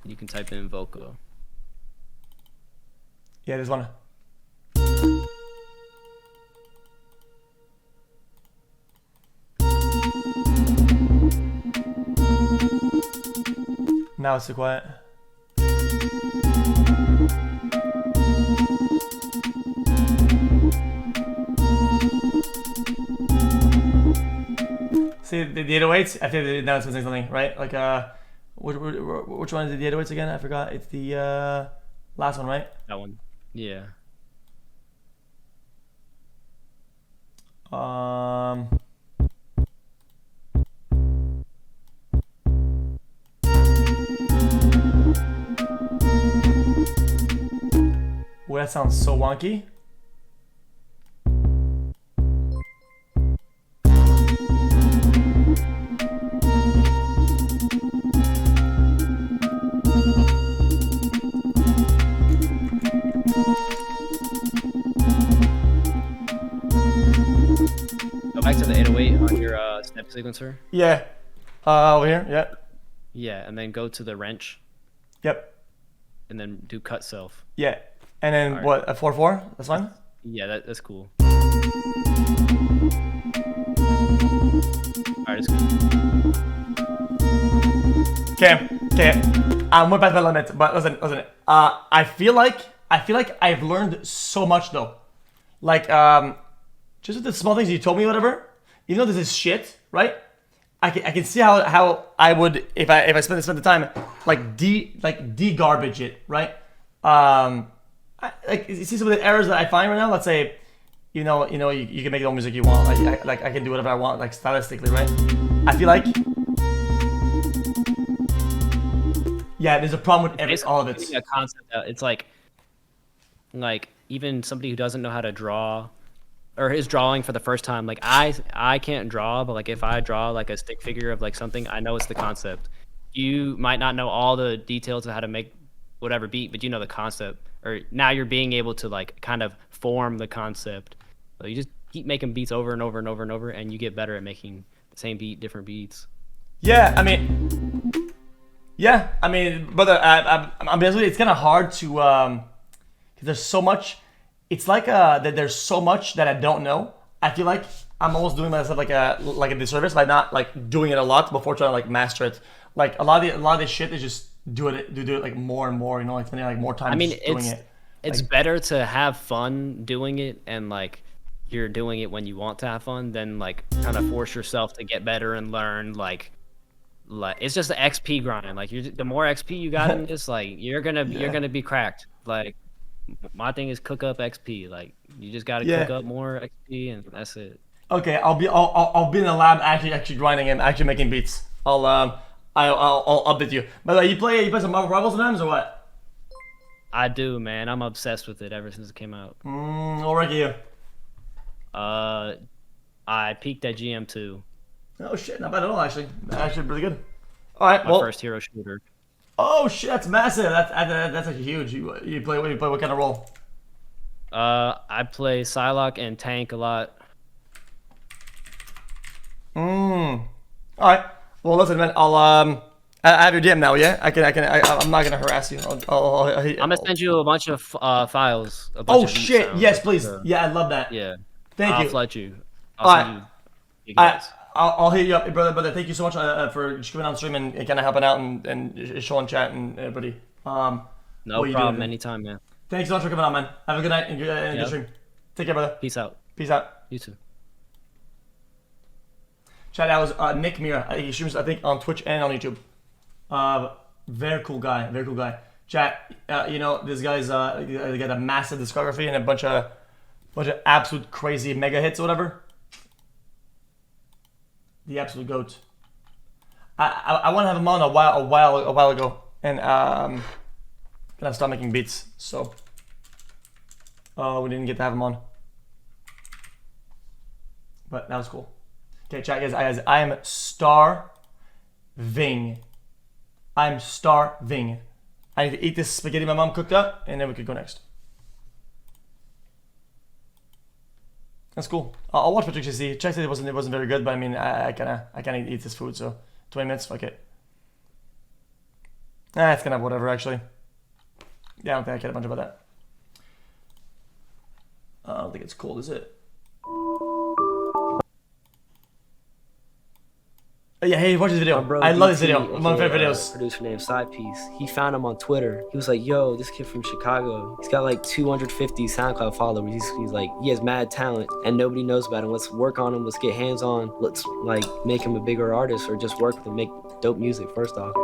You can type in Voco. Yeah, there's one. Now it's too quiet. See the 808s? I think now it's missing something, right? Like which one is the 808s again? I forgot. It's the last one, right? That one. Yeah. Well, that sounds so wonky. Go back to the 808 on your step sequencer. Yeah. Over here. Yep. Yeah, and then go to the wrench. Yep. And then do cut self. Yeah. And then right. What? A 4/4? That's fine. Yeah, that's cool. Alright, it's good. Okay. I'm way past my limit, but listen. I feel like I've learned so much though. Like just with the small things you told me, whatever. Even though this is shit, right? I can see how I would if I spend the time like garbage it, right? Like you see some of the errors that I find right now. Let's say, you can make the music you want. I can do whatever I want, like stylistically, right? I feel like, yeah, there's a problem with all of it. A concept. It's like even somebody who doesn't know how to draw, or is drawing for the first time. Like I can't draw, but like if I draw like a stick figure of like something, I know it's the concept. You might not know all the details of how to make whatever beat, but you know the concept. Or now you're being able to like kind of form the concept. So you just keep making beats over and over and over and over, and you get better at making the same beat, different beats. Yeah, I mean, brother, I'm basically, it's kind of hard to, because there's so much. It's like that there's so much that I don't know. I feel like I'm almost doing myself like a disservice by not like doing it a lot before trying to like master it. Like a lot of this shit is just do it like more and more. You know, like spending like more time I mean, just doing it. it's better to have fun doing it and like you're doing it when you want to have fun than like kind of force yourself to get better and learn like it's just the XP grind. Like the more XP you got in this, like you're gonna be cracked. Like my thing is cook up XP. Like you just gotta cook up more XP and that's it. Okay, I'll be in the lab actually grinding and actually making beats. I'll update you. By the way, you play some Marvel Rivals sometimes or what? I do, man. I'm obsessed with it ever since it came out. What rank are you? I peaked at GM2. Oh shit, not bad at all actually. Actually pretty good. All right, My first hero shooter. Oh shit, that's massive. That's actually huge. You play what kind of role? I play Psylocke and tank a lot. All right. Well, listen, man. I have your DM now. Yeah, I'm not gonna harass you. I'm gonna send you a bunch of files. Oh shit! Yes, please. Yeah, I love that. Yeah. Thank you. I'll flood you. I'll send you guys. I'll hit you up, brother. Thank you so much for just coming on stream and kind of helping out and showing chat and everybody. No problem. Anytime, man. Thanks so much for coming on, man. Have a good night and good stream. Take care, brother. Peace out. Peace out. You too. Chat, that was Nick Mira. He streams, I think, on Twitch and on YouTube. Very cool guy. Very cool guy. Chat, you know, this guy's got a massive discography and a bunch of absolute crazy mega hits or whatever. The absolute goat. I want to have him on a while ago, and gonna start making beats. So, we didn't get to have him on, but that was cool. Okay, chat guys, I am starving. I'm starving. I need to eat this spaghetti my mom cooked up, and then we could go next. That's cool. I'll watch what Chick see. Chick said it wasn't very good, but I mean I kinda eat this food, so 20 minutes, fuck it. It's kind of whatever actually. Yeah, I don't think I care much about that. I don't think it's cold, is it? Yeah, hey, watch this video. I love this video. One of my favorite videos. Producer named Side Piece. He found him on Twitter. He was like, "Yo, this kid from Chicago. He's got like 250 SoundCloud followers. He's like, he has mad talent, and nobody knows about him. Let's work on him. Let's get hands on. Let's like make him a bigger artist, or just work with him, make dope music." First off,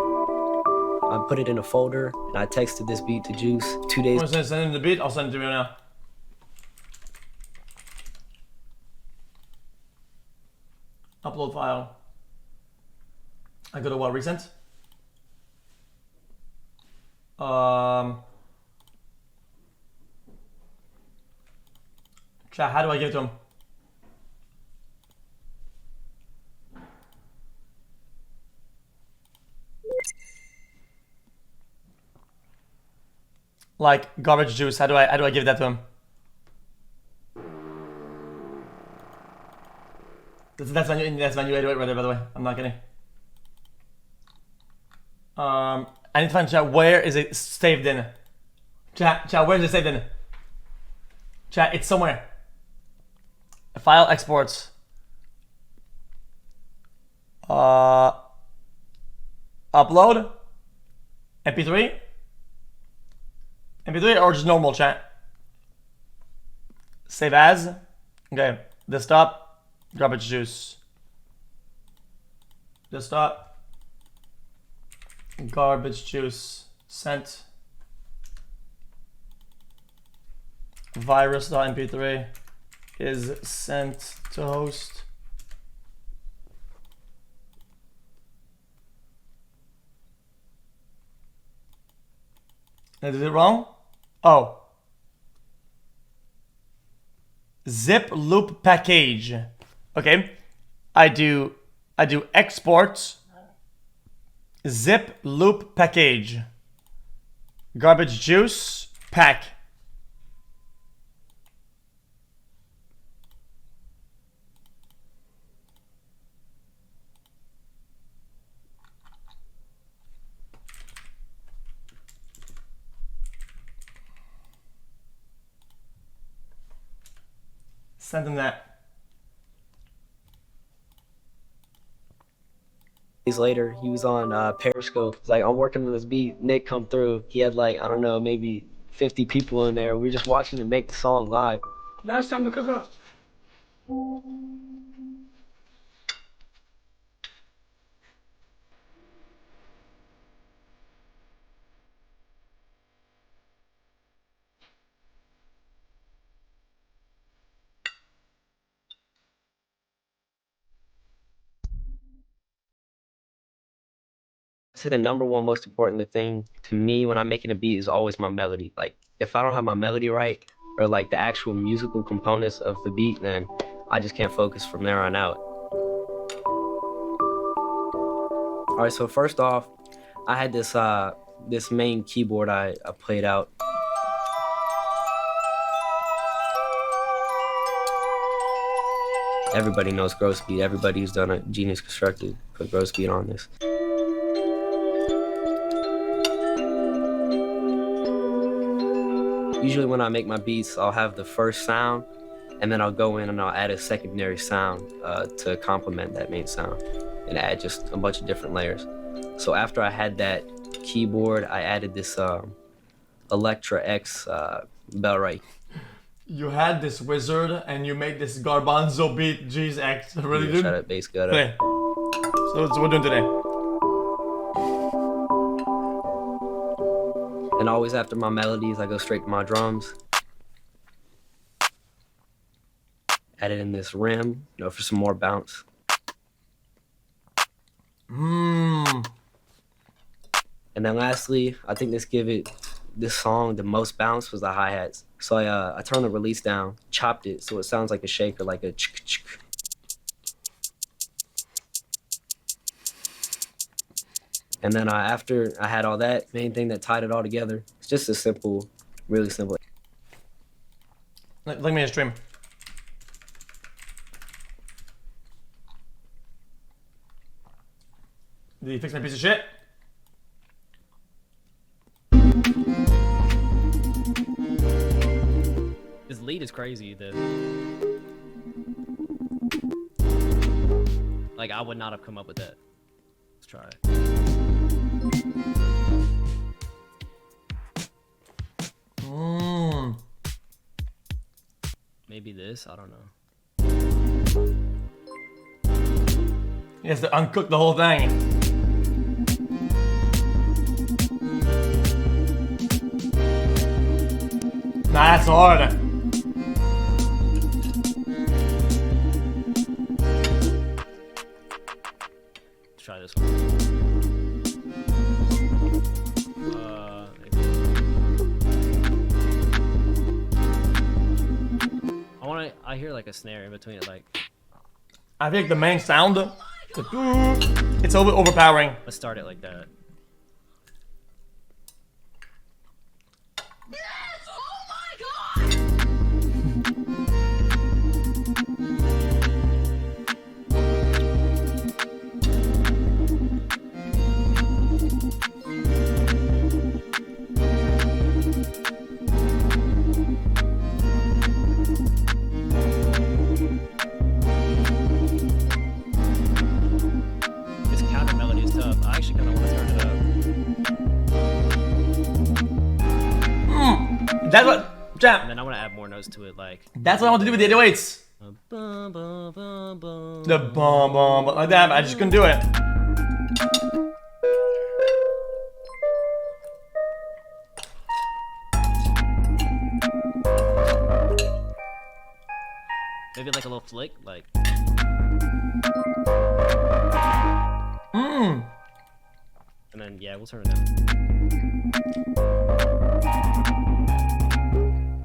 I put it in a folder, and I texted this beat to Juice 2 days. Want to send him the beat? I'll send it to you now. Upload file. I go to what, recent? Chat, how do I give it to him? Like garbage juice, how do I give that to him? That's my new 808 right there, by the way. I'm not kidding. I need to find chat. Where is it saved in? Chat. Where is it saved in? Chat. It's somewhere. File exports. Upload. MP3. MP3 or just normal chat. Save as. Okay. Desktop. Garbage juice. Desktop. Garbage juice sent. Virus.mp3 is sent to host. I did it wrong? Oh. Zip loop package. Okay. I do export zip loop package. Garbage juice pack. Send them that. Days later, he was on Periscope. It's like, I'm working on this beat. Nick come through. He had like, I don't know, maybe 50 people in there. We were just watching him make the song live. Now it's time to cook up. I'd say the number one most important thing to me when I'm making a beat is always my melody. Like, if I don't have my melody right, or like the actual musical components of the beat, then I just can't focus from there on out. All right, so first off, I had this main keyboard I played out. Everybody knows gross beat. Everybody who's done a Genius Constructed put gross beat on this. Usually when I make my beats, I'll have the first sound, and then I'll go in and I'll add a secondary sound to complement that main sound, and add just a bunch of different layers. So after I had that keyboard, I added this Electra X bell right. You had this wizard and you made this garbanzo beat. Jeez, X. Really, dude? Shut up, bass gutter. Okay. So that's what we're doing today. And always after my melodies, I go straight to my drums. Added in this rim, for some more bounce. Mmm. And then lastly, I think this song, the most bounce was the hi-hats. So I turned the release down, chopped it so it sounds like a shaker, like a chick. And then after I had all that, main thing that tied it all together, it's just a simple, really simple. Let me stream. Did you fix my piece of shit? This lead is crazy. Like, I would not have come up with that. Let's try it. Maybe this, I don't know. He has to uncook the whole thing. Nah, that's hard. Let's try this one. Maybe. I hear like a snare in between it, like. I think the main sound, it's overpowering. Let's start it like that. That's what, Jam. And then I want to add more notes to it, like. That's what I want to do with the 808s. The bum bum, like that. I just couldn't do it. Maybe like a little flick, like. Mmm. And then yeah, we'll turn it down.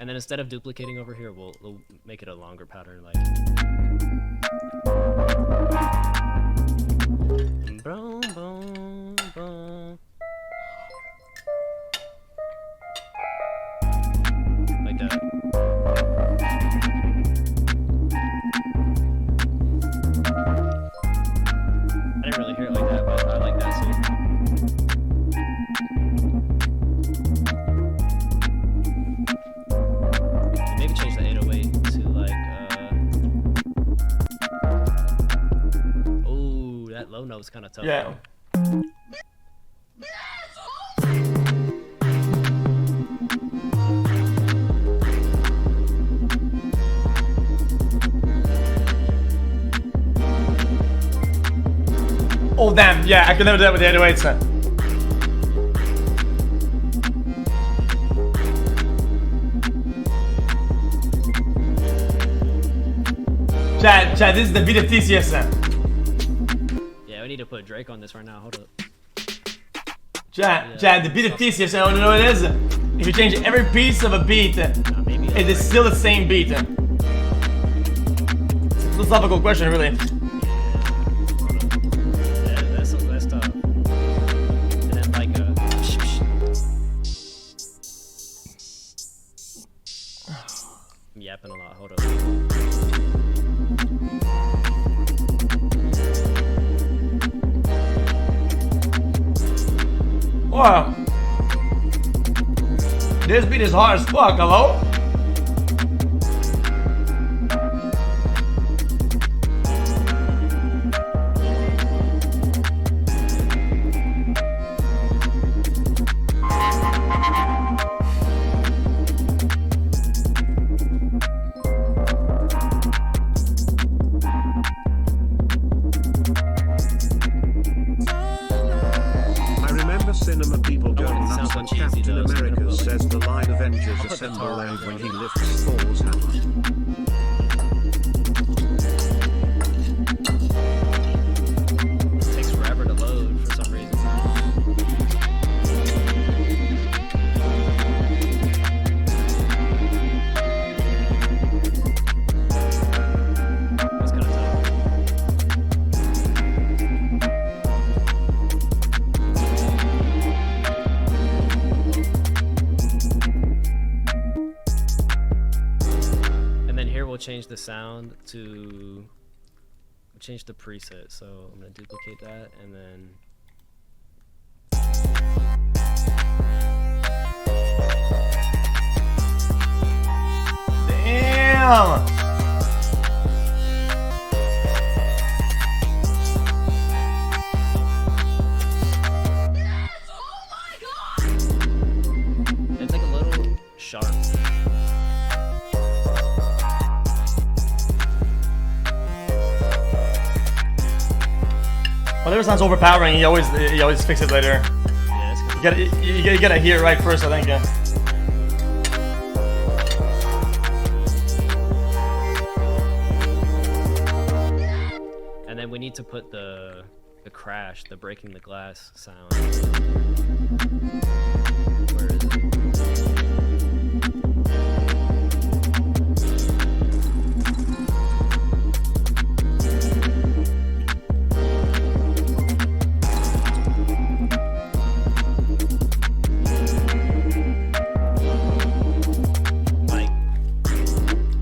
And then instead of duplicating over here, we'll make it a longer pattern, like. Boom, boom, boom. Like that. I didn't really hear it like that, but I like that too. Maybe change the 808 to like was kind of tough. Yeah. Oh damn, yeah, I could never do that with the 808s. Chad, this is the VSTs. Yeah, we need to put Drake on this right now. Hold up. Chad, the VSTs, I don't know what it is. If you change every piece of a beat, it is still the same beat. It's a philosophical question, really. Yeah, that's tough. And then like I'm yapping a lot. Hold up. Wow. This beat is hard as fuck, hello? Cinema people go want it to nuts sound when so cheesy, Captain though, so I'm America gonna put, says the line Avengers I'll put the assemble tar and on when it. he lifts Thor's hammer. It takes forever to load for some reason. That's kind of tough. We'll change the sound to change the preset. So I'm gonna duplicate that and then Damn! it's like a little sharp. Whatever sounds overpowering, you always fix it later. Yeah, it's You gotta hear it right first, I think. Yeah. And then we need to put the crash, the breaking the glass sound. Where is it?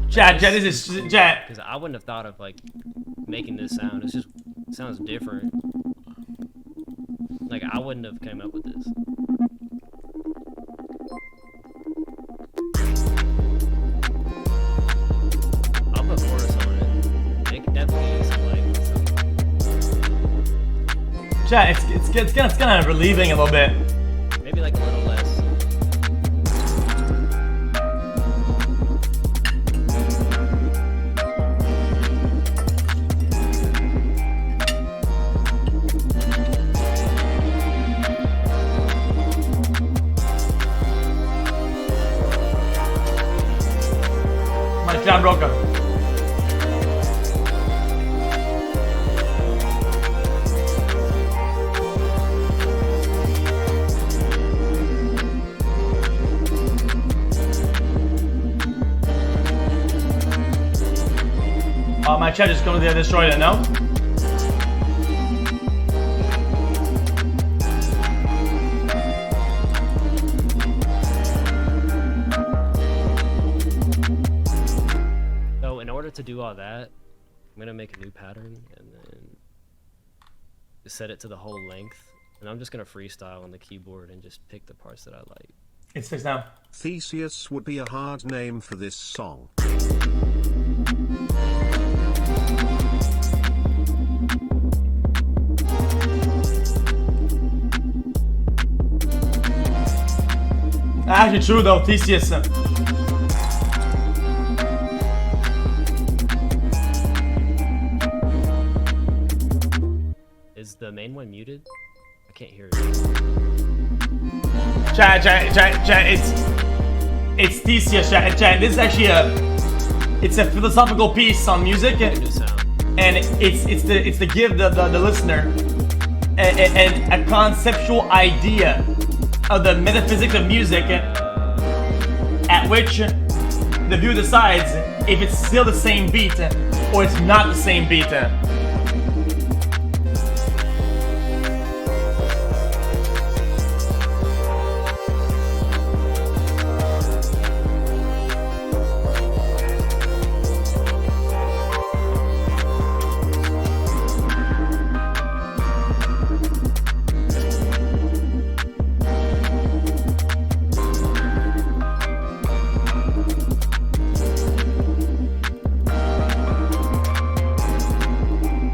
Chad, this is Chad. Because I wouldn't have thought of like making this sound. It sounds different. Like I wouldn't have came up with this. I'll put chorus on it. It can definitely use like Chad, it's kind of relieving a little bit. maybe like a little less. My jam broken. Oh, my chat is going to destroy it now. So in order to do all that, I'm gonna make a new pattern and then set it to the whole length. And I'm just gonna freestyle on the keyboard and just pick the parts that I like. It's fixed now. Theseus would be a hard name for this song. Actually true though, Theseus. Is the main one muted? I can't hear it. Chat, it's Theseus, chat. This is actually it's a philosophical piece on music, New sound. and it's to give the listener a conceptual idea of the metaphysics of music, at which the viewer decides if it's still the same beat or it's not the same beat.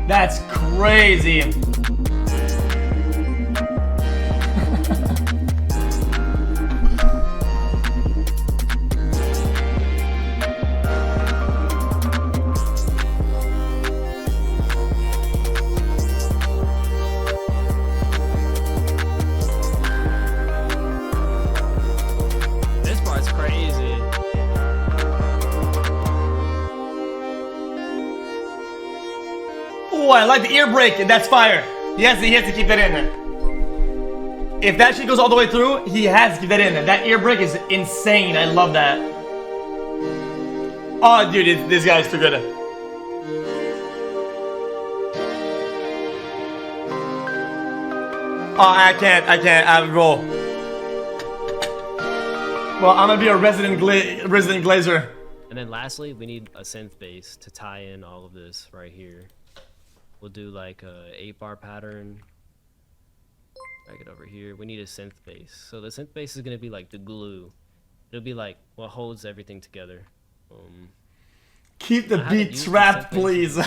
That's crazy. This part's crazy. Oh, I like the ear break. That's fire. He has to keep that in there. If that shit goes all the way through, he has to keep that in there. That ear break is insane. I love that. Oh, dude, this guy's too good. Oh, I can't. I roll. Well, I'm gonna be a resident glazer. And then lastly, we need a synth bass to tie in all of this right here. We'll do like a 8-bar pattern. Drag it over here. We need a synth bass. So the synth bass is gonna be like the glue. It'll be like what holds everything together. Keep the I haven't beat used the trapped, synth bass please. So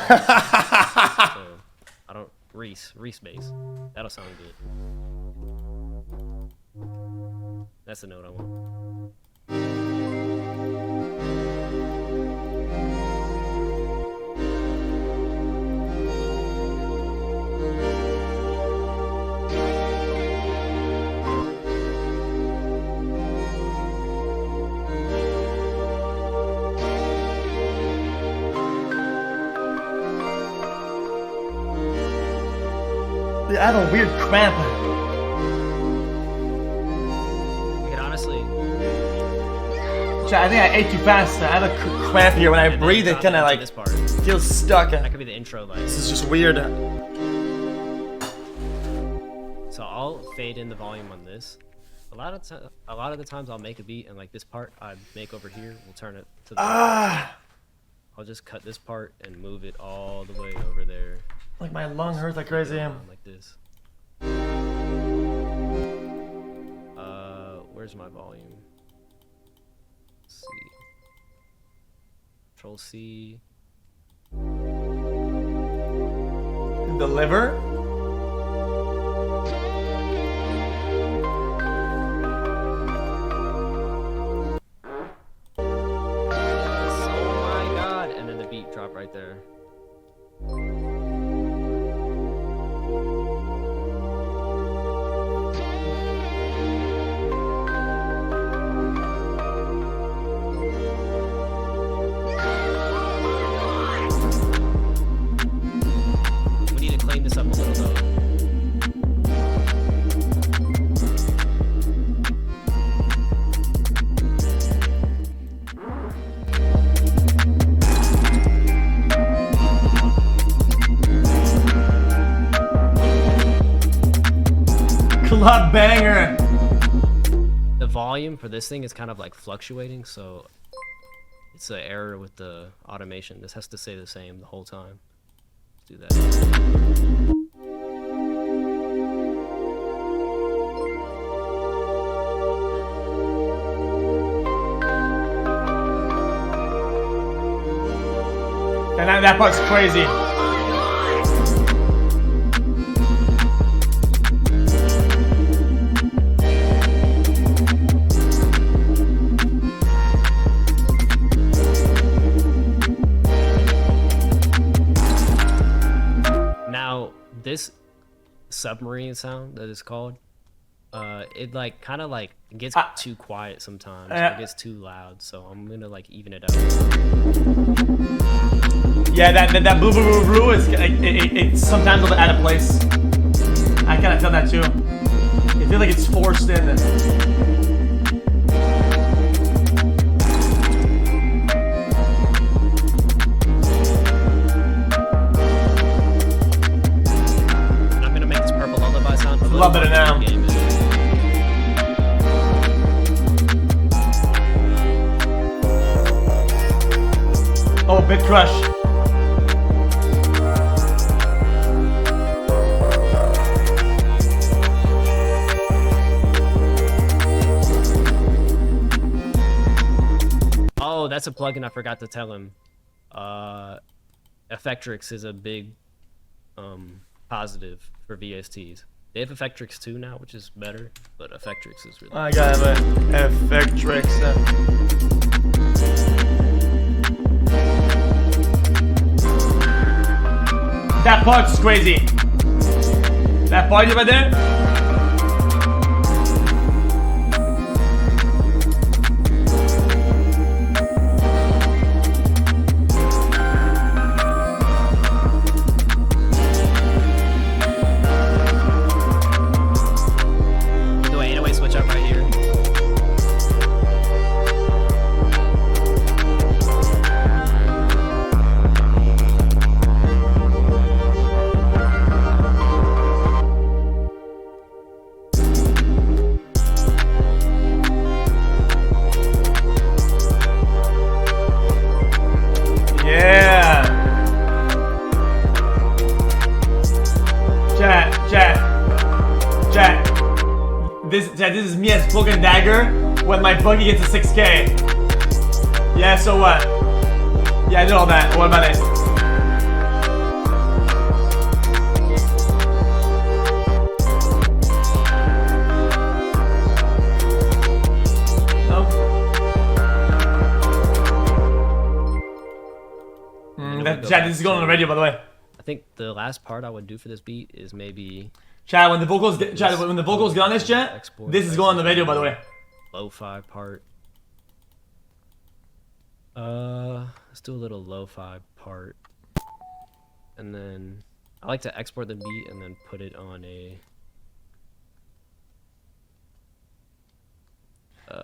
I don't Reese bass. That'll sound good. That's the note I want. I have a weird cramp. I can honestly. I think I ate too fast. I have a cramp here when I and then breathe. It drop kind of into like this part. feels stuck. That could be the intro, like. This is just weird. So I'll fade in the volume on this. A lot of the times I'll make a beat and like this part I make over here, we'll turn it to the. I'll just cut this part and move it all the way over there. Like my lung hurts like crazy. Like this. Where's my volume? Let's see. Control C. The liver. Oh my god! And then the beat drop right there. We need to clean this up a little though. Club banger. The volume for this thing is kind of like fluctuating, so it's an error with the automation. This has to stay the same the whole time. Let's do that. And that part's crazy. submarine sound that is called. It like kind of like gets too quiet sometimes. It gets too loud, so I'm gonna like even it out. Yeah, that blue blue blue blue is it's sometimes a little out of place. I kind of feel that too. I feel like it's forced in. I'm gonna make this purple lullaby sound a lot better now. Oh, Bit Crush. Oh, that's a plugin I forgot to tell him. Effectrix is a big positive for VSTs. They have Effectrix 2 now, which is better, but Effectrix is really I gotta have a Effectrix. That part's crazy. That part right there. Do I 808 switch up right here? Yeah. Chat. This is me as Cloak and Dagger when my buggy gets a 6K. Yeah, so what? Yeah, I did all that. What about it? Chat, this is going on the radio, by the way. I think the last part I would do for this beat is maybe Chat, when the vocals get on this, chat, this is going on the radio, by the way. lo-fi part. Let's do a little lo-fi part, and then I like to export the beat and then put it on a.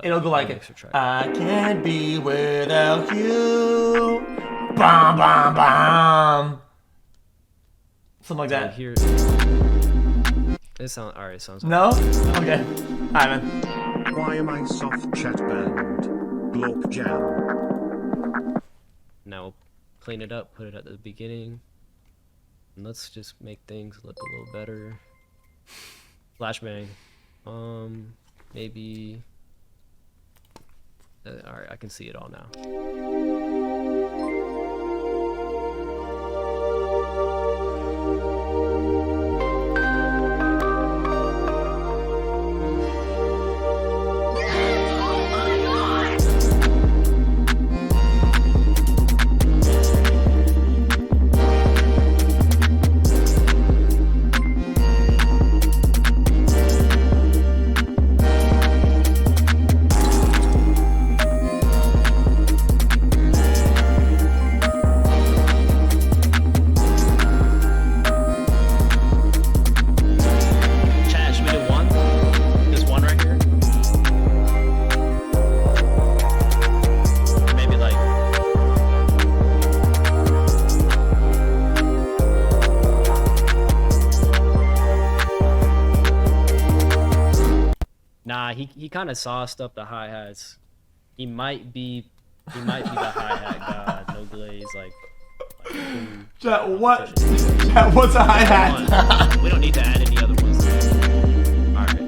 It'll go like it. extra track. I can't be without you. Bam, bam, bam. Something like that. Here. It sounds alright. Sounds No? Okay. Alright, man. Why am I soft chat band? Glorp jam. Now clean it up, put it at the beginning, and let's just make things look a little better. Flashbang. Maybe. Alright, I can see it all now. Nah, he kind of sauced up the hi-hats. He might be the hi-hat god. No glaze, like Chat, what? Chat, what's a hi-hat? We don't need to add any other ones. Alright.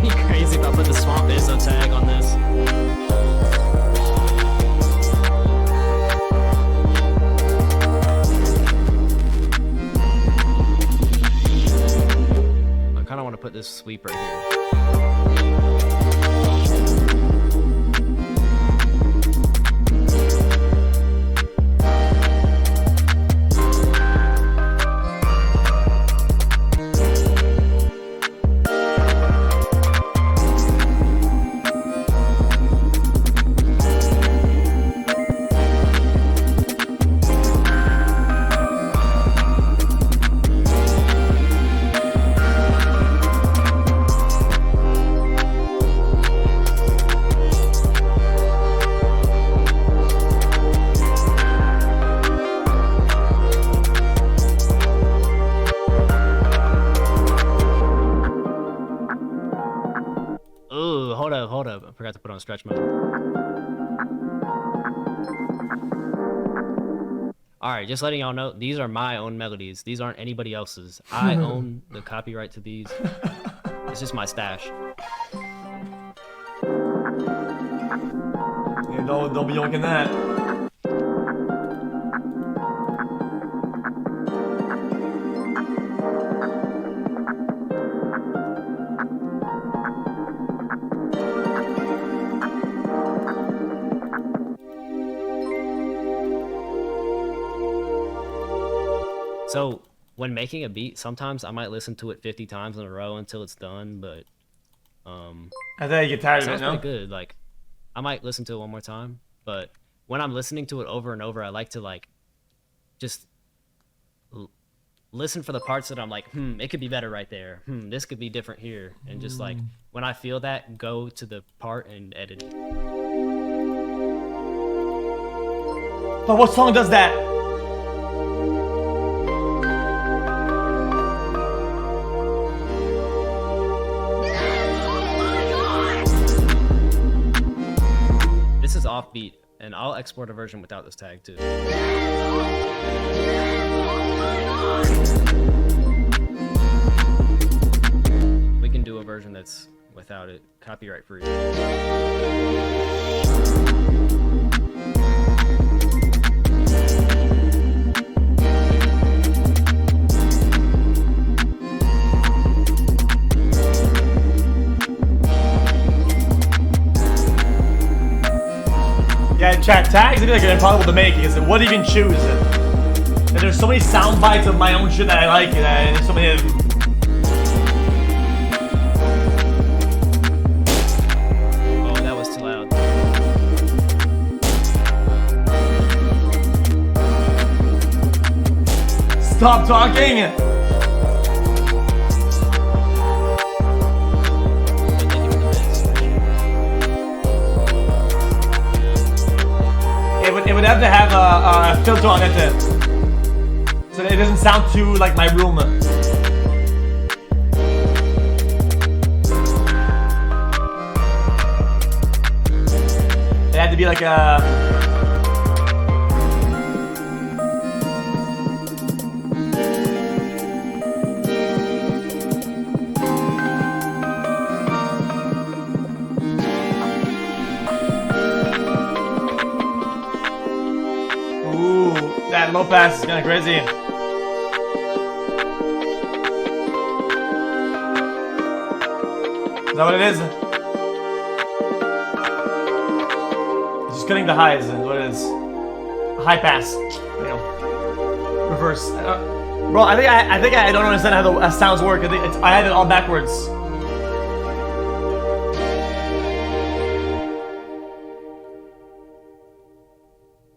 He this sweep right here. Ooh, hold up. I forgot to put on stretch mode. Alright, just letting y'all know, these are my own melodies. These aren't anybody else's. I own the copyright to these. It's just my stash. Yeah, don't be yoking that. So, when making a beat, sometimes I might listen to it 50 times in a row until it's done, but I think you get tired it of it, sounds no? pretty good. Like, I might listen to it one more time, but when I'm listening to it over and over, I like to like just listen for the parts that I'm like, it could be better right there. This could be different here, and just like when I feel that, go to the part and edit it. But what song does that? This is offbeat, and I'll export a version without this tag too. We can do a version that's without it, copyright free. Yeah, chat, tags are like impossible to make because what do you even choose? And there's so many sound bites of my own shit that I like, and there's so many of them. Oh, that was too loud. Stop talking! It would have to have a filter on it so that it doesn't sound too like my room. It had to be like a... That low pass is kind of crazy. Is that what it is? It's just cutting the highs is what it is. High pass. There you go. Reverse. Bro, I think I don't understand how the sounds work. I had it all backwards.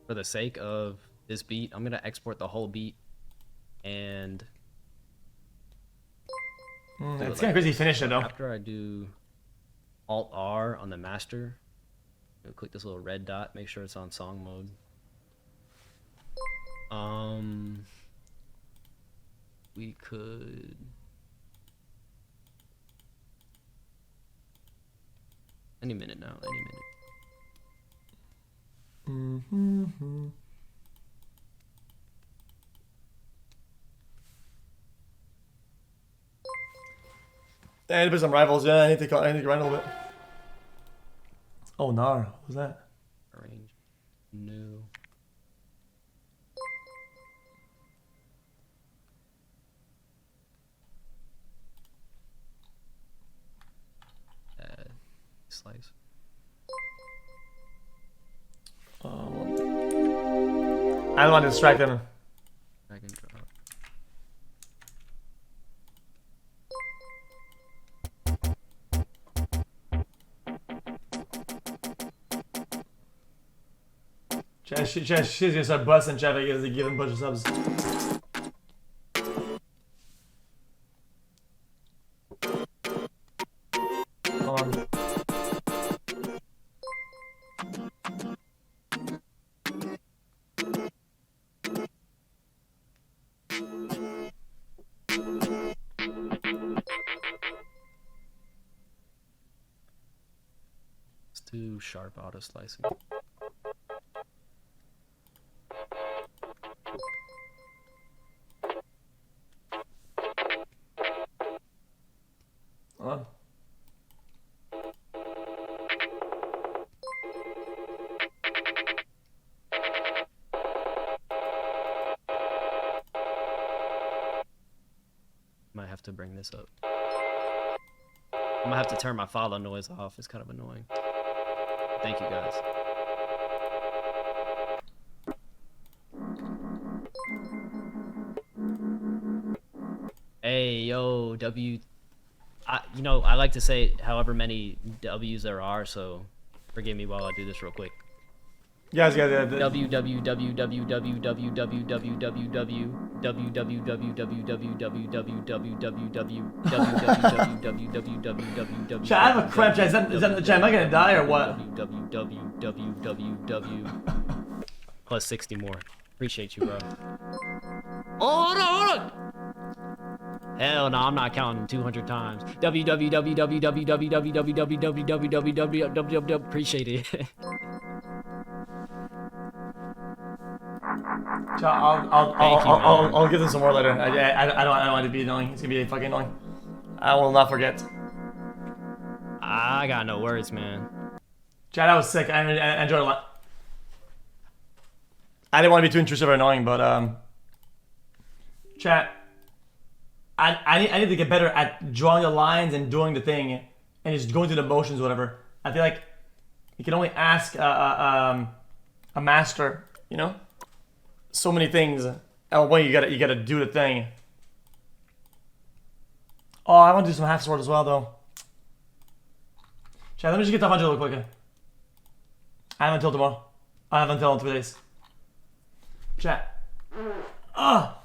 For the sake of this beat, I'm gonna export the whole beat, and It's kind of crazy. Finish it though. after I do Alt R on the master, you'll click this little red dot, make sure it's on song mode. We could any minute now, any minute. I need to put some rivals. Yeah, I need to grind a little bit. Oh, Nar. What was that? Arrange new. slice. I don't want to distract him. Drag and drop. She's gonna start busting Chad as they give him a bunch of subs. Come on. It's too sharp auto slicing. Hold on. Might have to bring this up. I'm gonna have to turn my follow noise off. It's kind of annoying. Thank you guys. Hey, yo, W. You know, I like to say however many W's there are, so forgive me while I do this real quick. Guys. Chat, I have a cramp, chat. Is that chat? Am I gonna die or what? Plus 60 more. Appreciate you, bro. Oh, hold on. Hell no, I'm not counting 200 times. www. Appreciate it. I'll give them some more later. I don't want it to be annoying. It's gonna be fucking annoying. I will not forget. I got no words, man. Chat, that was sick. I enjoyed it a lot. I didn't want to be too intrusive or annoying, but chat. I need to get better at drawing the lines and doing the thing, and just going through the motions, or whatever. I feel like you can only ask a master, you know, so many things. At one point, you gotta do the thing. Oh, I want to do some half sword as well, though. Chat, let me just get to 100 real quick. I have until tomorrow. I have until in 3 days. Chat. Ah.